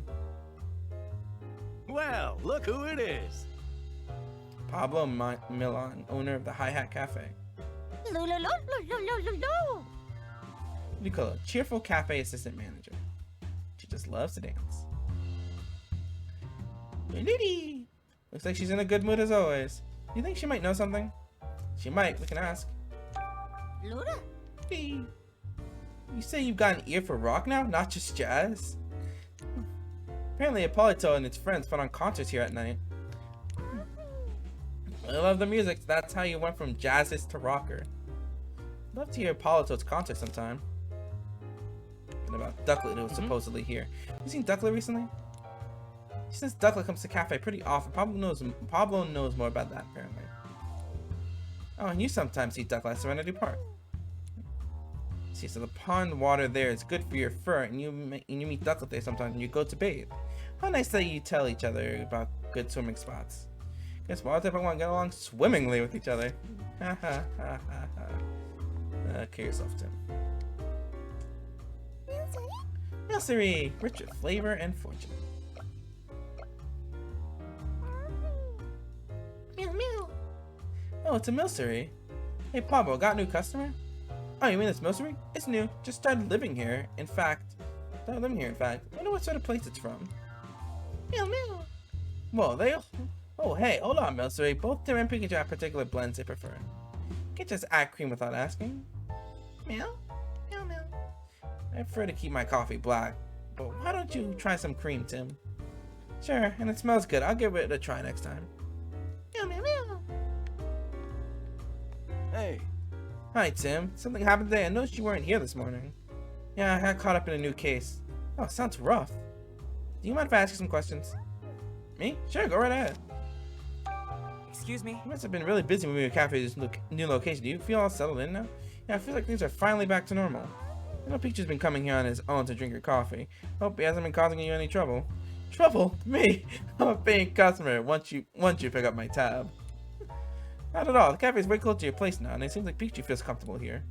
Well, look who it is. Pablo Milan, owner of the Hi-Hat Cafe. What do you call it? Cheerful cafe assistant manager. She just loves to dance. Looks like she's in a good mood as always. You think she might know something? She might. We can ask. Hey. You say you've got an ear for rock now, not just jazz? Apparently Hippolyto and his friends put on concerts here at night. I love the music. That's how you went from jazzist to rocker. I'd love to hear Hippolyto's concert sometime. And about Ducklet, who was supposedly here. You seen Ducklet recently? Since Ducklet comes to cafe pretty often, Pablo knows more about that apparently. Oh, and you sometimes see Ducklet at Serenity Park. See, so the pond water there is good for your fur, and you meet Ducklet there sometimes when you go to bathe. How nice that you tell each other about good swimming spots. Guess wild type want to get along swimmingly with each other. Ha ha ha ha ha. Kill yourself, Tim. Milcery, rich with flavor and fortune. Meow meow. Oh, it's a Milcery. Hey Pablo, got a new customer? Oh, you mean this Milcery? It's new. Just started living here. In fact. I wonder what sort of place it's from. Meow meow. Well, oh, hey, hold on, Milcery. Both Tim and Pikachu have particular blends they prefer. Can't just add cream without asking. Meow. Meow meow. I prefer to keep my coffee black, but why don't you try some cream, Tim? Sure, and it smells good. I'll give it a try next time. Meow meow meow. Hey. Hi, Tim. Something happened today. I noticed you weren't here this morning. Yeah, I got caught up in a new case. Oh, sounds rough. Do you mind if I ask you some questions? Me? Sure, go right ahead. Excuse me? You must have been really busy moving your cafe to this new location. Do you feel all settled in now? Yeah, I feel like things are finally back to normal. I know Pikachu's been coming here on his own to drink your coffee. Hope he hasn't been causing you any trouble. Trouble? Me? I'm a paying customer once you pick up my tab. Not at all. The cafe is way close to your place now, and it seems like Pikachu feels comfortable here.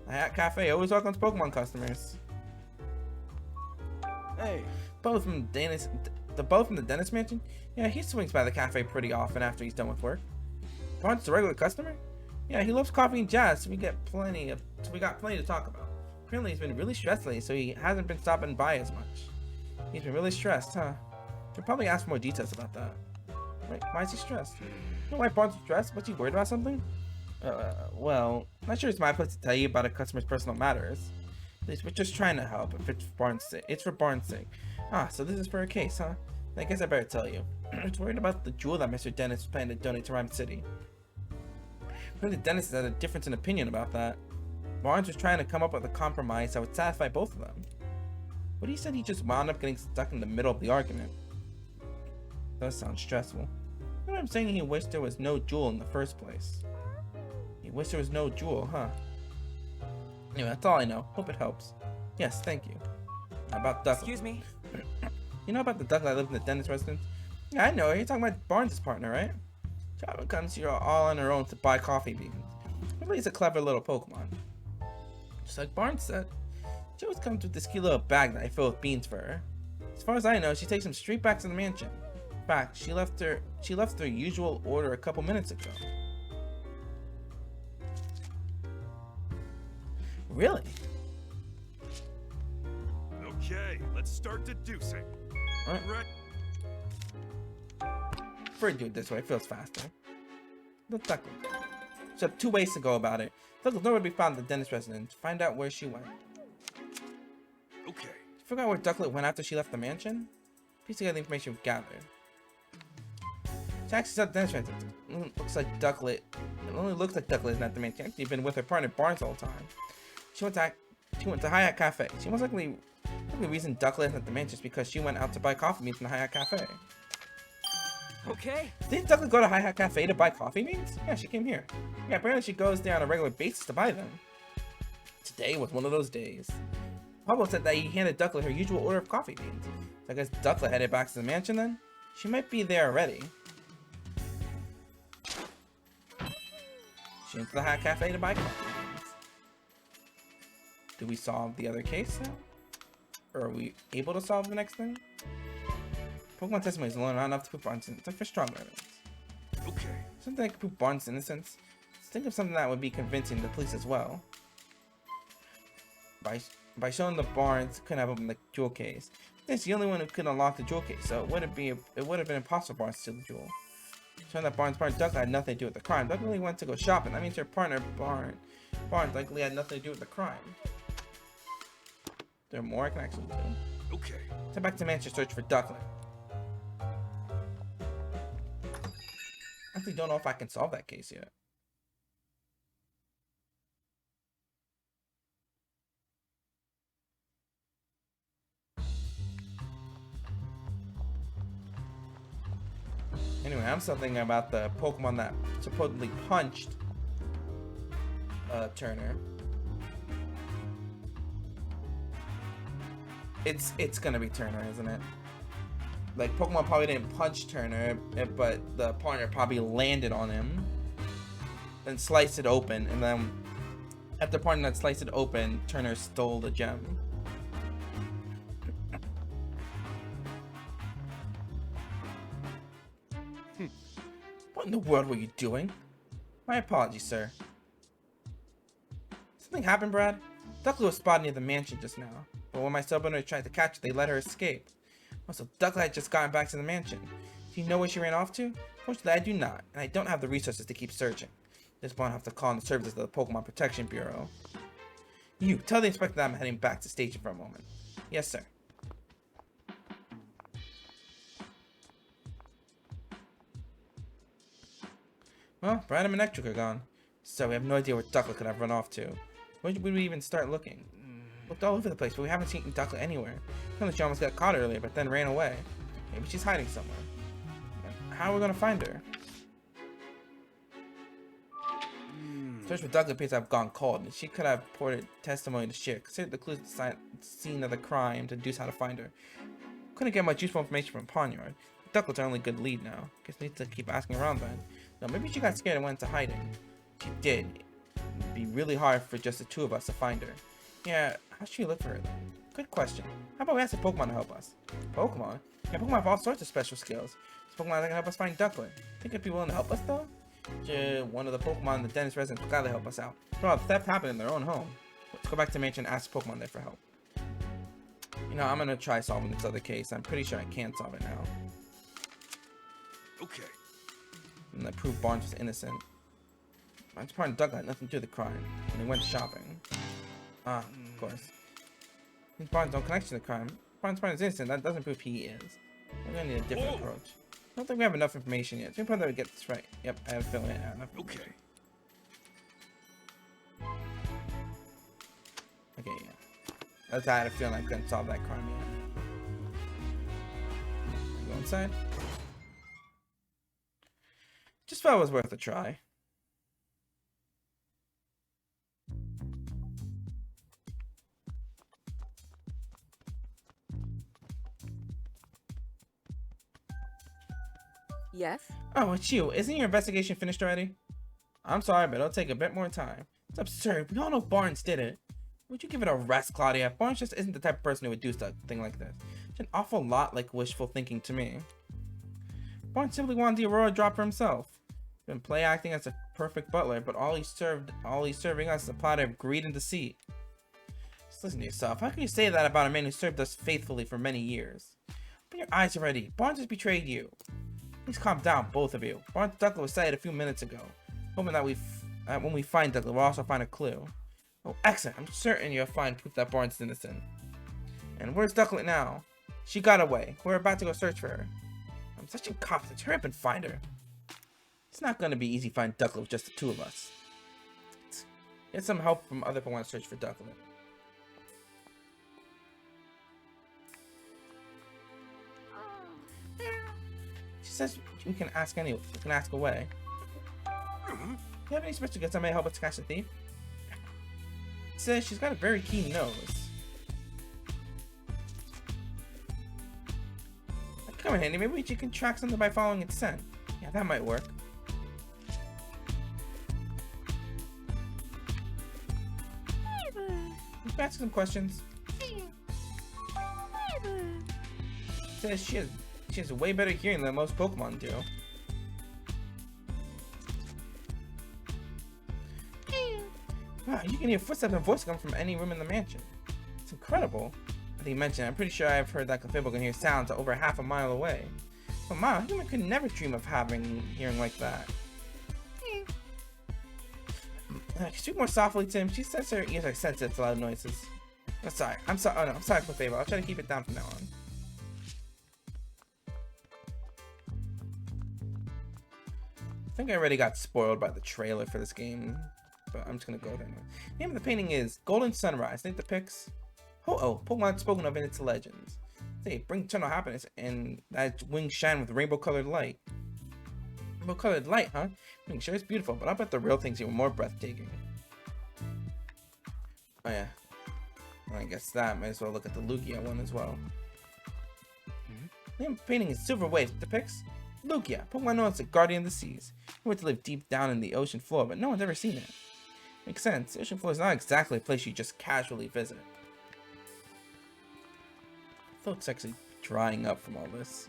The Hat Cafe always welcomes Pokemon customers. Hey. Both from the dentist mansion? Yeah, he swings by the cafe pretty often after he's done with work. Barnes, a regular customer? Yeah, he loves coffee and jazz, so we got plenty to talk about. Apparently he's been really stressed lately, so he hasn't been stopping by as much. He's been really stressed, huh? You'll probably ask more details about that. Wait, why is he stressed? You know why Barnes is stressed? Was he worried about something? Well, I'm not sure it's my place to tell you about a customer's personal matters. At least we're just trying to help. If it's for Barnes' sake. It's for Barnes' sake. Ah, so this is for a case, huh? I guess I better tell you. It's worried about the jewel that Mr. Dennis is planning to donate to Ryme City. Really, Dennis has a difference in opinion about that. Barnes was trying to come up with a compromise that would satisfy both of them. But he said he just wound up getting stuck in the middle of the argument. Does sound stressful. You know what I'm saying? He wished there was no jewel in the first place. He wished there was no jewel, huh? Anyway, that's all I know. Hope it helps. Yes, thank you. About Ducklet. Excuse me? You know about the Ducklet that lived in the dentist residence? Yeah, I know. You're talking about Barnes' partner, right? She often comes here all on her own to buy coffee beans. Really, he's a clever little Pokemon. Just like Barnes said. She always comes with this cute little bag that I fill with beans for her. As far as I know, she takes them straight back to the mansion. In fact, she left her usual order a couple minutes ago. Really? Okay, let's start deducing. Right. Prefer to do it this way, it feels faster. The Ducklet. She had 2 ways to go about it. Ducklet's nowhere to be found at the dentist residence. Find out where she went. Okay. You forgot where Ducklet went after she left the mansion? Piece together the information we've gathered. She actually said the dentist residence. Looks like Ducklet. It only looks like Ducklet is not the mansion. She's actually been with her partner Barnes the whole time. She went to High Hat Cafe. She most likely the reason Ducklet isn't at the mansion is because she went out to buy coffee beans from the High Hat Cafe. Okay. Didn't Ducklet go to High Hat Cafe to buy coffee beans? Yeah, she came here. Yeah, apparently she goes there on a regular basis to buy them. Today was one of those days. Pablo said that he handed Ducklet her usual order of coffee beans. So I guess Ducklet headed back to the mansion then? She might be there already. She went to the Hat Cafe to buy coffee beans. Do we solve the other case now? Or are we able to solve the next thing? Pokemon testimony is alone not enough to prove Barnes' innocence. Look for strong evidence. Okay. Something that could prove Barnes' innocence. Let's think of something that would be convincing to the police as well. By showing the Barnes couldn't have opened the jewel case. It's the only one who could unlock the jewel case, so it would have been impossible for Barnes to steal the jewel. Showing that Barnes' partner Ducklet had nothing to do with the crime. Ducklet really went to go shopping. That means her partner Barnes likely had nothing to do with the crime. There are more I can actually do. Okay. Head back to mansion to search for Ducklet. I actually don't know if I can solve that case yet. Anyway, I'm still thinking about the Pokemon that supposedly punched Turner. It's gonna be Turner, isn't it? Like, Pokemon probably didn't punch Turner, but the partner probably landed on him and sliced it open, and then after the partner that sliced it open, Turner stole the gem. What in the world were you doing? My apologies, sir. Something happened, Brad? Ducklet was spotted near the mansion just now, but when my sub-owner tried to catch her, they let her escape. Also, Ducklet had just gotten back to the mansion. Do you know where she ran off to? Fortunately, I do not, and I don't have the resources to keep searching. This point, I'll have to call on the services of the Pokemon Protection Bureau. You, tell the inspector that I'm heading back to station for a moment. Yes, sir. Well, Brad and Electric are gone, so we have no idea where Ducklet could have run off to. Where would we even start looking? Looked all over the place, but we haven't seen Ducklet anywhere. Apparently she almost got caught earlier, but then ran away. Maybe she's hiding somewhere. How are we gonna find her? Search for Ducklet appears to have gone cold, and she could have reported testimony to share. Consider the clues to the scene of the crime to deduce how to find her. Couldn't get much useful information from Pawnyard. Ducklet's our only good lead now. Guess we need to keep asking around then. No, maybe she got scared and went into hiding. She did. It'd be really hard for just the two of us to find her. Yeah, how should we look for her then? Good question. How about we ask a Pokemon to help us? Pokemon? Yeah, Pokemon have all sorts of special skills. There's Pokemon that can help us find Ducklet. Think it'd be willing to help us though? One of the Pokemon in the Dennis residents will gladly help us out. Well, theft happened in their own home. Let's go back to the mansion and ask the Pokemon there for help. You know, I'm gonna try solving this other case. I'm pretty sure I can solve it now. Okay. And I proved Barnes was innocent. Barnes' partner Ducklet had nothing to do with the crime. And he went shopping. Ah, of course. These Barnes don't connection to the crime. Barnes' partner is innocent. That doesn't prove he is. We're gonna need a different approach. I don't think we have enough information yet. It's important that we get this right. Yep, I have a feeling I have enough. Okay. Okay, yeah. That's how I had a feeling I couldn't solve that crime yet. Go inside. Just felt it was worth a try. Yes? Oh, it's you. Isn't your investigation finished already? I'm sorry, but it'll take a bit more time. It's absurd. We all know Barnes did it. Would you give it a rest, Claudia? Barnes just isn't the type of person who would do something like this. It's an awful lot like wishful thinking to me. Barnes simply wanted the Aurora drop for himself. He's been play acting as a perfect butler, but all he's serving us is a platter of greed and deceit. Just listen to yourself. How can you say that about a man who served us faithfully for many years? Open your eyes already. Barnes has betrayed you. Please calm down, both of you. Barnes Ducklet was sighted a few minutes ago. Hoping that when we find Ducklet, we'll also find a clue. Oh, excellent. I'm certain you'll find proof that Barnes is innocent. And where's Ducklet now? She got away. We're about to go search for her. I'm such incompetence. Hurry up and find her. It's not going to be easy to find Ducklet with just the two of us. Get some help from other people who want to search for Ducklet. She says we can ask away. Do you have any special gifts that may help us catch the thief? It says she's got a very keen nose. Come on, Handy. Maybe you can track something by following its scent. Yeah, that might work. Let's ask some questions. It says she has way better hearing than most Pokemon do. Wow, you can hear footsteps and voices come from any room in the mansion. It's incredible. I think you mentioned, I'm pretty sure I've heard that Clefable can hear sounds over half a mile away. But wow, a human could never dream of having hearing like that. Speak more softly, Tim. She says her ears are sensitive to loud noises. I'm sorry. I'm sorry. Oh no, I'm sorry, Clefable. I'll try to keep it down from now on. I think I already got spoiled by the trailer for this game, but I'm just gonna go there now. The name of the painting is Golden Sunrise. Think the pics. Oh, Pokemon spoken of in its legends. They bring eternal happiness, and that wings shine with rainbow-colored light. Rainbow-colored light, huh? I mean, sure, it's beautiful, but I bet the real thing's even more breathtaking. Oh yeah. Well, I guess that might as well look at the Lugia one as well. The name of the painting is Silver Wave. Depicts Lugia, Pokemon known as the Guardian of the Seas. He went to live deep down in the ocean floor, but no one's ever seen it. Makes sense. The ocean floor is not exactly a place you just casually visit. I thought it's actually drying up from all this.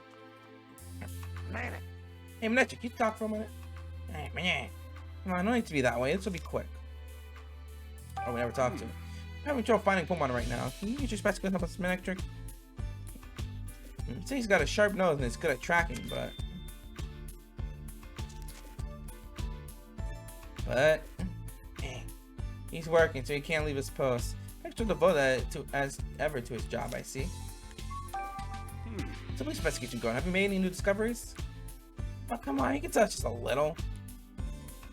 Hey, Manectric, you talk for a minute? Come on, no need to be that way. This will be quick. Oh, we never talked to him. I'm having trouble finding Pokemon right now. Can you use your spectacles to help us, Manectric? Say he's got a sharp nose and is good at tracking, but he's working, so he can't leave his post. Extra devoted as ever to his job, I see. So please investigation going. Have you made any new discoveries? Oh, come on, you can touch just a little.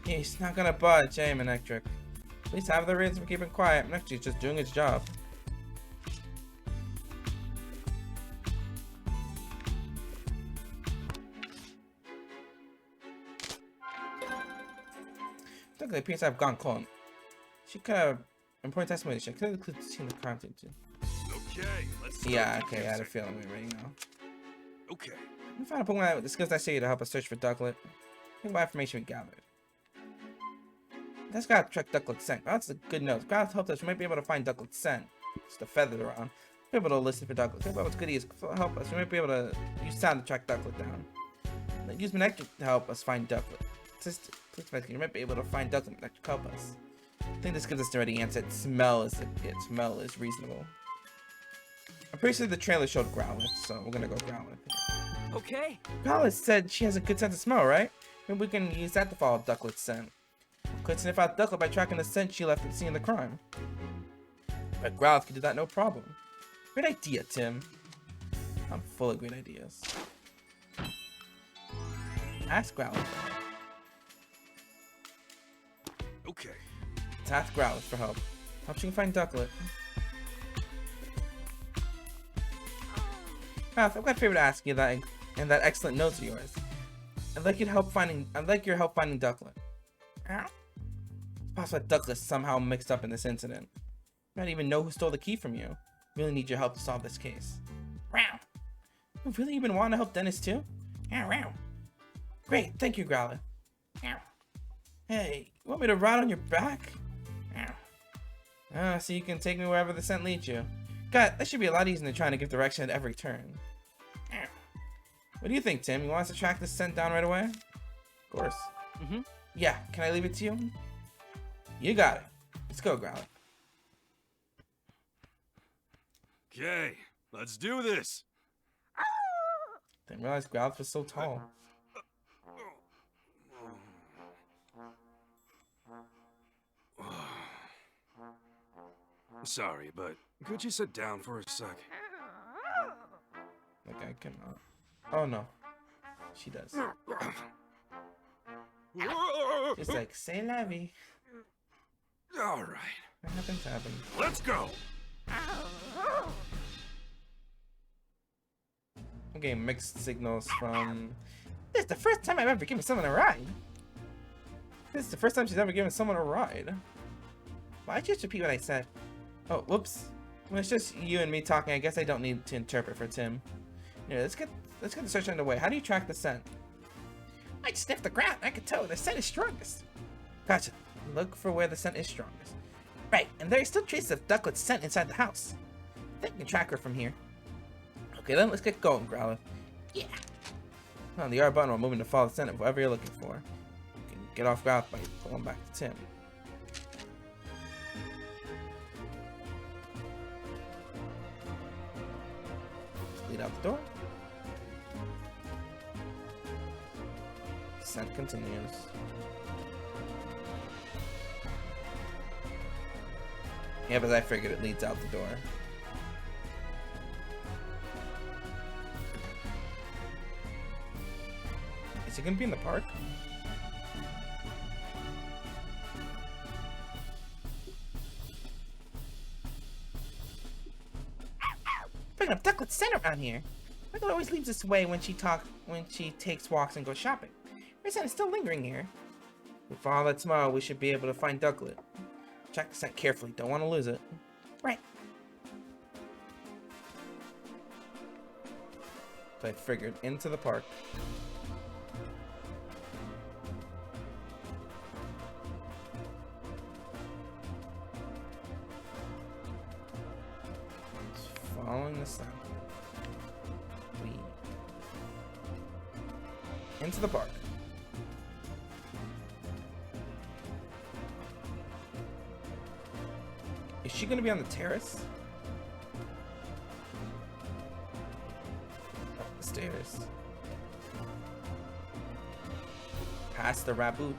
He's not gonna budge, eh, Manectric? Please have the reason for keeping quiet. Manectric's just doing his job. It appears to have gone cold. She could have important testimony. She could have seen the crime too. Okay, let's yeah, okay, I had a feeling we were ready now. Okay. We found a Pokemon with the skills necessary to help us search for Ducklet. Think what information we gathered. Let's go track Ducklet's scent. Well, that's a good note. God helped us. We might be able to find Ducklet's scent. Just a feather around. We'll be able to listen for Ducklet. Think about what's good he is. Help us. We might be able to use sound to track Ducklet down. Use Manectric to help us find Ducklet. You might be able to find Ducklet that could help us. I think this gives us the ready answer. Smell is reasonable. I'm pretty sure the trailer showed Growlithe, so we're gonna go Growlithe. Okay. Growlithe said she has a good sense of smell, right? Maybe we can use that to follow Ducklet's scent. Could sniff out Ducklet by tracking the scent she left at the scene of the crime. But Growlithe could do that no problem. Great idea, Tim. I'm full of great ideas. Ask Growlithe. Okay. Let's ask Growlithe for help. Hope she can find Ducklet. Growlithe, I've got a favor to ask you that and that excellent nose of yours. I'd like your help finding Ducklet. It's possible that Ducklet's somehow mixed up in this incident. You might even know who stole the key from you. Really need your help to solve this case. Wow. Really even want to help Dennis too? Great, thank you, Growlithe. Hey, you want me to ride on your back? So you can take me wherever the scent leads you. God, that should be a lot easier than trying to give direction at every turn. What do you think, Tim? You want us to track this scent down right away? Of course. Yeah, can I leave it to you? You got it. Let's go, Growlithe. Okay, let's do this. Didn't realize Growlithe was so tall. Sorry, but could you sit down for a sec? Like I cannot. Oh no. She does. Just like, say la vie. Alright. What happened? Let's go! I'm getting mixed signals from... This is the first time I've ever given someone a ride. This is the first time she's ever given someone a ride. Why just repeat what I said? Oh, whoops. When it's just you and me talking, I guess I don't need to interpret for Tim. Yeah, let's get the search underway. How do you track the scent? I sniffed the ground. I can tell the scent is strongest. Gotcha. Look for where the scent is strongest. Right, and there are still traces of Ducklet's scent inside the house. I think we can track her from here. Okay, then let's get going, Growlithe. Yeah. On the R button, we're moving to follow the scent of whatever you're looking for. You can get off Growlithe by going back to Tim. Lead out the door. Descent continues. Yeah, but I figured it leads out the door. Is he gonna be in the park? Picking up Ducklet's scent around here. Ducklet always leaves this way when she takes walks and goes shopping. Her scent is still lingering here. If we follow that tomorrow, we should be able to find Ducklet. Check the scent carefully. Don't want to lose it. Right. So I figured into the park. Following the scent. Into the park. Is she gonna be on the terrace? Up the stairs. Past the Raboot.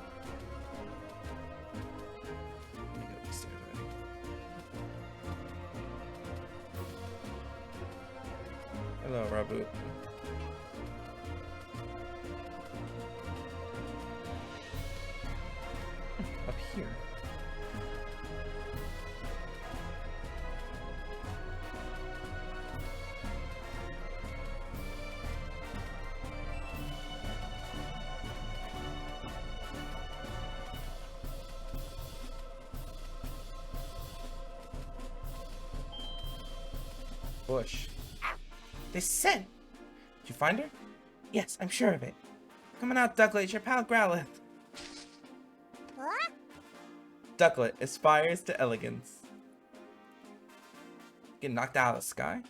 Hello, Raboot. Up here. Bush. This scent! Did you find her? Yes, I'm sure of it. Coming out, Ducklet, it's your pal Growlithe. What? Ducklet aspires to elegance. Get knocked out of the sky?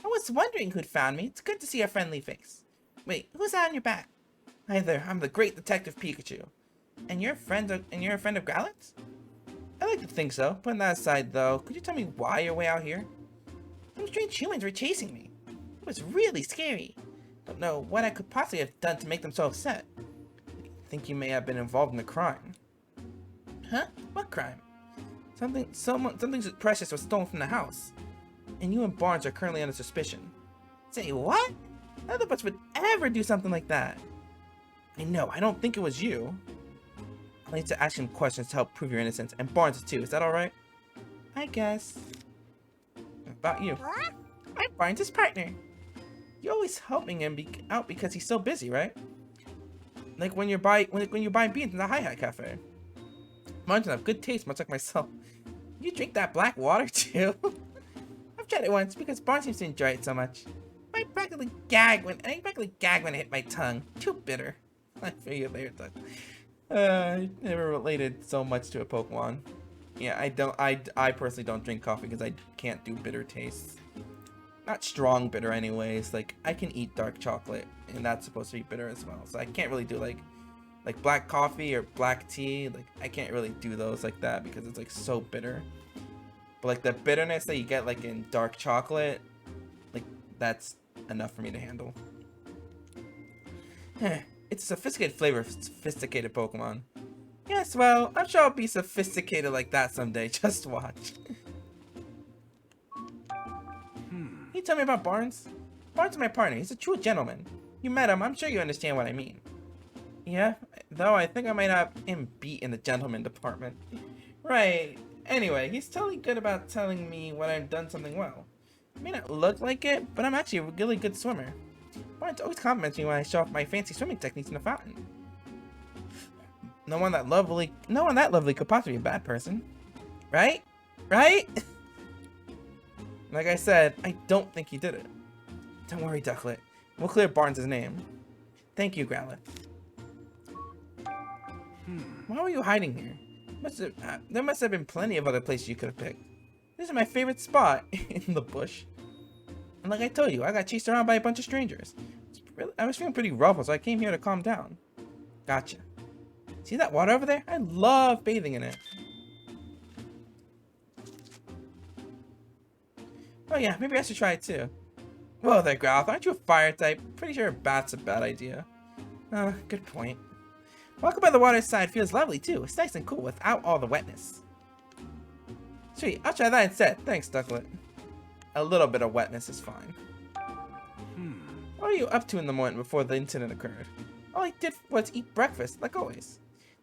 I was wondering who'd found me. It's good to see a friendly face. Wait, who's that on your back? Hi there, I'm the great Detective Pikachu. And you're a friend of Growlithe's? I like to think so. Putting that aside though, could you tell me why you're way out here? Some strange humans were chasing me. It was really scary. Don't know what I could possibly have done to make them so upset. I think you may have been involved in a crime. Huh? What crime? Something precious was stolen from the house. And you and Barnes are currently under suspicion. Say what? None of us would ever do something like that. I know, I don't think it was you. I'll need to ask him questions to help prove your innocence, and Barnes too, is that alright? I guess. About you. What? I'm Barnes' partner. You're always helping him out because he's so busy, right? Like when you're buying beans in the Hi-Hat Cafe. Barnes have good taste, much like myself. You drink that black water too? I've tried it once because Barnes seems to enjoy it so much. I practically gag when it hit my tongue. Too bitter. I feel you there, Doug. I never related so much to a Pokemon. Yeah, I personally don't drink coffee because I can't do bitter tastes. Not strong bitter anyways. Like, I can eat dark chocolate and that's supposed to be bitter as well. So I can't really do like black coffee or black tea. Like, I can't really do those like that because it's like so bitter. But like the bitterness that you get like in dark chocolate, like that's enough for me to handle. It's a sophisticated flavor of sophisticated Pokemon. Yes, well, I'm sure I'll be sophisticated like that someday. Just watch. Can you tell me about Barnes? Barnes is my partner. He's a true gentleman. You met him. I'm sure you understand what I mean. Yeah, though I think I might have him beat in the gentleman department. Right. Anyway, he's totally good about telling me when I've done something well. It may not look like it, but I'm actually a really good swimmer. Barnes always compliments me when I show off my fancy swimming techniques in the fountain. No one that lovely could possibly be a bad person. Right? Right? Like I said, I don't think he did it. Don't worry, Ducklet. We'll clear Barnes' name. Thank you, Growlithe. Why were you hiding here? There must have been plenty of other places you could have picked. This is my favorite spot, in the bush. And like I told you, I got chased around by a bunch of strangers. I was feeling pretty ruffled, so I came here to calm down. Gotcha. See that water over there? I love bathing in it. Oh yeah, maybe I should try it too. Whoa there, Growlithe, aren't you a fire type? Pretty sure a bath's a bad idea. Good point. Walking by the water's side feels lovely too. It's nice and cool without all the wetness. Sweet, I'll try that instead. Thanks, Ducklet. A little bit of wetness is fine. What were you up to in the morning before the incident occurred? All I did was eat breakfast, like always.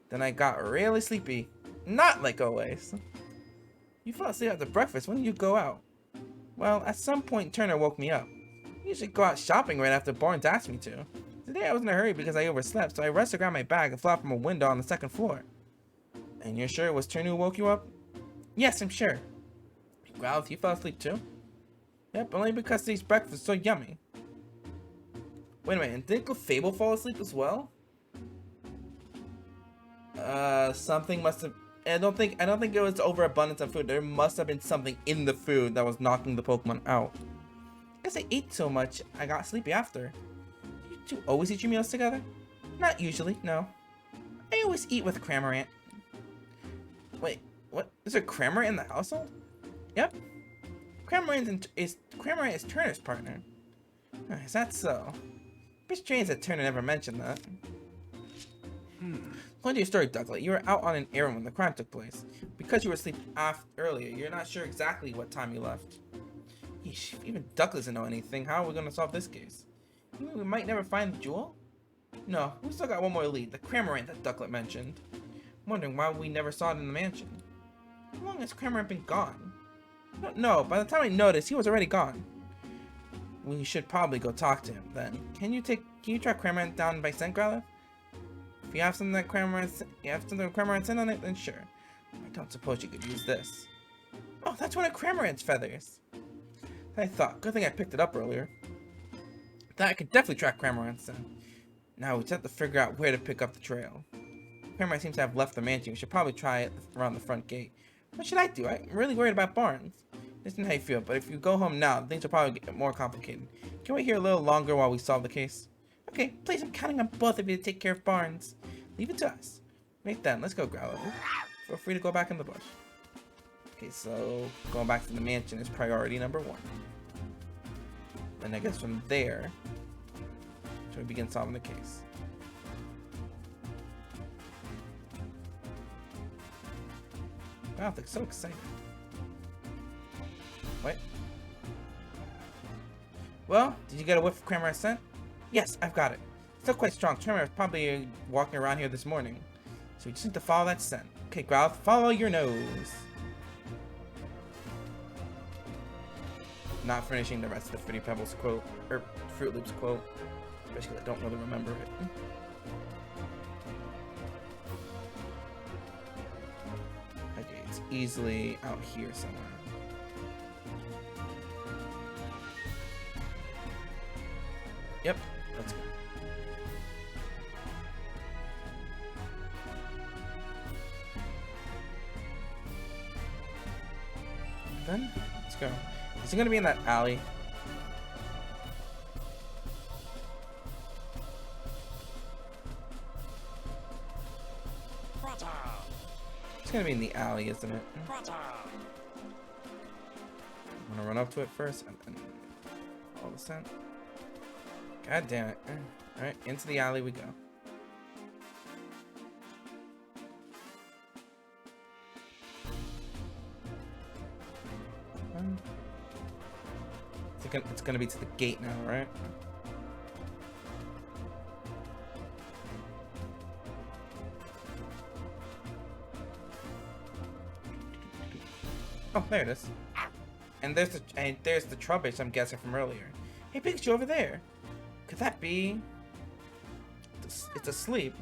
Then I got really sleepy. Not like always. You fell asleep after breakfast. When did you go out? Well, at some point Turner woke me up. I usually go out shopping right after Barnes asked me to. Today I was in a hurry because I overslept, so I rushed to grab my bag and flew out from a window on the second floor. And you're sure it was Turner who woke you up? Yes, I'm sure. Growlithe, you fell asleep too? Yep, only because these breakfasts are so yummy. Wait a minute, and did Fable fall asleep as well? Something must have. I don't think it was overabundance of food. There must have been something in the food that was knocking the Pokemon out. I guess I ate so much, I got sleepy after. You two always eat your meals together? Not usually, no. I always eat with Cramorant. Wait, what? Is there Cramorant in the household? Yep. Cramorant is Turner's partner. Is that so? It's strange that Turner never mentioned that. According to your story, Ducklet, you were out on an errand when the crime took place. Because you were asleep earlier, you're not sure exactly what time you left. Yeesh, even Ducklet doesn't know anything. How are we going to solve this case? You mean we might never find the jewel? No, we still got one more lead, the Cramorant that Ducklet mentioned. I'm wondering why we never saw it in the mansion. How long has Cramorant been gone? I don't know. By the time I noticed, he was already gone. We should probably go talk to him then. Can you track Cramorant down by scent, Growlithe? If you have something that Cramorant sent on it, then sure. I don't suppose you could use this. Oh, that's one of Cramorant's feathers. I thought. Good thing I picked it up earlier. That I could definitely track Cramorant's scent. Now we just have to figure out where to pick up the trail. Cramorant seems to have left the mansion. We should probably try it around the front gate. What should I do? I'm really worried about Barnes. This isn't how you feel, but if you go home now, things will probably get more complicated. Can we wait here a little longer while we solve the case? Okay, please, I'm counting on both of you to take care of Barnes. Leave it to us. Right then, let's go, Growlithe. Feel free to go back in the bush. Okay, so going back to the mansion is priority number 1. And I guess from there, so we begin solving the case. Wow, they're so excited. What? Well, did you get a whiff of Cramorant's scent? Yes, I've got it. Still quite strong. Tremor is probably walking around here this morning. So we just need to follow that scent. Okay, Growlithe, follow your nose. Not finishing the rest of the Fruity Pebbles quote, or Fruit Loops quote. Especially I don't really remember it. Okay, it's easily out here somewhere. Yep, let's go. Then, let's go. Is he gonna be in that alley? It's gonna be in the alley, isn't it? I'm gonna run up to it first and then all the scent. God damn it. Alright, into the alley we go. It's gonna be to the gate now, right? Oh, there it is. And there's the Trubbish I'm guessing from earlier. Hey, Pikachu, over there. Could that be? It's asleep.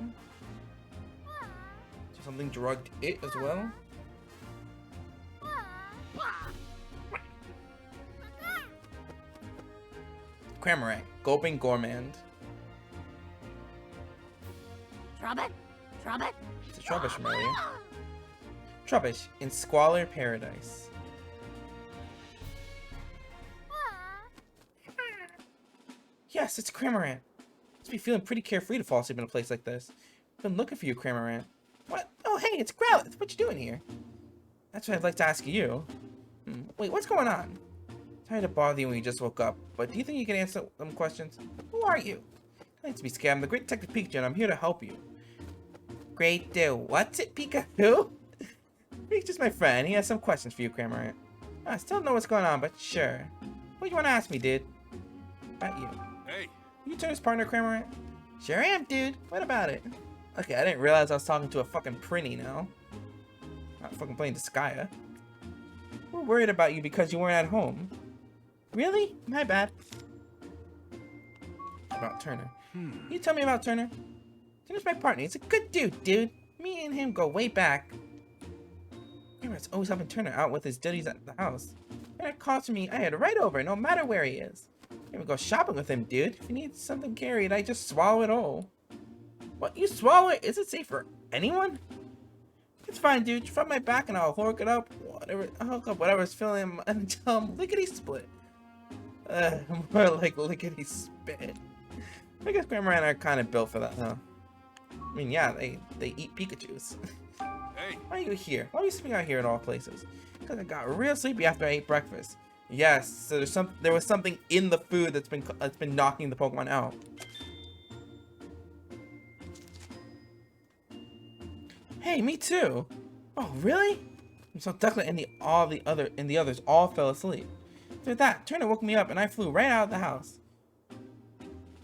So something drugged it as well. Cramorant, gulping gourmand. Trubbish? Trubbish? It's a Trubbish from earlier. Trubbish in Squalor Paradise. Yes, it's Cramorant. Must be feeling pretty carefree to fall asleep in a place like this. I've been looking for you, Cramorant. What? Oh, hey, it's Growlithe. What you doing here? That's what I'd like to ask you. Wait, what's going on? Sorry to bother you when you just woke up, but do you think you can answer some questions? Who are you? Don't need to be scared. I'm the Great Detective Pikachu, and I'm here to help you. Great do. What's it, Pikachu? Pikachu's my friend. He has some questions for you, Cramorant. I still don't know what's going on, but sure. What do you want to ask me, dude? About you. Hey. You Turner's partner, Cramorant? Sure am, dude. What about it? Okay, I didn't realize I was talking to a fucking Prinny now. Not fucking playing Disgaea. We're worried about you because you weren't at home. Really? My bad. About Turner. You tell me about Turner. Turner's my partner. He's a good dude. Me and him go way back. Cramorant's always helping Turner out with his duties at the house. When it calls to me, I head right over, no matter where he is. I even go shopping with him, dude. If he needs something carried, I just swallow it all. What? You swallow it? Is it safe for anyone? It's fine, dude. Just rub my back and I'll hook it up. I'll hook up whatever's filling him and tell him lickety split. More like lickety spit. I guess Cramorant are kind of built for that, huh? I mean, yeah, they eat Pikachus. Hey. Why are you here? Why are you sleeping out here in all places? Because I got real sleepy after I ate breakfast. Yes, so there was something in the food that's been knocking the Pokemon out. Hey, me too. Oh, really? So Ducklet and the others all fell asleep. After that, Turner woke me up and I flew right out of the house.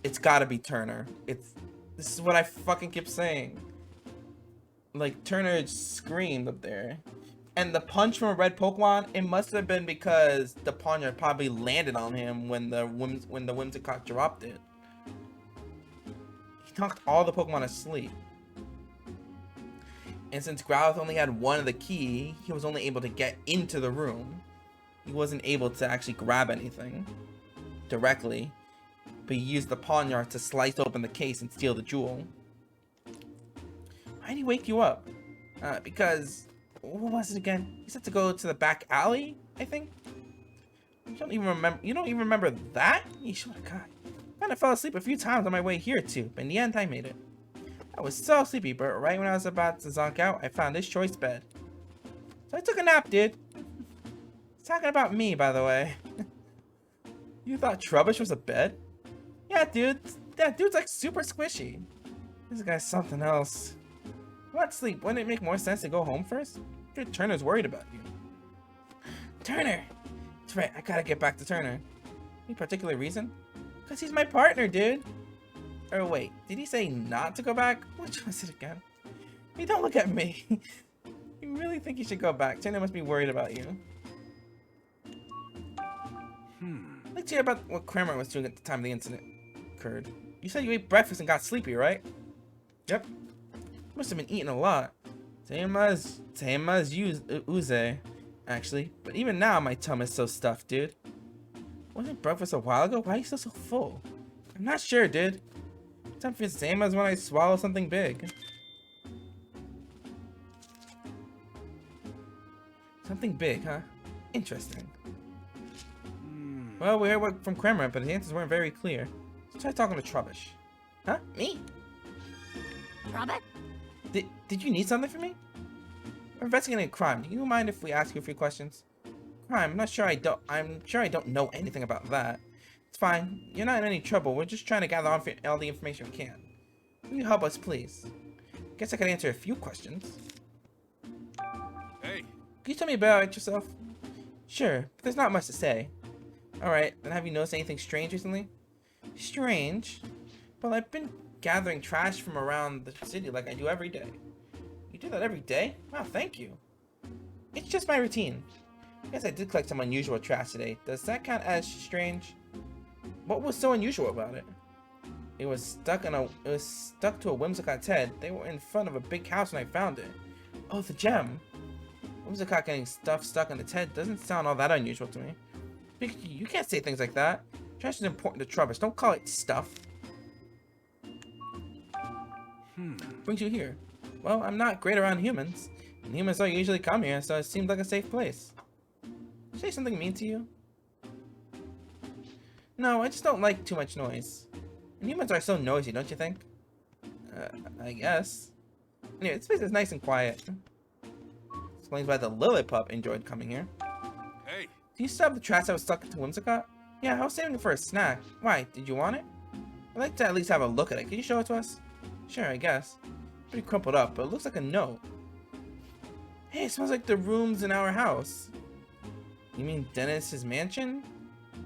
It's gotta be Turner. This is what I fucking keep saying. Like, Turner screamed up there. And the punch from a red Pokemon, it must have been because the Pawniard probably landed on him when the Whimsicott dropped it. He knocked all the Pokemon asleep. And since Growlithe only had one of the key, he was only able to get into the room. He wasn't able to actually grab anything directly, but he used the Pawniard to slice open the case and steal the jewel. Why did he wake you up? Because, what was it again? He said to go to the back alley, I think? You don't even remember that? You should have got. I fell asleep a few times on my way here too, but in the end I made it. I was so sleepy, but right when I was about to zonk out, I found this choice bed. So I took a nap, dude. He's talking about me, by the way. You thought Trubbish was a bed? Yeah, dude. That dude's like super squishy. This guy's something else. What sleep? Wouldn't it make more sense to go home first? Turner's worried about you. Turner! That's right, I gotta get back to Turner. Any particular reason? Because he's my partner, dude. Or wait, did he say not to go back? Which was it again? Hey, don't look at me. You really think you should go back? Turner must be worried about you. Let's hear about what Kramer was doing at the time the incident occurred. You said you ate breakfast and got sleepy, right? Yep. Must have been eating a lot. Same as Uze, actually. But even now, my tum is so stuffed, dude. Wasn't breakfast a while ago? Why are you still so full? I'm not sure, dude. Time feels the same as when I swallow something big. Something big, huh? Interesting. Well, we heard from Kramer, but his answers weren't very clear. So try talking to Trubbish. Huh? Me? Robert? Did you need something from me? We're investigating a crime. Do you mind if we ask you a few questions? Crime? I'm sure I don't know anything about that. It's fine. You're not in any trouble. We're just trying to gather all the information we can. Will you help us, please? Guess I could answer a few questions. Hey. Can you tell me about yourself? Sure, but there's not much to say. Alright, then have you noticed anything strange recently? Strange? Well, I've been gathering trash from around the city like I do every day. You do that every day? Wow, thank you. It's just my routine. I guess I did collect some unusual trash today. Does that count as strange? What was so unusual about it? It was stuck to a Whimsicott's head. They were in front of a big house when I found it. Oh, the gem. Whimsicott getting stuff stuck on its head doesn't sound all that unusual to me. You can't say things like that. Trash is important to Trubbish. Don't call it stuff. Brings you here? Well, I'm not great around humans. And humans don't usually come here, so it seemed like a safe place. Did I say something mean to you? No, I just don't like too much noise. And humans are so noisy, don't you think? I guess. Anyway, this place is nice and quiet. Explains why the Lillipup enjoyed coming here. Hey. Do you still have the trash that was stuck into Whimsicott? Yeah, I was saving it for a snack. Why? Did you want it? I'd like to at least have a look at it. Can you show it to us? Sure, I guess. Pretty crumpled up, but it looks like a note. Hey, it smells like the rooms in our house. You mean Dennis's mansion?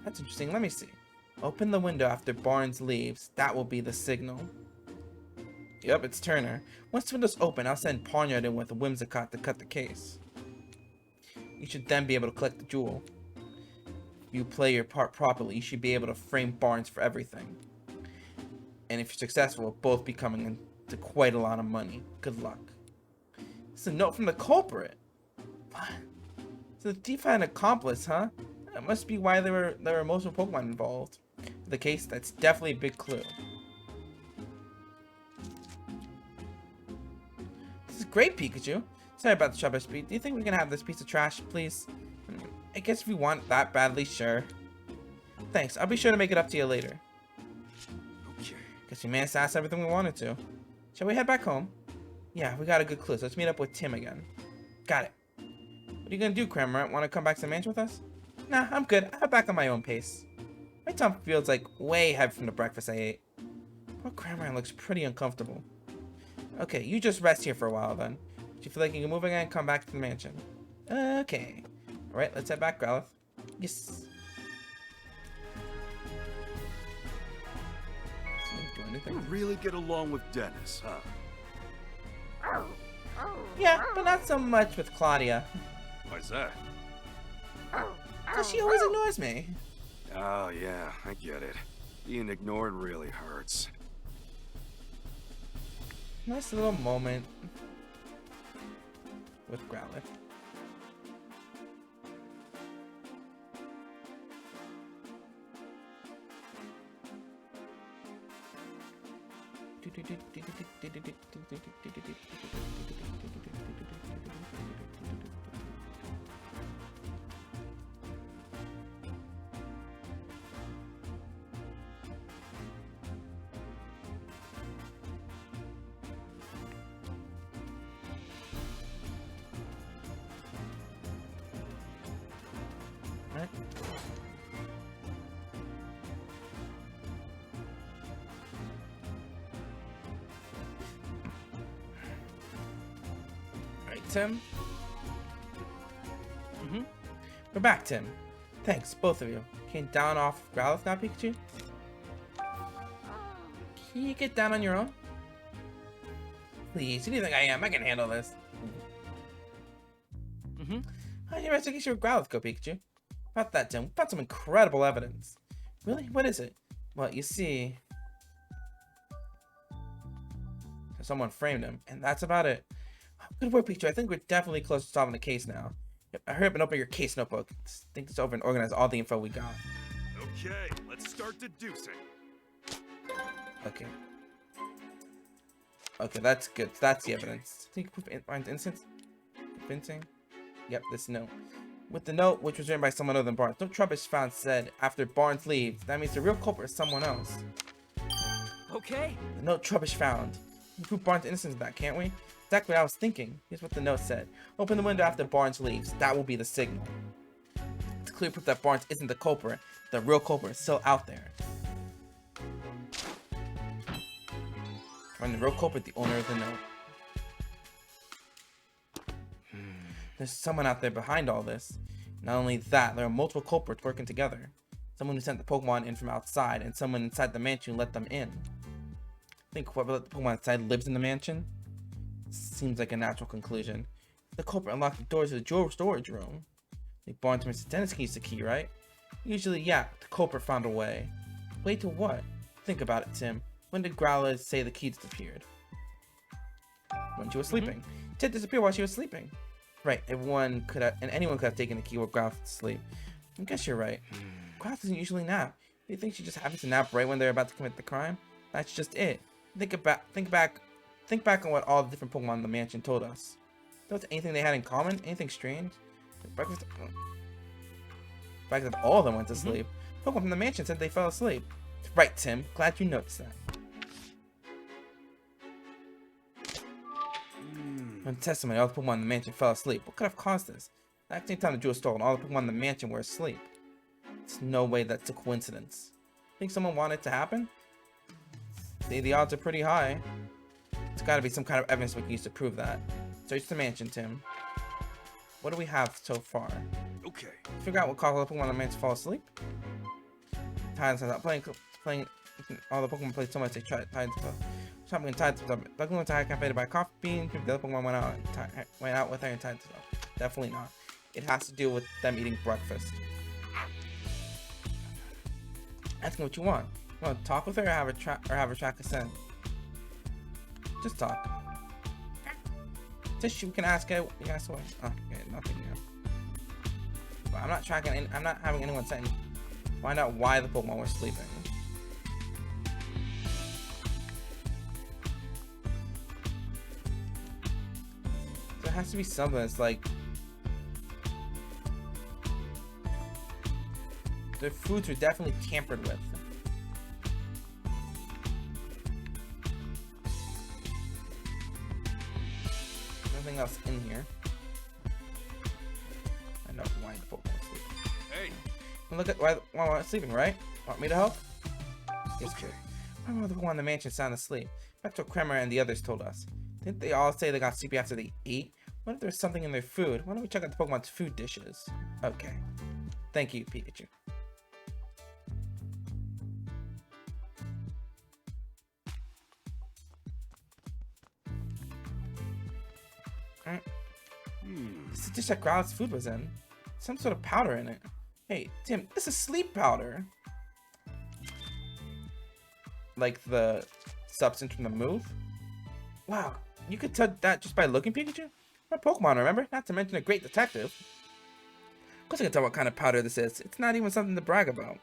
That's interesting. Let me see. Open the window after Barnes leaves. That will be the signal. Yep, it's Turner. Once the window's open, I'll send Pawniard in with a Whimsicott to cut the case. You should then be able to collect the jewel. If you play your part properly, you should be able to frame Barnes for everything. And if you're successful, we'll both be coming into quite a lot of money. Good luck. It's a note from the culprit. What? So the thief had an accomplice, huh? That must be why there were multiple Pokemon involved. In the case, that's definitely a big clue. This is great, Pikachu. Sorry about the Trubbish speed. Do you think we can have this piece of trash, please? I guess if you want it that badly, sure. Thanks. I'll be sure to make it up to you later. Okay. Guess we managed to ask everything we wanted to. Shall we head back home? Yeah, we got a good clue, so let's meet up with Tim again. Got it. What are you gonna do, Cramorant? Want to come back to the mansion with us? Nah, I'm good. I'm back on my own pace. My tongue feels like way heavy from the breakfast I ate. Poor Cramorant looks pretty uncomfortable. Okay, you just rest here for a while then. Do you feel like you can move again and come back to the mansion? Okay. Alright, let's head back, Growlithe. Yes. You really get along with Dennis, huh? Yeah, but not so much with Claudia. Why's that? Because she always ignores me. Oh, yeah, I get it. Being ignored really hurts. Nice little moment with Growlithe. Right. Alright, Tim. We're back, Tim. Thanks, both of you. Can you down off Growlithe now, Pikachu? Can you get down on your own? Please, who do you think I am? I can handle this. How'd your investigation with Growlithe go, Pikachu? About that, Tim, we found some incredible evidence. Really? What is it? Well, you see... someone framed him, and that's about it. Good work, Pikachu. I think we're definitely close to solving the case now. Hurry up and open your case notebook. Think this over and organize all the info we got. Okay, let's start deducing. Okay. Okay, that's good. That's the evidence. Think proof finds instance? Convincing? Yep, this note. With the note, which was written by someone other than Barnes, no Trubbish found said after Barnes leaves. That means the real culprit is someone else. Okay. The note Trubbish found. We can prove Barnes' innocence of that, can't we? Exactly what I was thinking. Here's what the note said. Open the window after Barnes leaves. That will be the signal. It's clear proof that Barnes isn't the culprit. The real culprit is still out there. Find the real culprit, the owner of the note. There's someone out there behind all this. Not only that, there are multiple culprits working together. Someone who sent the Pokemon in from outside, and someone inside the mansion who let them in. I think whoever let the Pokemon inside lives in the mansion. Seems like a natural conclusion. The culprit unlocked the doors to the jewel storage room. Like Barnes Mr. Dennis keys the key, right? Usually, yeah, the culprit found a way. Way to what? Think about it, Tim. When did Growlithe say the key disappeared? When she was sleeping. It did disappear while she was sleeping. Right, anyone could have taken the key while Growlithe was asleep. I guess you're right. Growlithe doesn't usually nap. Do you think she just happens to nap right when they're about to commit the crime? That's just it. Think back on what all the different Pokemon in the mansion told us. There was anything they had in common? Anything strange? Breakfast. The fact that all of them went to sleep. Pokemon from the mansion said they fell asleep. Right, Tim. Glad you noticed that. On testimony, all the Pokemon in the mansion fell asleep. What could have caused this? At the same time the jewel was stolen, all the Pokemon in the mansion were asleep. There's no way that's a coincidence. Think someone wanted it to happen? The odds are pretty high. It's gotta be some kind of evidence we can use to prove that. Search the mansion, Tim. What do we have so far? Okay. Figure out what caused all the Pokemon in the mansion to fall asleep? Tides out playing all the Pokemon played so much they tried tides up. Shopping and tides up. Bugging went to high cafe to buy coffee beans. The other Pokemon went out with her and tides up. Definitely not. It has to do with them eating breakfast. Ask me what you want. You want to talk with her or have her track a scent? Just talk. Just you can ask her. You ask her. Oh, okay, nothing new. But I'm not tracking. I'm not having anyone send. Find out why the Pokemon were sleeping. There has to be something that's like their foods were definitely tampered with. Nothing else in here. Look at why I'm sleeping, right? Want me to help? Yes, okay. Why were the one in the mansion sound asleep? That's what Kremer and the others told us. Didn't they all say they got sleepy after they ate? What if there's something in their food? Why don't we check out the Pokemon's food dishes? Okay. Thank you, Pikachu. This is the dish that Growlithe's food was in. Some sort of powder in it. Hey, Tim, this is sleep powder. Like the substance from the move? Wow, you could tell that just by looking, Pikachu? I'm a Pokemon, remember? Not to mention a great detective. Of course I can tell what kind of powder this is. It's not even something to brag about.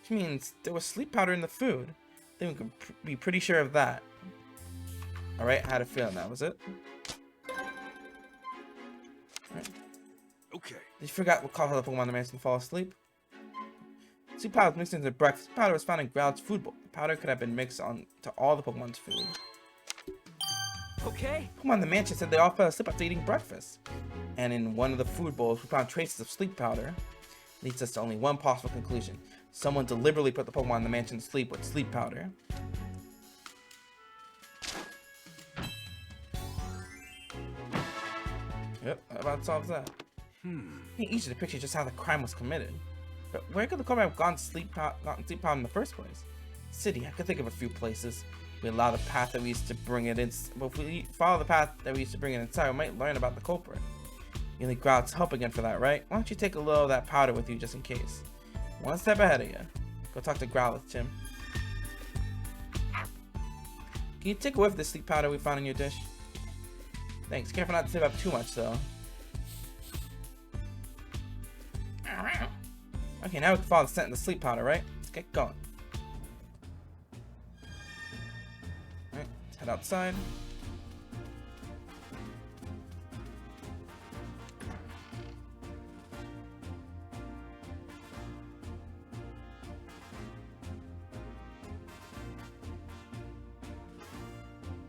Which means there was sleep powder in the food. Then we can be pretty sure of that. Alright, I had a feeling that was it. Right. Okay. Did you forget what caused the Pokemon in the mansion to fall asleep? Sleep powder was mixed into breakfast. Powder was found in Growlithe's food bowl. The powder could have been mixed on to all the Pokemon's food. Okay. Pokemon in the mansion said they all fell asleep after eating breakfast. And in one of the food bowls, we found traces of sleep powder. Leads us to only one possible conclusion. Someone deliberately put the Pokemon in the mansion to sleep with sleep powder. Yep, that about solves that. It's easy to picture just how the crime was committed. But where could the culprit have gotten sleep powder in the first place? City, I could think of a few places. We allow the path that we used to bring it in, but if we follow the path that we used to bring it inside, we might learn about the culprit. You need Growlithe's help again for that, right? Why don't you take a little of that powder with you just in case? One step ahead of you. Go talk to Growlithe, Tim. Can you take a whiff of the sleep powder we found in your dish? Thanks. Careful not to save up too much, though. Okay, now we can follow the scent of the sleep powder, right? Let's get going. Alright, let's head outside.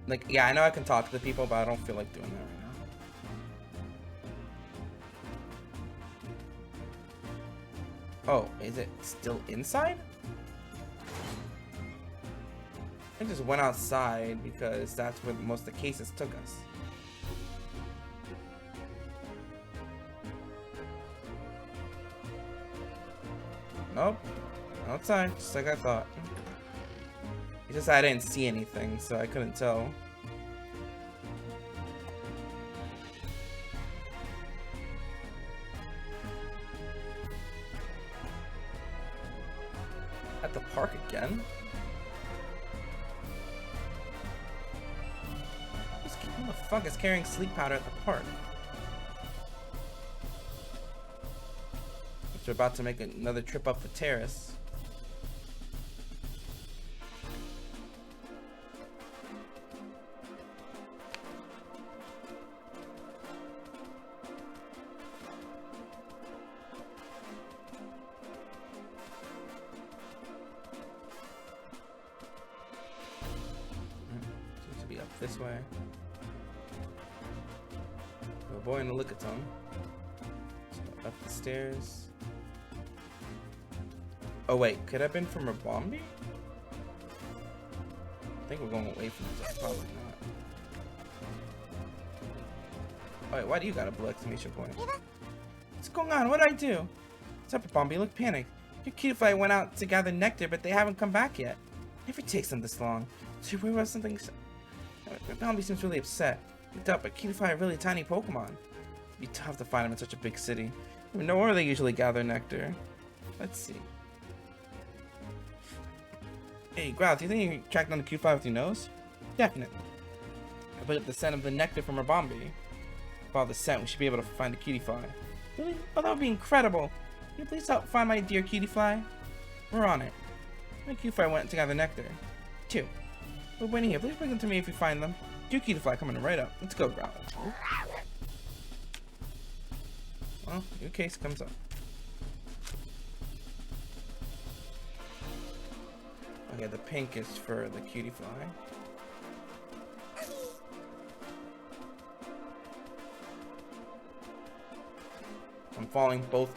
Like, yeah, I know I can talk to the people, but I don't feel like doing that right now. Oh, is it still inside? I just went outside because that's where most of the cases took us. Nope. Outside, just like I thought. It's just I didn't see anything, so I couldn't tell. At the park again? Who the fuck is carrying sleep powder at the park? We're about to make another trip up the terrace. Seems to be up this way. Oh boy, in the Lickitung. So up the stairs. Oh wait, could it have been from Rabombi? I think we're going away from this, probably not. Oh wait, why do you got a blue exclamation point? What's going on? What did I do? What's up, Rabombi? You look panicked. Your Cutify went out to gather nectar, but they haven't come back yet. It never takes them this long. So we were something. Rabombi seems really upset. Looked up, but Cutify are really tiny Pokemon. It'd be tough to find them in such a big city. I don't know where they usually gather nectar. Let's see. Hey, Growlithe, do you think you can track down the Cutify with your nose? Definitely. I put up the scent of the nectar from Rabombi. Follow the scent, we should be able to find the Cutify. Really? Oh, that would be incredible. Can you please help find my dear Cutify? We're on it. My Cutify went to gather nectar. 2. We're waiting here. Please bring them to me if you find them. Dear Cutify coming right up. Let's go, Growlithe. Well, your case comes up. Okay, the pink is for the Cutify. I'm following both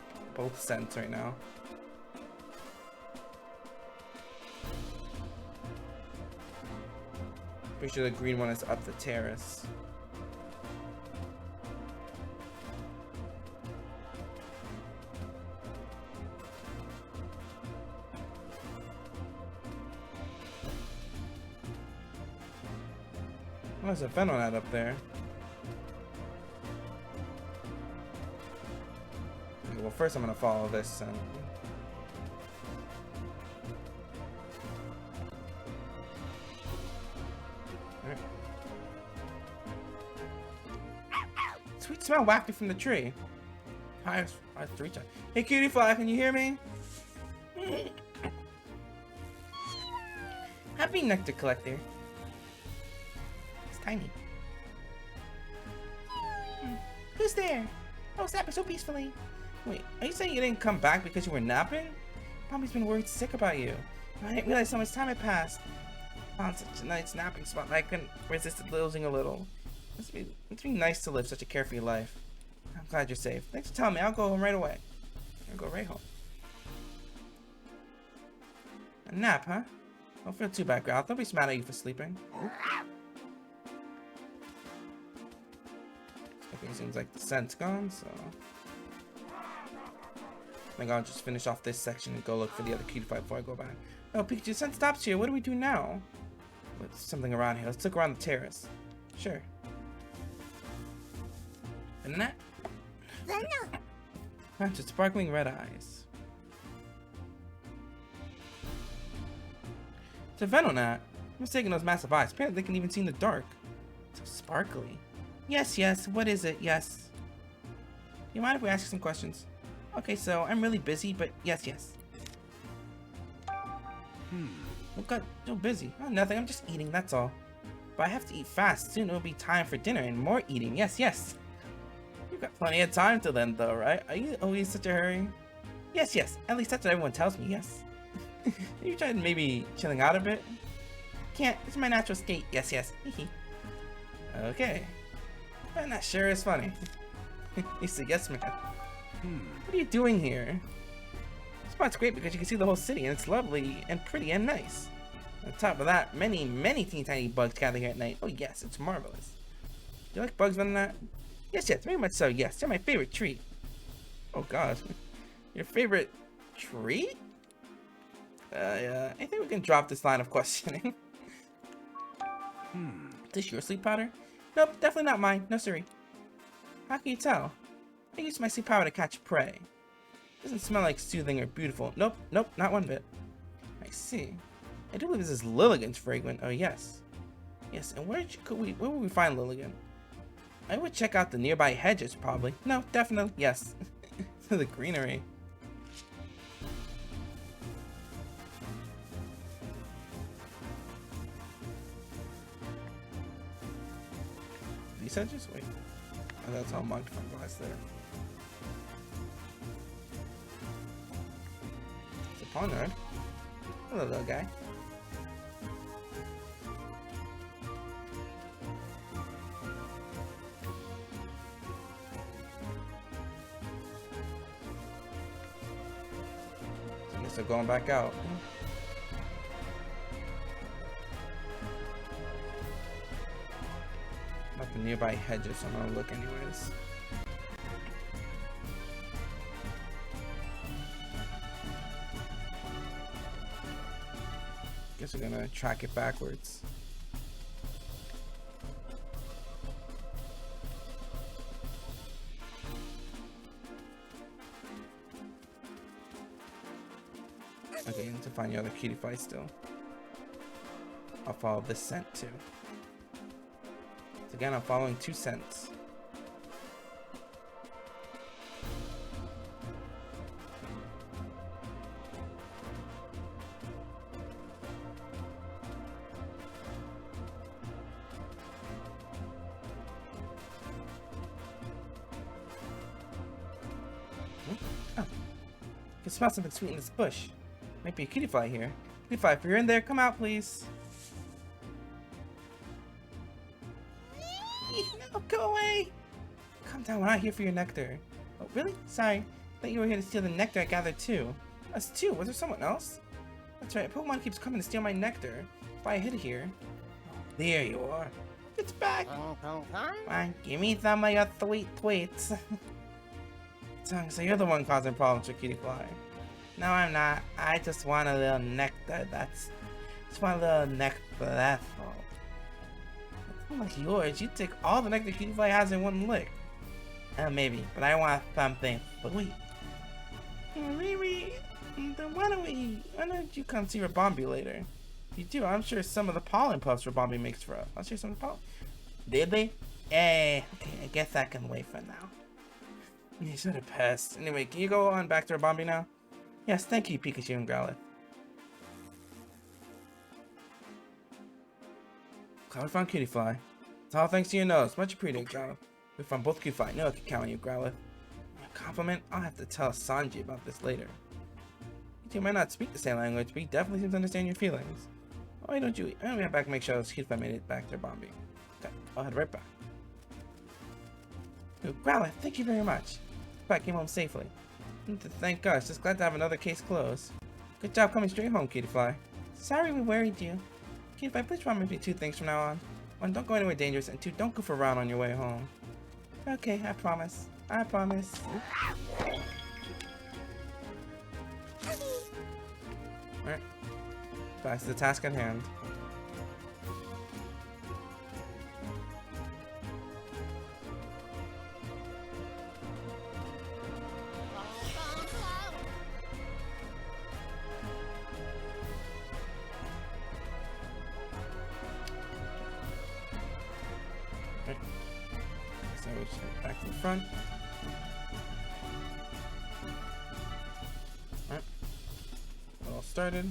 scents right now. Pretty sure the green one is up the terrace. Oh, there's a Venonat up there. Okay, well, first I'm gonna follow this. Sweet smell wafted from the tree. Hi, 3 times. Hey, cutie fly, can you hear me? Happy nectar collector. It's tiny. Who's there? Oh, snapping so peacefully. Wait, are you saying you didn't come back because you were napping? Mommy's been worried sick about you. I didn't realize how much time had passed. Found such a nice napping spot that I couldn't resist losing a little. It's be nice to live such a carefree life. I'm glad you're safe. Thanks for telling me. I'll go home right away. I'll go right home. A nap, huh? Don't feel too bad, Growl. Nobody's mad at you for sleeping. Okay, seems like the scent's gone, so I think I'll just finish off this section and go look for the other cutie fight before I go back. Oh, Pikachu, the scent stops here. What do we do now? There's something around here. Let's look around the terrace. Sure. And that? Just sparkling red eyes. It's a Venonat. I'm mistaken those massive eyes. Apparently they can even see in the dark. So sparkly. Yes, what is it? Yes. You mind if we ask you some questions? Okay, so I'm really busy, but yes. What got so busy? Oh, nothing, I'm just eating, that's all. But I have to eat fast. Soon it'll be time for dinner and more eating. Yes. You've got plenty of time till then, though, right? Are you always in such a hurry? Yes. At least that's what everyone tells me, yes. You tried maybe chilling out a bit? Can't. It's my natural state. Yes. Okay. Man, that sure is funny. He's a yes man. What are you doing here? This spot's great because you can see the whole city and it's lovely and pretty and nice. On top of that, many teeny tiny bugs gather here at night. Oh yes, it's marvelous. Do you like bugs better than that? Yes, very much so, yes. They're my favorite treat. Oh god. Your favorite treat? I think we can drop this line of questioning. Is this your sleep powder? Nope, definitely not mine. No siree. How can you tell? I use my sleep powder to catch prey. It doesn't smell like soothing or beautiful. Nope, not one bit. I see. I do believe this is Lilligant's fragrance. Oh yes. Yes, and where would we find Lilligant? I would check out the nearby hedges, probably. No, definitely, yes. The greenery. These hedges? Wait. Oh, that's all marked from glass there. It's a Pawniard. Hello, little guy. So going back out. Not the nearby hedges, so I'm gonna look anyways. Guess we're gonna track it backwards. Okay, you need to find your other cutie fight still. I'll follow this scent too. So again, I'm following 2 scents. Oh, I can smell something sweet in this bush. Might be a cutie fly here. Cutie fly, if you're in there, come out, please. No, go away! Calm down, we're not here for your nectar. Oh, really? Sorry. I thought you were here to steal the nectar I gathered too. Us too? Was there someone else? That's right, a Pokemon keeps coming to steal my nectar. That's why I hid it here. There you are. It's back. Fine, give me some of your sweet tweets. So you're the one causing problems for Cutie Fly. No, I'm not. I just want a little nectar. Just want a little nectar, that's all. It's not like yours. You take all the nectar Cutie Fly has in one lick. Maybe, but I want something sweet. Riri, then why don't you come see Rabombi later? If you do, I'm sure some of the pollen puffs Rabombi makes for us. I'll share some of the pollen. Did they? Okay, I guess I can wait for now. You should have passed. Anyway, can you go on back to Rabombi now? Yes, thank you, Pikachu and Growlithe. We found Cutie Fly. It's all thanks to your nose. Much appreciated, Growlithe. We found both Cutie Fly. No, I can count on you, Growlithe. A compliment? I'll have to tell Sanji about this later. You two might not speak the same language, but he definitely seems to understand your feelings. Why don't you? I'll be back to make sure Cutie Fly made it back to Rabombi. Okay, I'll head right back. Oh, Growlithe, thank you very much. Back came home safely. Thank gosh, just glad to have another case closed. Good job coming straight home, Cutie Fly. Sorry we worried you. Cutie Fly, please promise me 2 things from now on. 1, don't go anywhere dangerous, and 2, don't goof around on your way home. Okay, I promise. I promise. Alright. Back to the task at hand. Back to the front. Alright. All started.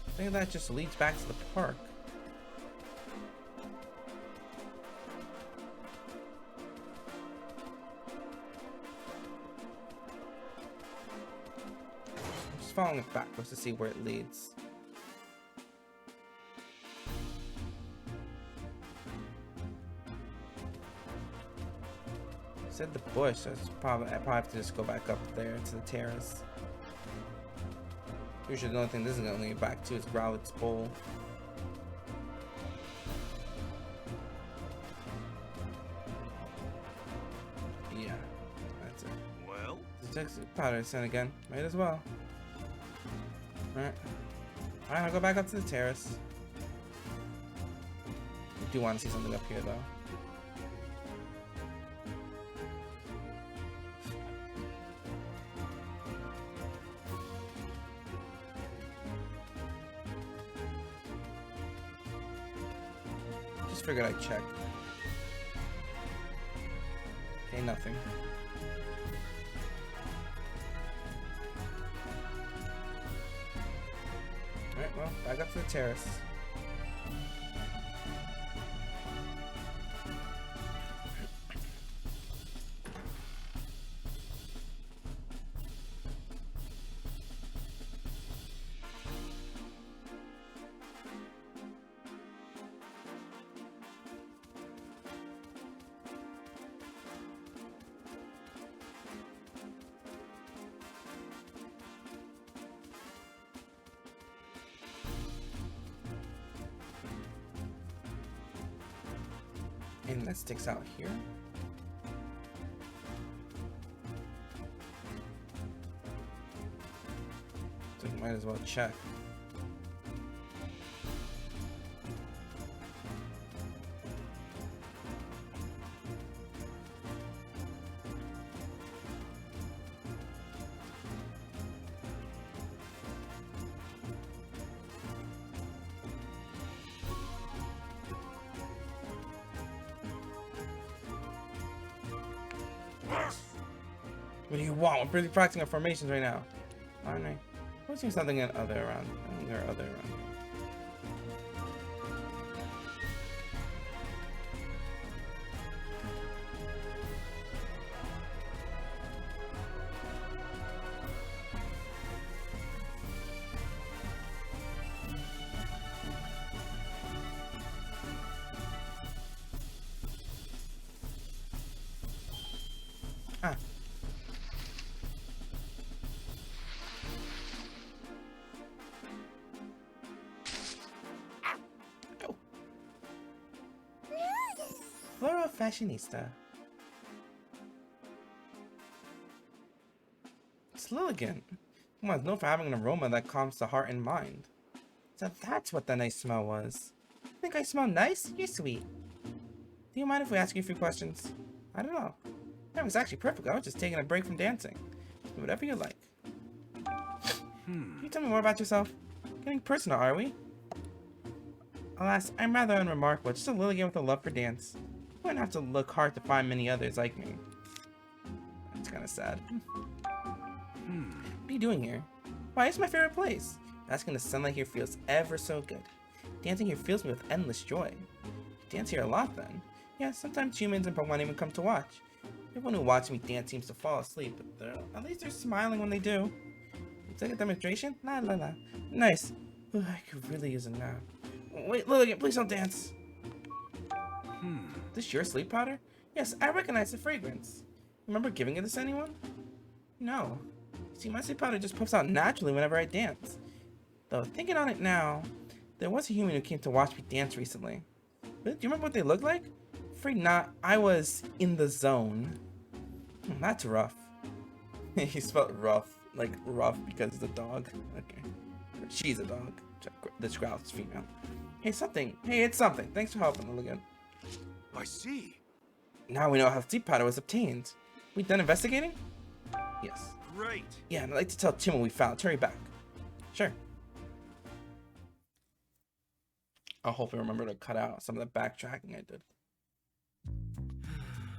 I think that just leads back to the park. I'm just following it backwards to see where it leads. Said the bush, so I probably have to just go back up there to the terrace. Usually the only thing this is gonna lead back to is Growlithe's bowl. Yeah, that's it. Well? The text powder sent again. Might as well. Alright. Alright, I'll go back up to the terrace. I do want to see something up here though. Figured I'd check. Okay, nothing. Alright, well, back up to the terrace. And that sticks out here. So you might as well check. What do you want? We're busy practicing our formations right now. Aren't I? We're seeing something in other around. I think there are other around here. Ah. fashionista. It's Lilligant. Pokemon's known for having an aroma that calms the heart and mind. So that's what the nice smell was. Think I smell nice? You're sweet. Do you mind if we ask you a few questions? I don't know. That was actually perfect. I was just taking a break from dancing. Do whatever you like. Can you tell me more about yourself? Getting personal, are we? Alas, I'm rather unremarkable, just a Lilligant with a love for dance. You wouldn't have to look hard to find many others like me. That's kind of sad. What are you doing here? Why, it's my favorite place. Basking in the sunlight here feels ever so good. Dancing here fills me with endless joy. You dance here a lot then? Yeah, sometimes humans and Pokemon even come to watch. Everyone who watches me dance seems to fall asleep, but at least they're smiling when they do. It's like a demonstration? La la la. Nice. Ugh, I could really use a nap. Wait, Lilligant, please don't dance. This your sleep powder? Yes, I recognize the fragrance. Remember giving it to anyone? No. See, my sleep powder just puffs out naturally whenever I dance. Though, thinking on it now, there was a human who came to watch me dance recently. But do you remember what they looked like? Afraid not. I was in the zone. That's rough. He spelled rough, like rough because it's a dog. Okay. She's a dog. This Growl is female. Hey, it's something. Thanks for helping, Lilligant. I see. Now we know how sleep powder was obtained. We done investigating? Yes. Great. Yeah, and I'd like to tell Tim what we found. Hurry back. Sure. I'll hopefully remember to cut out some of the backtracking I did.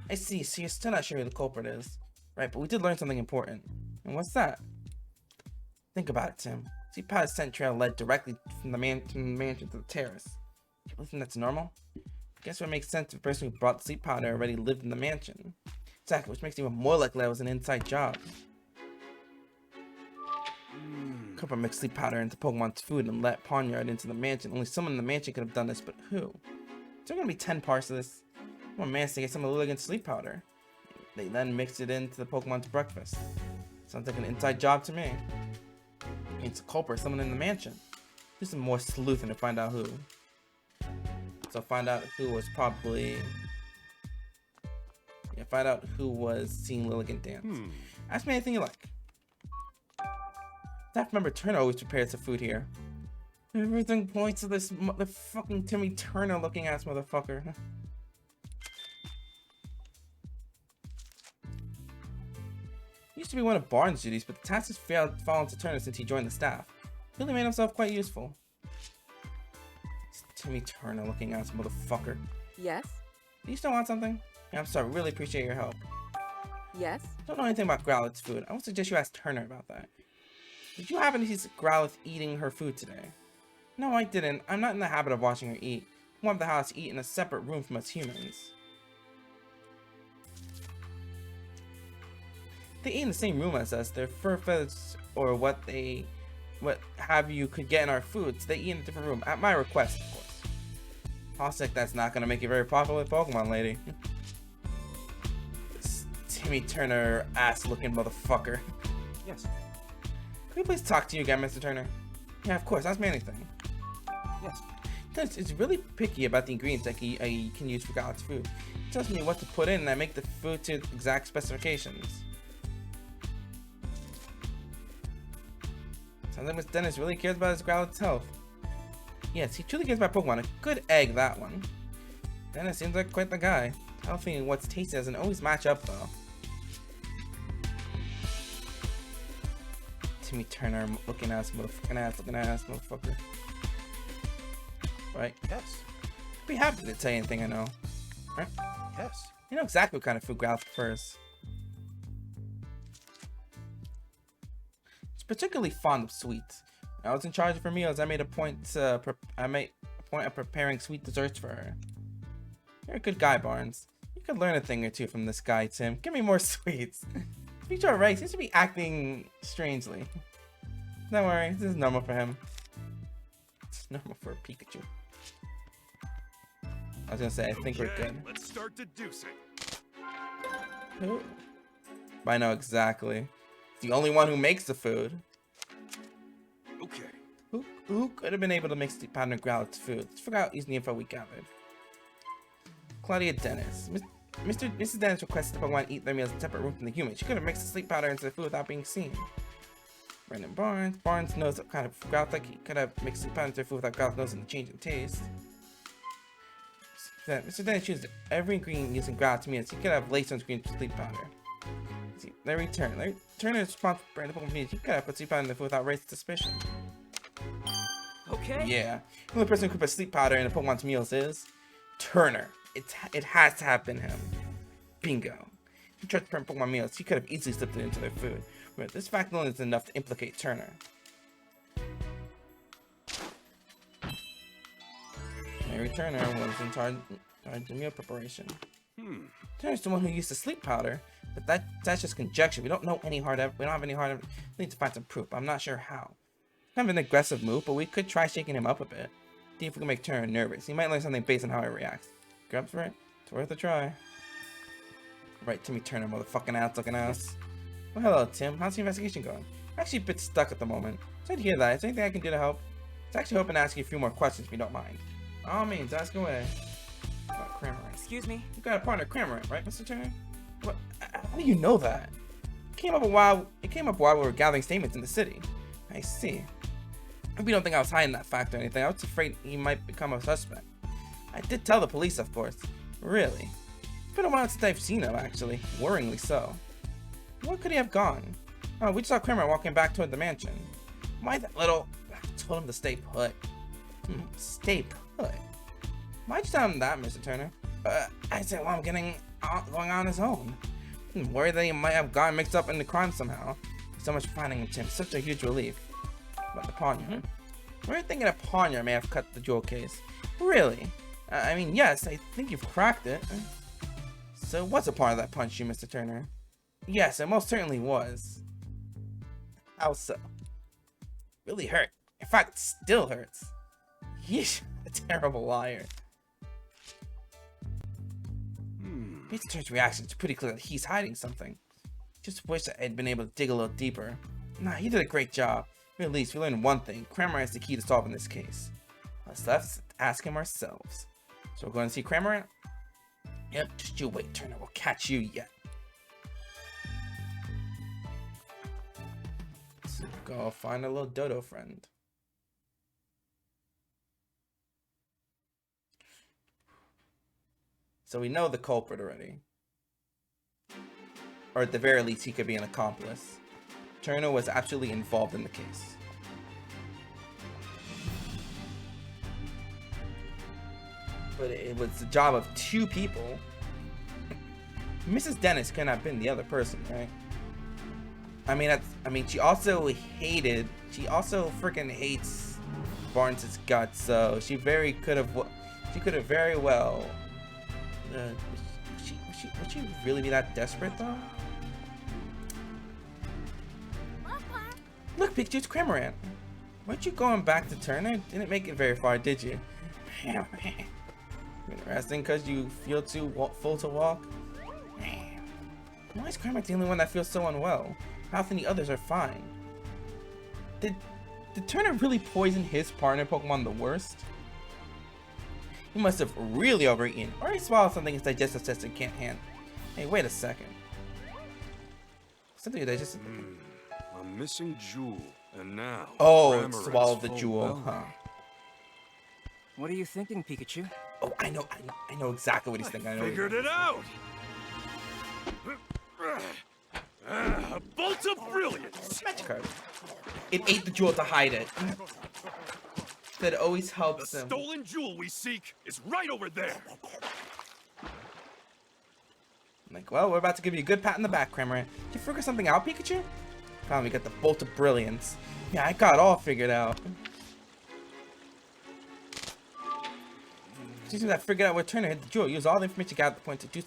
I see. So you're still not sure who the culprit is. Right, but we did learn something important. And what's that? Think about it, Tim. Sleep powder's scent trail led directly from the mansion to the terrace. You really think that's normal? I guess it makes sense if the person who brought the sleep powder already lived in the mansion. Exactly, which makes it even more likely that was an inside job. Cooper mixed sleep powder into Pokemon's food and let Pawnyard into the mansion. Only someone in the mansion could have done this, but who? Is there gonna be 10 parts of this? One man to get some of Lilligant's sleep powder. They then mixed it into the Pokemon's breakfast. Sounds like an inside job to me. It's a culprit, someone in the mansion. Do some more sleuthing to find out who. So find out who was probably... Yeah, find out who was seeing Lilligant dance. Ask me anything you like. Staff member Turner always prepares the food here. Everything points to this motherfucking Timmy Turner looking ass motherfucker. He used to be one of Barnes' duties, but the task has fallen to Turner since he joined the staff. He really made himself quite useful. This Timmy Turner looking ass motherfucker. Yes? Do you still want something? Yeah, I'm sorry, really appreciate your help. Yes? Don't know anything about Growlithe's food. I would suggest you ask Turner about that. Did you happen to see Growlithe eating her food today? No, I didn't. I'm not in the habit of watching her eat. I want the house to eat in a separate room from us humans. They eat in the same room as us. Their fur feathers or what have you could get in our food, so they eat in a different room, at my request, of course. Hosek, that's not gonna make you very popular with Pokemon, lady. This Timmy Turner ass-looking motherfucker. Yes. Can we please talk to you again, Mr. Turner? Yeah, of course. Ask me anything. Yes. Because it's really picky about the ingredients that I can use for Growlithe's food. It tells me what to put in, and I make the food to exact specifications. Sounds like Mr. Dennis really cares about his Growlithe's health. Yes, he truly cares about Pokemon. A good egg, that one. Dennis seems like quite the guy. Healthy and what's tasty doesn't always match up, though. Timmy Turner looking ass motherfucker. Right? Yes. I'd be happy to tell you anything I know. Right? Yes. You know exactly what kind of food Growlithe prefers. She's particularly fond of sweets. When I was in charge of her meals, I made a point of preparing sweet desserts for her. You're a good guy, Barnes. You could learn a thing or two from this guy, Tim. Give me more sweets. Feature Ray seems to be acting strangely. Don't worry, this is normal for him. It's normal for a Pikachu. I was gonna say, I think we're good. Let's start deducing. Who? I know exactly. It's the only one who makes the food. Okay. Who could have been able to mix the pattern of Growlithe's food? Let's figure out using the info we gathered. Claudia Dennis. Mrs. Dennis requested the Pokemon eat their meals in separate rooms from the humans. She could have mixed the sleep powder into the food without being seen. Brandon Barnes. Barnes knows what kind of Growlithe like he could have mixed sleep powder into their food without Growlithe noticing the change in taste. Mr. Dennis chooses every ingredient using Growlithe to meals. He could have laced on screen sleep powder. See, Larry Turner. Turner is responsible for Brandon Pokemon meals. He could have put sleep powder in the food without raising suspicion. Okay. Yeah. The only person who could put sleep powder in a Pokemon's meals is Turner. It has to have been him. Bingo. He tried to print Pokemon meals. He could have easily slipped it into their food. But this fact alone is enough to implicate Turner. Mary Turner was in charge of meal preparation. Turner's the one who used the sleep powder, but that's just conjecture. We don't have any hard evidence. We need to find some proof. I'm not sure how. Kind of an aggressive move, but we could try shaking him up a bit. See if we can make Turner nervous. He might learn something based on how he reacts. Grub's right. It's worth a try. Right, Timmy Turner, motherfucking ass looking ass. Well, hello, Tim. How's the investigation going? I'm actually a bit stuck at the moment. Sorry to hear that. Is there anything I can do to help? I was actually hoping to ask you a few more questions if you don't mind. By all means, ask away. About Cramorant. Excuse me? You got a partner, Cramorant, right, Mr. Turner? What? How do you know that? It came up while we were gathering statements in the city. I see. If you don't think I was hiding that fact or anything, I was afraid he might become a suspect. I did tell the police, of course. Really? It's been a while since I've seen him, actually. Worryingly so. Where could he have gone? Oh, we just saw Cramorant walking back toward the mansion. Why that little... I told him to stay put. Stay put? Why'd you tell him that, Mr. Turner? I said, well, I'm going on his own. I'm worried that he might have gotten mixed up in the crime somehow. So much for finding him, Tim. Such a huge relief. About the pawn. We're thinking a pawnyer may have cut the jewel case. Really? I mean, yes, I think you've cracked it. So what's a part of that punch you, Mr. Turner? Yes, it most certainly was. How so? Really hurt. In fact, it still hurts. Yeesh, a terrible liar. Mr. Turner's reaction is pretty clear that he's hiding something. Just wish I had been able to dig a little deeper. Nah, he did a great job. At least we learned one thing. Cramorant is the key to solving this case. Let's ask him ourselves. So we're going to see Cramorant? Yep, just you wait, Turner. We'll catch you yet. Let's go find a little dodo friend. So we know the culprit already. Or at the very least, he could be an accomplice. Turner was absolutely involved in the case. But it was the job of two people. Mrs. Dennis couldn't have been the other person, right? I mean, she also freaking hates Barnes' guts, so she could have very well. Would she really be that desperate though? Look, Pikachu, it's Cramorant. Weren't you going back to Turner? Didn't make it very far, did you? Interesting, because you feel too full to walk? Why is Cramorant the only one that feels so unwell? How often the others are fine? Did Turner really poison his partner Pokemon the worst? He must have really overeaten, or he swallowed something his digestive system can't handle. Hey, wait a second. Something your digestive system. A missing jewel, and now. Oh, it swallowed the jewel, huh? What are you thinking, Pikachu? Oh, I know exactly what he's thinking. I figured it out. A bolt of brilliance. Magic card. It ate the jewel to hide it. That always helps him. The stolen jewel we seek is right over there. Like, well, we're about to give you a good pat in the back, Cramorant. Did you figure something out, Pikachu? Finally, we got the bolt of brilliance. Yeah, I got it all figured out. You seem to have figured out where Turner hid the jewel. Use all the information you got at the point to do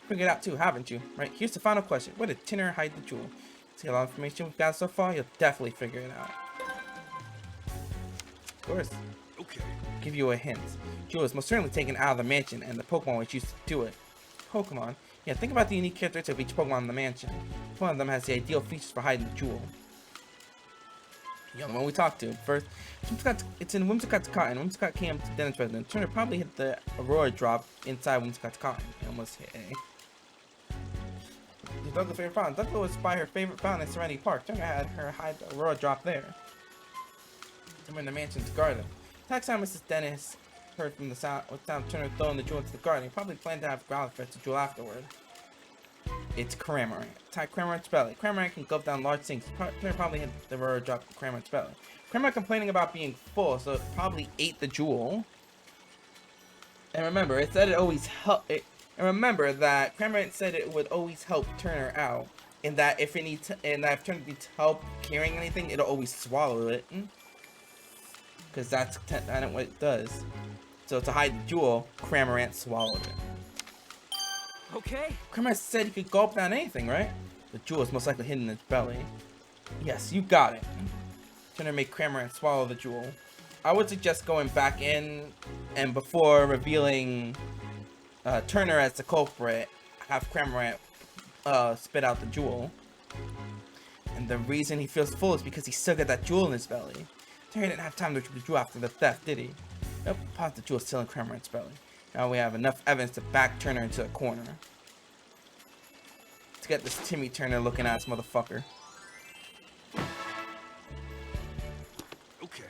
figured it out too, haven't you? Right, here's the final question. Where did Turner hide the jewel? See a lot of information we've got so far, you'll definitely figure it out. Of course. Okay. I'll give you a hint. Jewel is most certainly taken out of the mansion and the Pokemon which used to do it. Pokemon? Yeah, think about the unique characteristics of each Pokemon in the mansion. Each one of them has the ideal features for hiding the jewel. The only one we talked to. First, it's in Whimsicott's cotton. Whimsicott came to Dennis resident. Turner probably hit the Aurora drop inside Whimsicott's cotton. He almost hit A. His Douglas' favorite fountain. Douglas was by her favorite fountain in Serenity Park. Turner had her hide the Aurora drop there. Somewhere in the mansion's garden. Next time Mrs. Dennis heard from the sound Turner throwing the jewel into the garden. He probably planned to have Growlithe fetch the jewel afterward. It's Cramorant. Tie Cramorant's belly. Cramorant can gulp down large sinks. Turner probably hit the Aurora drop in Cramorant's belly. Cramorant complaining about being full, so it probably ate the jewel. And remember, it said it always helped. And remember that Cramorant said it would always help Turner out, and that if Turner needs help carrying anything, it'll always swallow it. Because that's what it does. So to hide the jewel, Cramorant swallowed it. Okay. Cramorant said he could gulp down anything, right? The jewel is most likely hidden in its belly. Yes, you got it. Turner made Cramorant swallow the jewel. I would suggest going back in and before revealing Turner as the culprit, have Cramorant spit out the jewel. And the reason he feels full is because he still got that jewel in his belly. Turner didn't have time to retrieve the jewel after the theft, did he? Nope, pause the jewel still in Cramorant's belly. Now we have enough evidence to back Turner into a corner. Let's get this Timmy Turner looking ass motherfucker. Okay.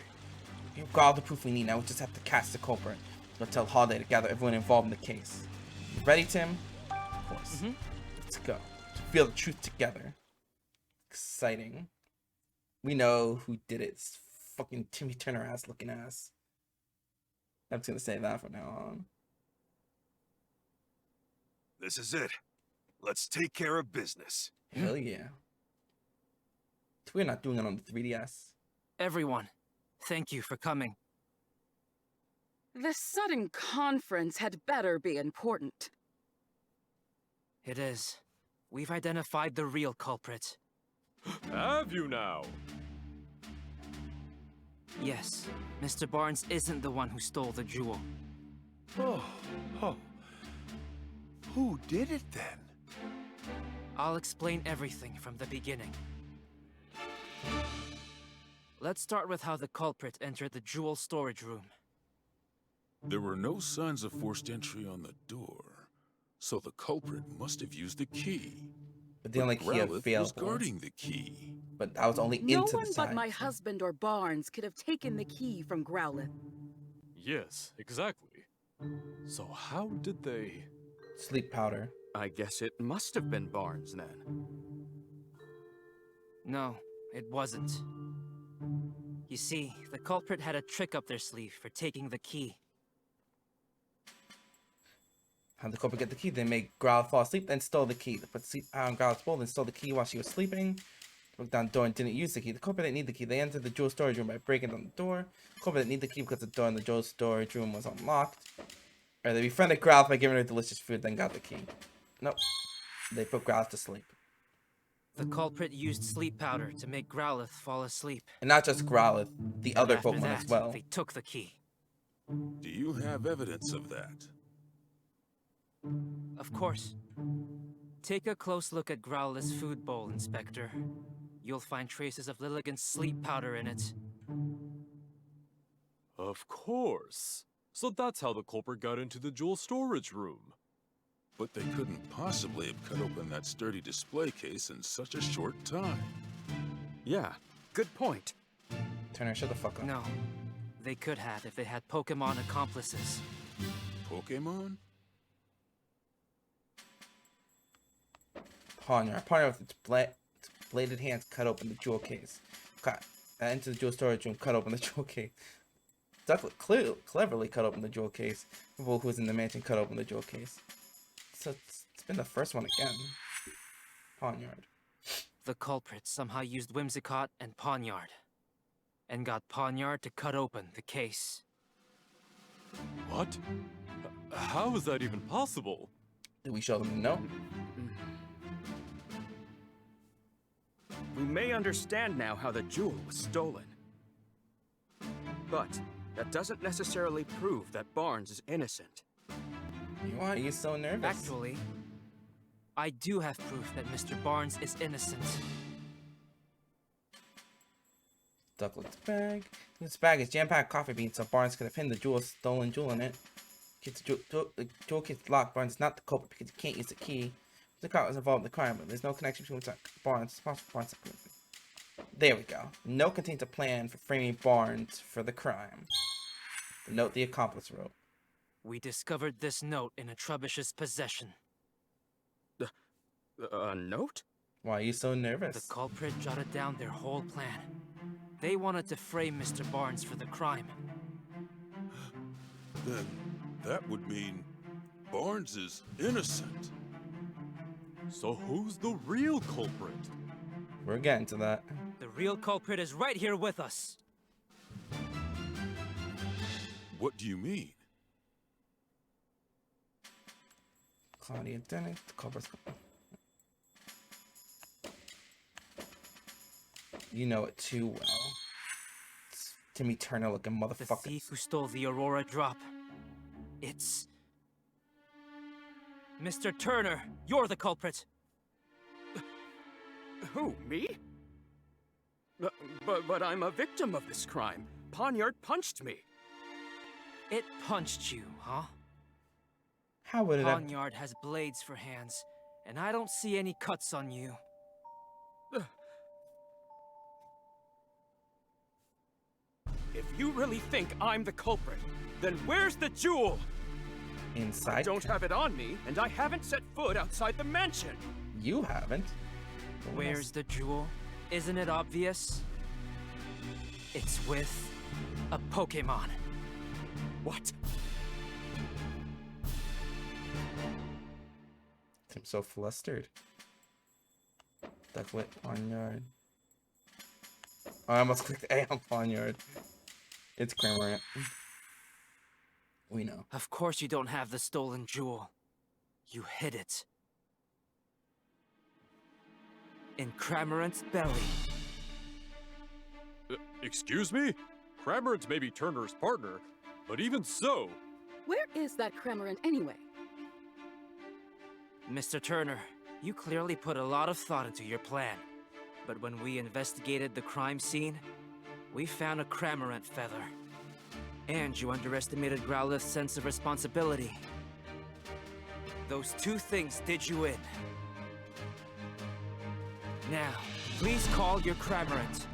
You've got all the proof we need now. We just have to catch the culprit. We'll tell Holiday to gather everyone involved in the case. You ready, Tim? Of course. Let's go. To feel the truth together. Exciting. We know who did it. It's fucking Timmy Turner ass looking ass. I'm just gonna say that from now on. This is it. Let's take care of business. Hell yeah. We're not doing it on the 3DS. Everyone, thank you for coming. This sudden conference had better be important. It is. We've identified the real culprit. Have you now? Yes, Mr. Barnes isn't the one who stole the jewel. Oh. Who did it then? I'll explain everything from the beginning. Let's start with how the culprit entered the jewel storage room. There were no signs of forced entry on the door, so the culprit must have used the key. But the only key available was guarding the key. But I was only into the side. No one but my husband or Barnes could have taken the key from Growlithe. Yes, exactly. So how did they... Sleep powder. I guess it must have been Barnes then. No, it wasn't. You see, the culprit had a trick up their sleeve for taking the key. How'd the culprit get the key? They made Growlithe fall asleep, then stole the key. They put the sleep on Growlithe's bowl, then stole the key while she was sleeping. Broke down the door and didn't use the key. The culprit didn't need the key. They entered the jewel storage room by breaking down the door. The culprit didn't need the key because the door in the jewel storage room was unlocked. Or they befriended Growlithe by giving her delicious food, then got the key. Nope. They put Growlithe to sleep. The culprit used sleep powder to make Growlithe fall asleep. And not just Growlithe, the other After Pokemon that, as well. They took the key. Do you have evidence of that? Of course. Take a close look at Growlithe's food bowl, Inspector. You'll find traces of Lilligant's sleep powder in it. Of course. So that's how the culprit got into the jewel storage room. But they couldn't possibly have cut open that sturdy display case in such a short time. Yeah, good point. Turner, shut the fuck up. No. They could have if they had Pokémon accomplices. Pokémon? Pawnyard with its bladed hands cut open the jewel case. Into the jewel storage room, cut open the jewel case. Ducklet cleverly cut open the jewel case. People who was in the mansion cut open the jewel case. So it's been the first one again. Pawnyard. The culprit somehow used Whimsicott and Pawnyard. And got Pawnyard to cut open the case. What? How is that even possible? Did we show them no? We may understand now how the jewel was stolen. But that doesn't necessarily prove that Barnes is innocent. Why are you so nervous? Actually, I do have proof that Mr. Barnes is innocent. Ducklet's bag. This bag is jam-packed coffee beans, so Barnes could have hidden the stolen jewel in it. The jewel kit's locked. Barnes is not the culprit because he can't use the key. The car was involved in the crime, but there's no connection between Barnes. There we go. The note contains a plan for framing Barnes for the crime. The note the accomplice wrote. We discovered this note in a Trubbish's possession. A note? Why are you so nervous? The culprit jotted down their whole plan. They wanted to frame Mr. Barnes for the crime. Then that would mean Barnes is innocent. So who's the real culprit? We're getting to that. The real culprit is right here with us. What do you mean? Claudia Dennis, the culprit's... You know it too well. It's Timmy Turner looking motherfucker. The thief who stole the Aurora drop. It's... Mr. Turner, you're the culprit. Who, me? But I'm a victim of this crime. Poniard punched me. It punched you, huh? How would it have... Poniard has blades for hands, and I don't see any cuts on you. If you really think I'm the culprit, then where's the jewel? Inside? I don't have it on me, and I haven't set foot outside the mansion. You haven't? Where's the jewel? Isn't it obvious? It's with a Pokémon. What? I'm so flustered. Ducklet, Poniard. Oh, I almost clicked A on Poniard. It's Cramorant. We know. Of course you don't have the stolen jewel. You hid it. In Cramorant's belly. Excuse me? Cramorant may be Turner's partner, but even so... Where is that Cramorant anyway? Mr. Turner, you clearly put a lot of thought into your plan. But when we investigated the crime scene, we found a Cramorant feather. And you underestimated Growlith's sense of responsibility. Those two things did you in. Now, please call your Cramorant.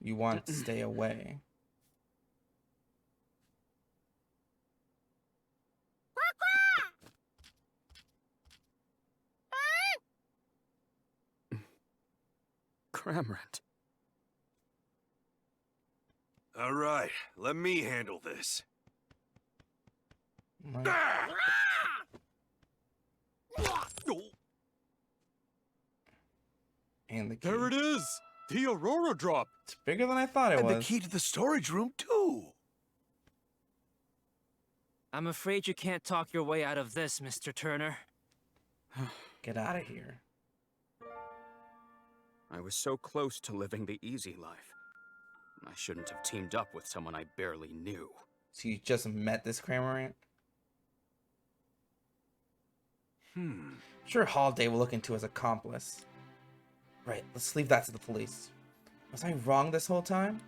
You want it to stay away. Cramorant. All right, let me handle this. And the key. There it is! The Aurora drop! It's bigger than I thought it was. And the key to the storage room, too. I'm afraid you can't talk your way out of this, Mr. Turner. Get out of here. I was so close to living the easy life. I shouldn't have teamed up with someone I barely knew. So you just met this Cramorant? Sure, Holiday will look into his accomplice. Right, let's leave that to the police. Was I wrong this whole time?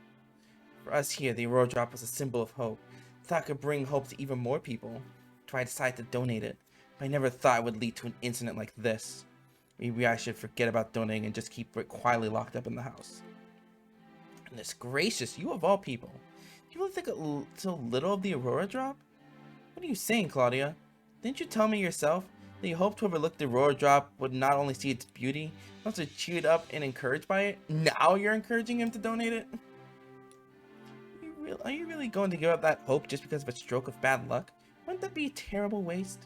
For us here, the Aurora Drop was a symbol of hope. Thought it could bring hope to even more people. So I decided to donate it. But I never thought it would lead to an incident like this. Maybe I should forget about donating and just keep it quietly locked up in the house. Goodness gracious, you of all people. Do you really think so little of the Aurora Drop? What are you saying, Claudia? Didn't you tell me yourself that you hoped whoever looked at the Aurora Drop would not only see its beauty, but also cheered up and encouraged by it? Now you're encouraging him to donate it? Are you really going to give up that hope just because of a stroke of bad luck? Wouldn't that be a terrible waste?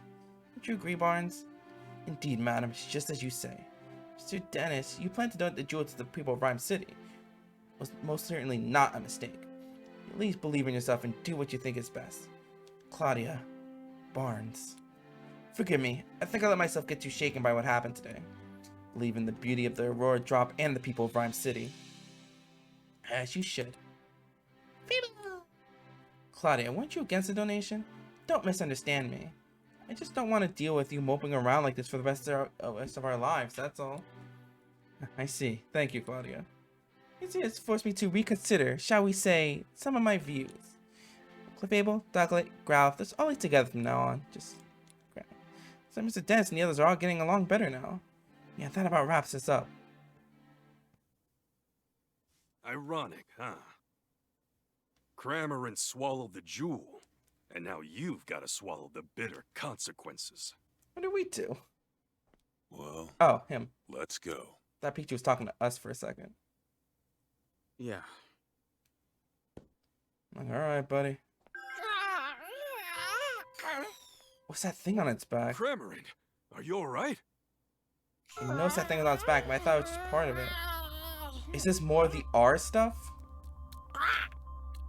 Don't you agree, Barnes? Indeed, madam, it's just as you say. Mr. Dennis, you plan to donate the jewel to the people of Ryme City. Was most certainly not a mistake. At least believe in yourself and do what you think is best. Claudia, Barnes. Forgive me, I think I let myself get too shaken by what happened today. Believe in the beauty of the Aurora Drop and the people of Ryme City. As you should. Claudia, weren't you against the donation? Don't misunderstand me. I just don't want to deal with you moping around like this for the rest of our lives, that's all. I see. Thank you, Claudia. It's forced me to reconsider, shall we say, some of my views. Clefable, Doglet, Growlithe, they're all together from now on. Just crap. So Mr. Dennis and the others are all getting along better now. Yeah, that about wraps this up. Ironic, huh? Cramorant swallowed the jewel, and now you've got to swallow the bitter consequences. What did we do? Well... Oh, him. Let's go. That Pikachu was talking to us for a second. Yeah. Alright, buddy. What's that thing on its back? Cramorant, are you alright? I noticed that thing was on its back, but I thought it was just part of it. Is this more of the R stuff?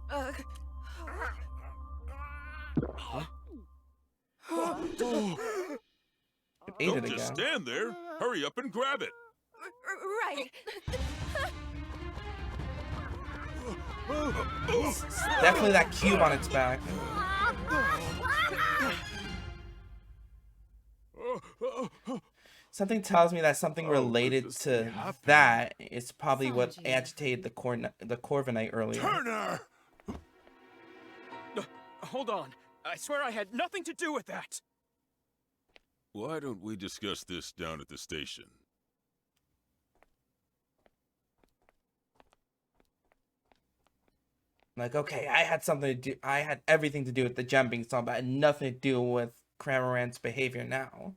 Huh? Don't just stand there. Hurry up and grab it. Right. Definitely that cube on its back. Something tells me that something related to that is probably what agitated the Corviknight earlier. Turner! Hold on. I swear I had nothing to do with that. Why don't we discuss this down at the station? Like, okay, I had something to do. I had everything to do with the gem being stolen, but I had nothing to do with Cramorant's behavior now.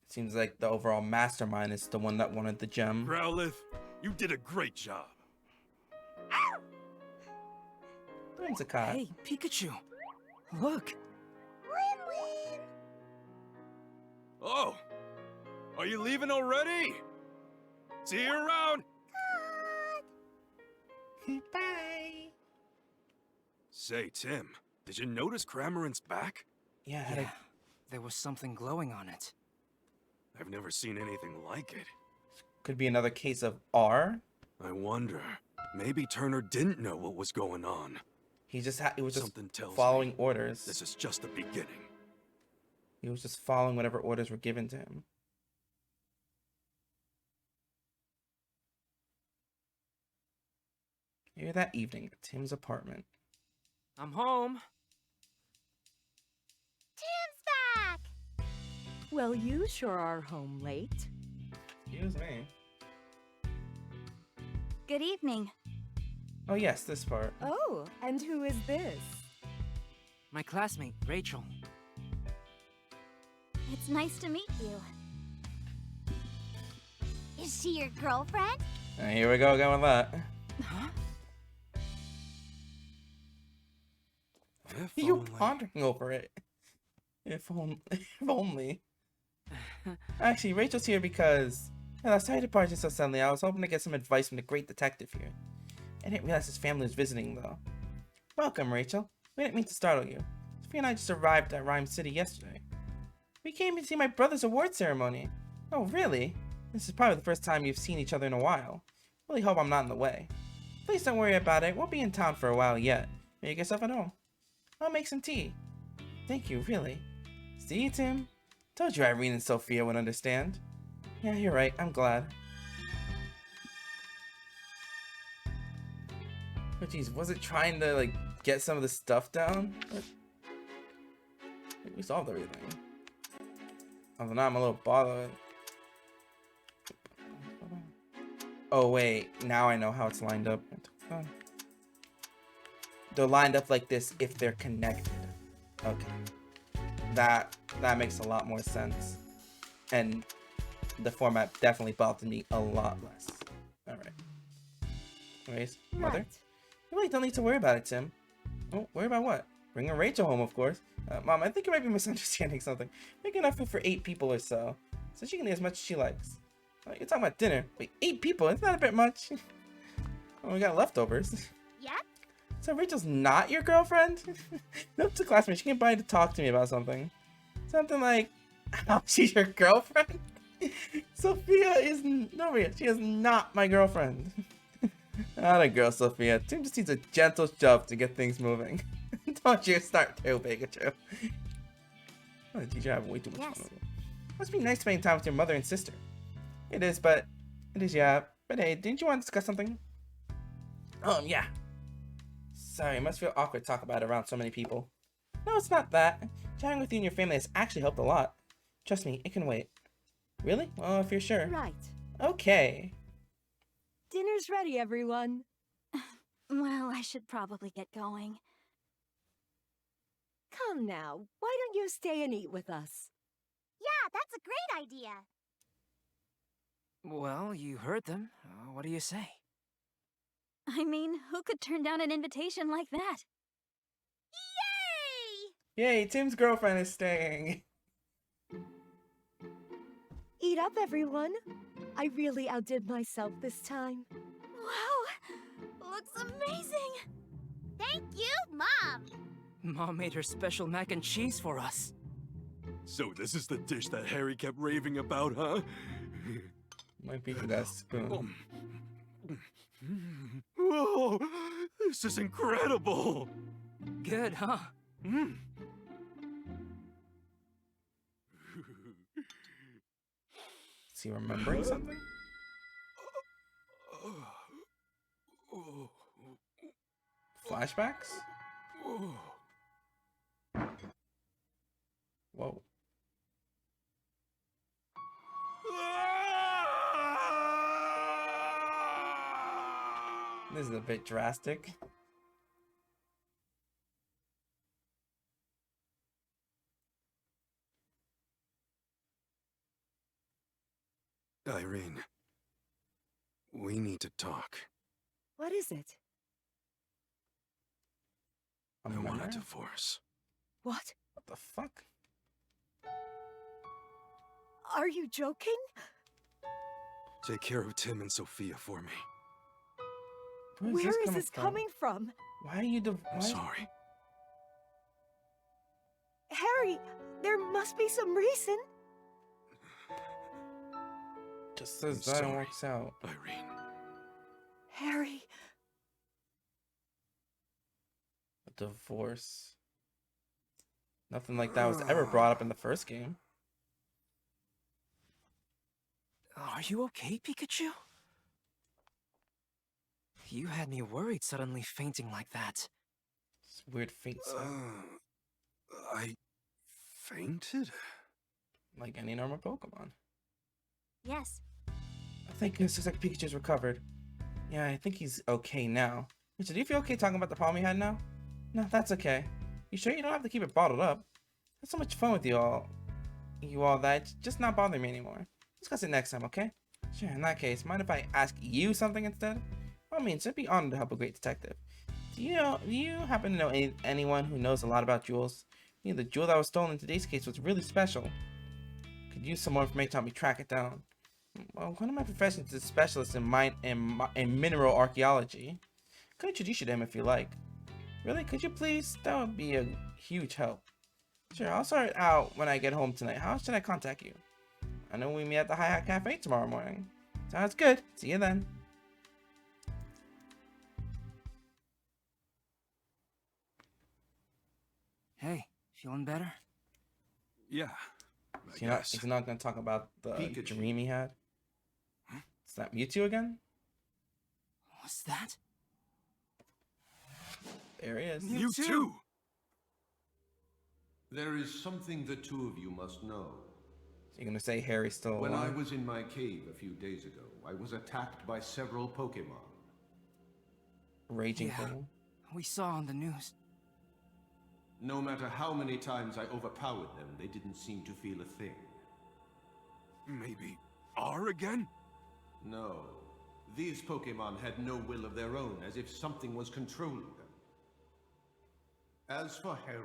It seems like the overall mastermind is the one that wanted the gem. Growlithe, you did a great job. Whimsicott. Hey, Pikachu. Look. Oh, are you leaving already? See you around. Bye. Say, Tim, did you notice Cramorant's back? Yeah, there was something glowing on it. I've never seen anything like it. Could be another case of R. I wonder. Maybe Turner didn't know what was going on. He just he was just Something tells following me orders. This is just the beginning. He was just following whatever orders were given to him. Maybe that evening at Tim's apartment. I'm home. Tim's back! Well, you sure are home late. Excuse me. Good evening. Oh yes, this part. Oh, and who is this? My classmate, Rachel. It's nice to meet you. Is she your girlfriend? Here we go again with that. Huh? You pondering over it. If only. Actually, Rachel's here because I sorry to depart so suddenly. I was hoping to get some advice from the great detective here. I didn't realize his family was visiting though. Welcome, Rachel. We didn't mean to startle you. Sophia and I just arrived at Ryme City yesterday. We came to see my brother's award ceremony. Oh, really? This is probably the first time you've seen each other in a while. Really hope I'm not in the way. Please don't worry about it. We'll be in town for a while yet. Make yourself at home. I'll make some tea. Thank you, really. See, Tim? Told you Irene and Sophia would understand. Yeah, you're right. I'm glad. Oh, jeez. Was it trying to, like, get some of the stuff down? We solved everything. Although now I'm a little bothered. Oh, wait. Now I know how it's lined up. They're lined up like this if they're connected. Okay. That makes a lot more sense. And the format definitely bothered me a lot less. Alright. Anyways, Mother? You really don't need to worry about it, Tim. Oh, worry about what? Bringing Rachel home, of course. Mom, I think you might be misunderstanding something. Make enough food for 8 people or so she can eat as much as she likes. You're talking about dinner. Wait, 8 people? Isn't that a bit much? Oh, we got leftovers. Yeah? So Rachel's not your girlfriend? Nope, to classmate. She came by to talk to me about something. Something like, how she's your girlfriend? Sophia is she is not my girlfriend. Not a girl, Sophia. Tim just needs a gentle shove to get things moving. Don't you start too, Pikachu. Oh, the teacher having way too much fun with it. Must be nice spending time with your mother and sister. It is, yeah. But hey, didn't you want to discuss something? Yeah. Sorry, it must feel awkward to talk about it around so many people. No, it's not that. Chatting with you and your family has actually helped a lot. Trust me, it can wait. Really? Well, if you're sure. Right. Okay. Dinner's ready, everyone. Well, I should probably get going. Come now, why don't you stay and eat with us? Yeah, that's a great idea. Well, you heard them. What do you say? I mean, who could turn down an invitation like that? Yay! Yay, Tim's girlfriend is staying. Eat up, everyone. I really outdid myself this time. Wow! Looks amazing! Thank you, Mom! Mom made her special mac and cheese for us. So this is the dish that Harry kept raving about, huh? Might be that spoon. Whoa! This is incredible! Good, huh? Is he remembering something? Flashbacks? Whoa. This is a bit drastic. Irene, we need to talk. What is it? I want a divorce. What? What the fuck? Are you joking? Take care of Tim and Sophia for me. Where is this coming from? Why are you I'm sorry. Harry, there must be some reason. Just as that works out. Irene. Harry. A divorce. Nothing like that was ever brought up in the first game. Are you okay, Pikachu? You had me worried suddenly fainting like that. It's weird faint sound. I fainted? Like any normal Pokemon. Yes. I think it looks like Pikachu's recovered. Yeah, I think he's okay now. Richard, do you feel okay talking about the problem you had now? No, that's okay. You sure you don't have to keep it bottled up? I had so much fun with you all that it's just not bothering me anymore. Discuss it next time, okay? Sure, in that case, mind if I ask you something instead? I mean, I'd be honored to help a great detective. Do you happen to know anyone who knows a lot about jewels? You know, the jewel that was stolen in today's case was really special. Could use some more information to help me track it down. Well, one of my professions is a specialist in mineral archaeology. I could introduce you to him if you like. Really? Could you please? That would be a huge help. Sure, I'll sort it out when I get home tonight. How should I contact you? I know we meet at the High Hat Cafe tomorrow morning. Sounds good. See you then. Hey, feeling better? Yeah. He's not going to talk about the dream he had. Huh? Is that Mewtwo again? What's that? There he is. Mewtwo! There is something the two of you must know. So you're going to say Harry's still alive? When I was in my cave a few days ago, I was attacked by several Pokémon. Raging yeah, Pokemon? We saw on the news. No matter how many times I overpowered them, they didn't seem to feel a thing. Maybe R again? No. These Pokémon had no will of their own, as if something was controlling them. As for Harry...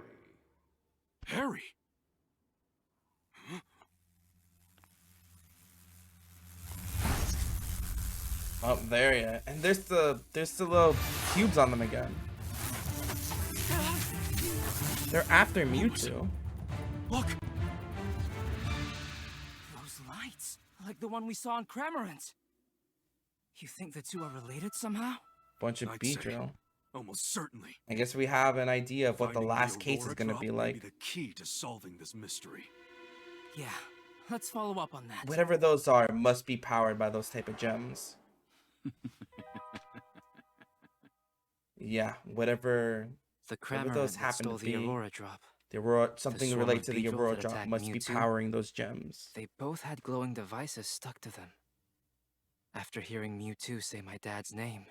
Harry? Huh? Oh, there you are. And there's the little cubes on them again. They're after Mewtwo. Look! Those lights, like the one we saw in Cramorant. You think the two are related somehow? Bunch of Beedrill. Almost certainly. I guess we have an idea of what the last case is going to be like. May be the key to solving this mystery. Yeah, Let's follow up on that. Whatever those are must be powered by those type of gems. Yeah, whatever those happen to be. The Aurora drop. The Aurora, something related to the Aurora drop must be powering those gems. They both had glowing devices stuck to them. After hearing Mewtwo say my dad's name,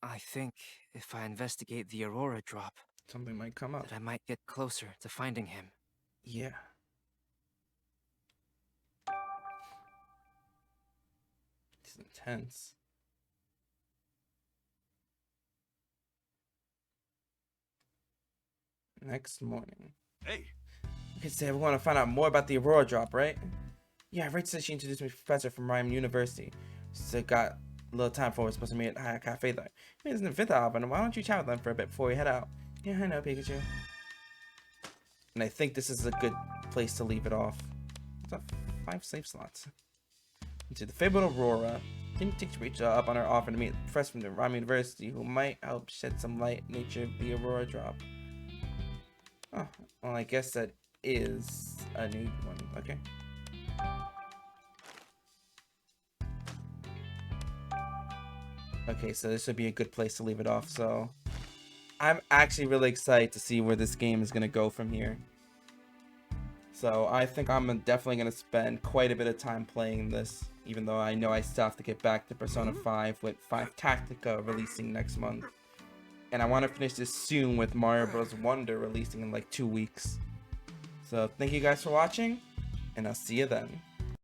I think if I investigate the Aurora drop, something might come up. That I might get closer to finding him. Yeah. It's intense. Next morning. Hey. Okay, so we want to find out more about the Aurora drop, right? Yeah, Rachel said she introduced me to a professor from Ryme University. So got a little time for we're supposed to meet at a cafe there. I mean, it's the 5th hour, but why don't you chat with them for a bit before we head out? Yeah, I know, Pikachu. And I think this is a good place to leave it off. It's 5 save slots. Into the fabled Aurora. Tim takes Rachel up on her offer to meet a professor from the Ryme University who might help shed some light on the nature of the Aurora drop. Oh, well, I guess that is a new one. Okay. Okay, so this would be a good place to leave it off. So I'm actually really excited to see where this game is going to go from here. So I think I'm definitely going to spend quite a bit of time playing this, even though I know I still have to get back to Persona 5 with 5 Tactica releasing next month. And I want to finish this soon with Mario Bros. Wonder releasing in like 2 weeks. So thank you guys for watching, and I'll see you then.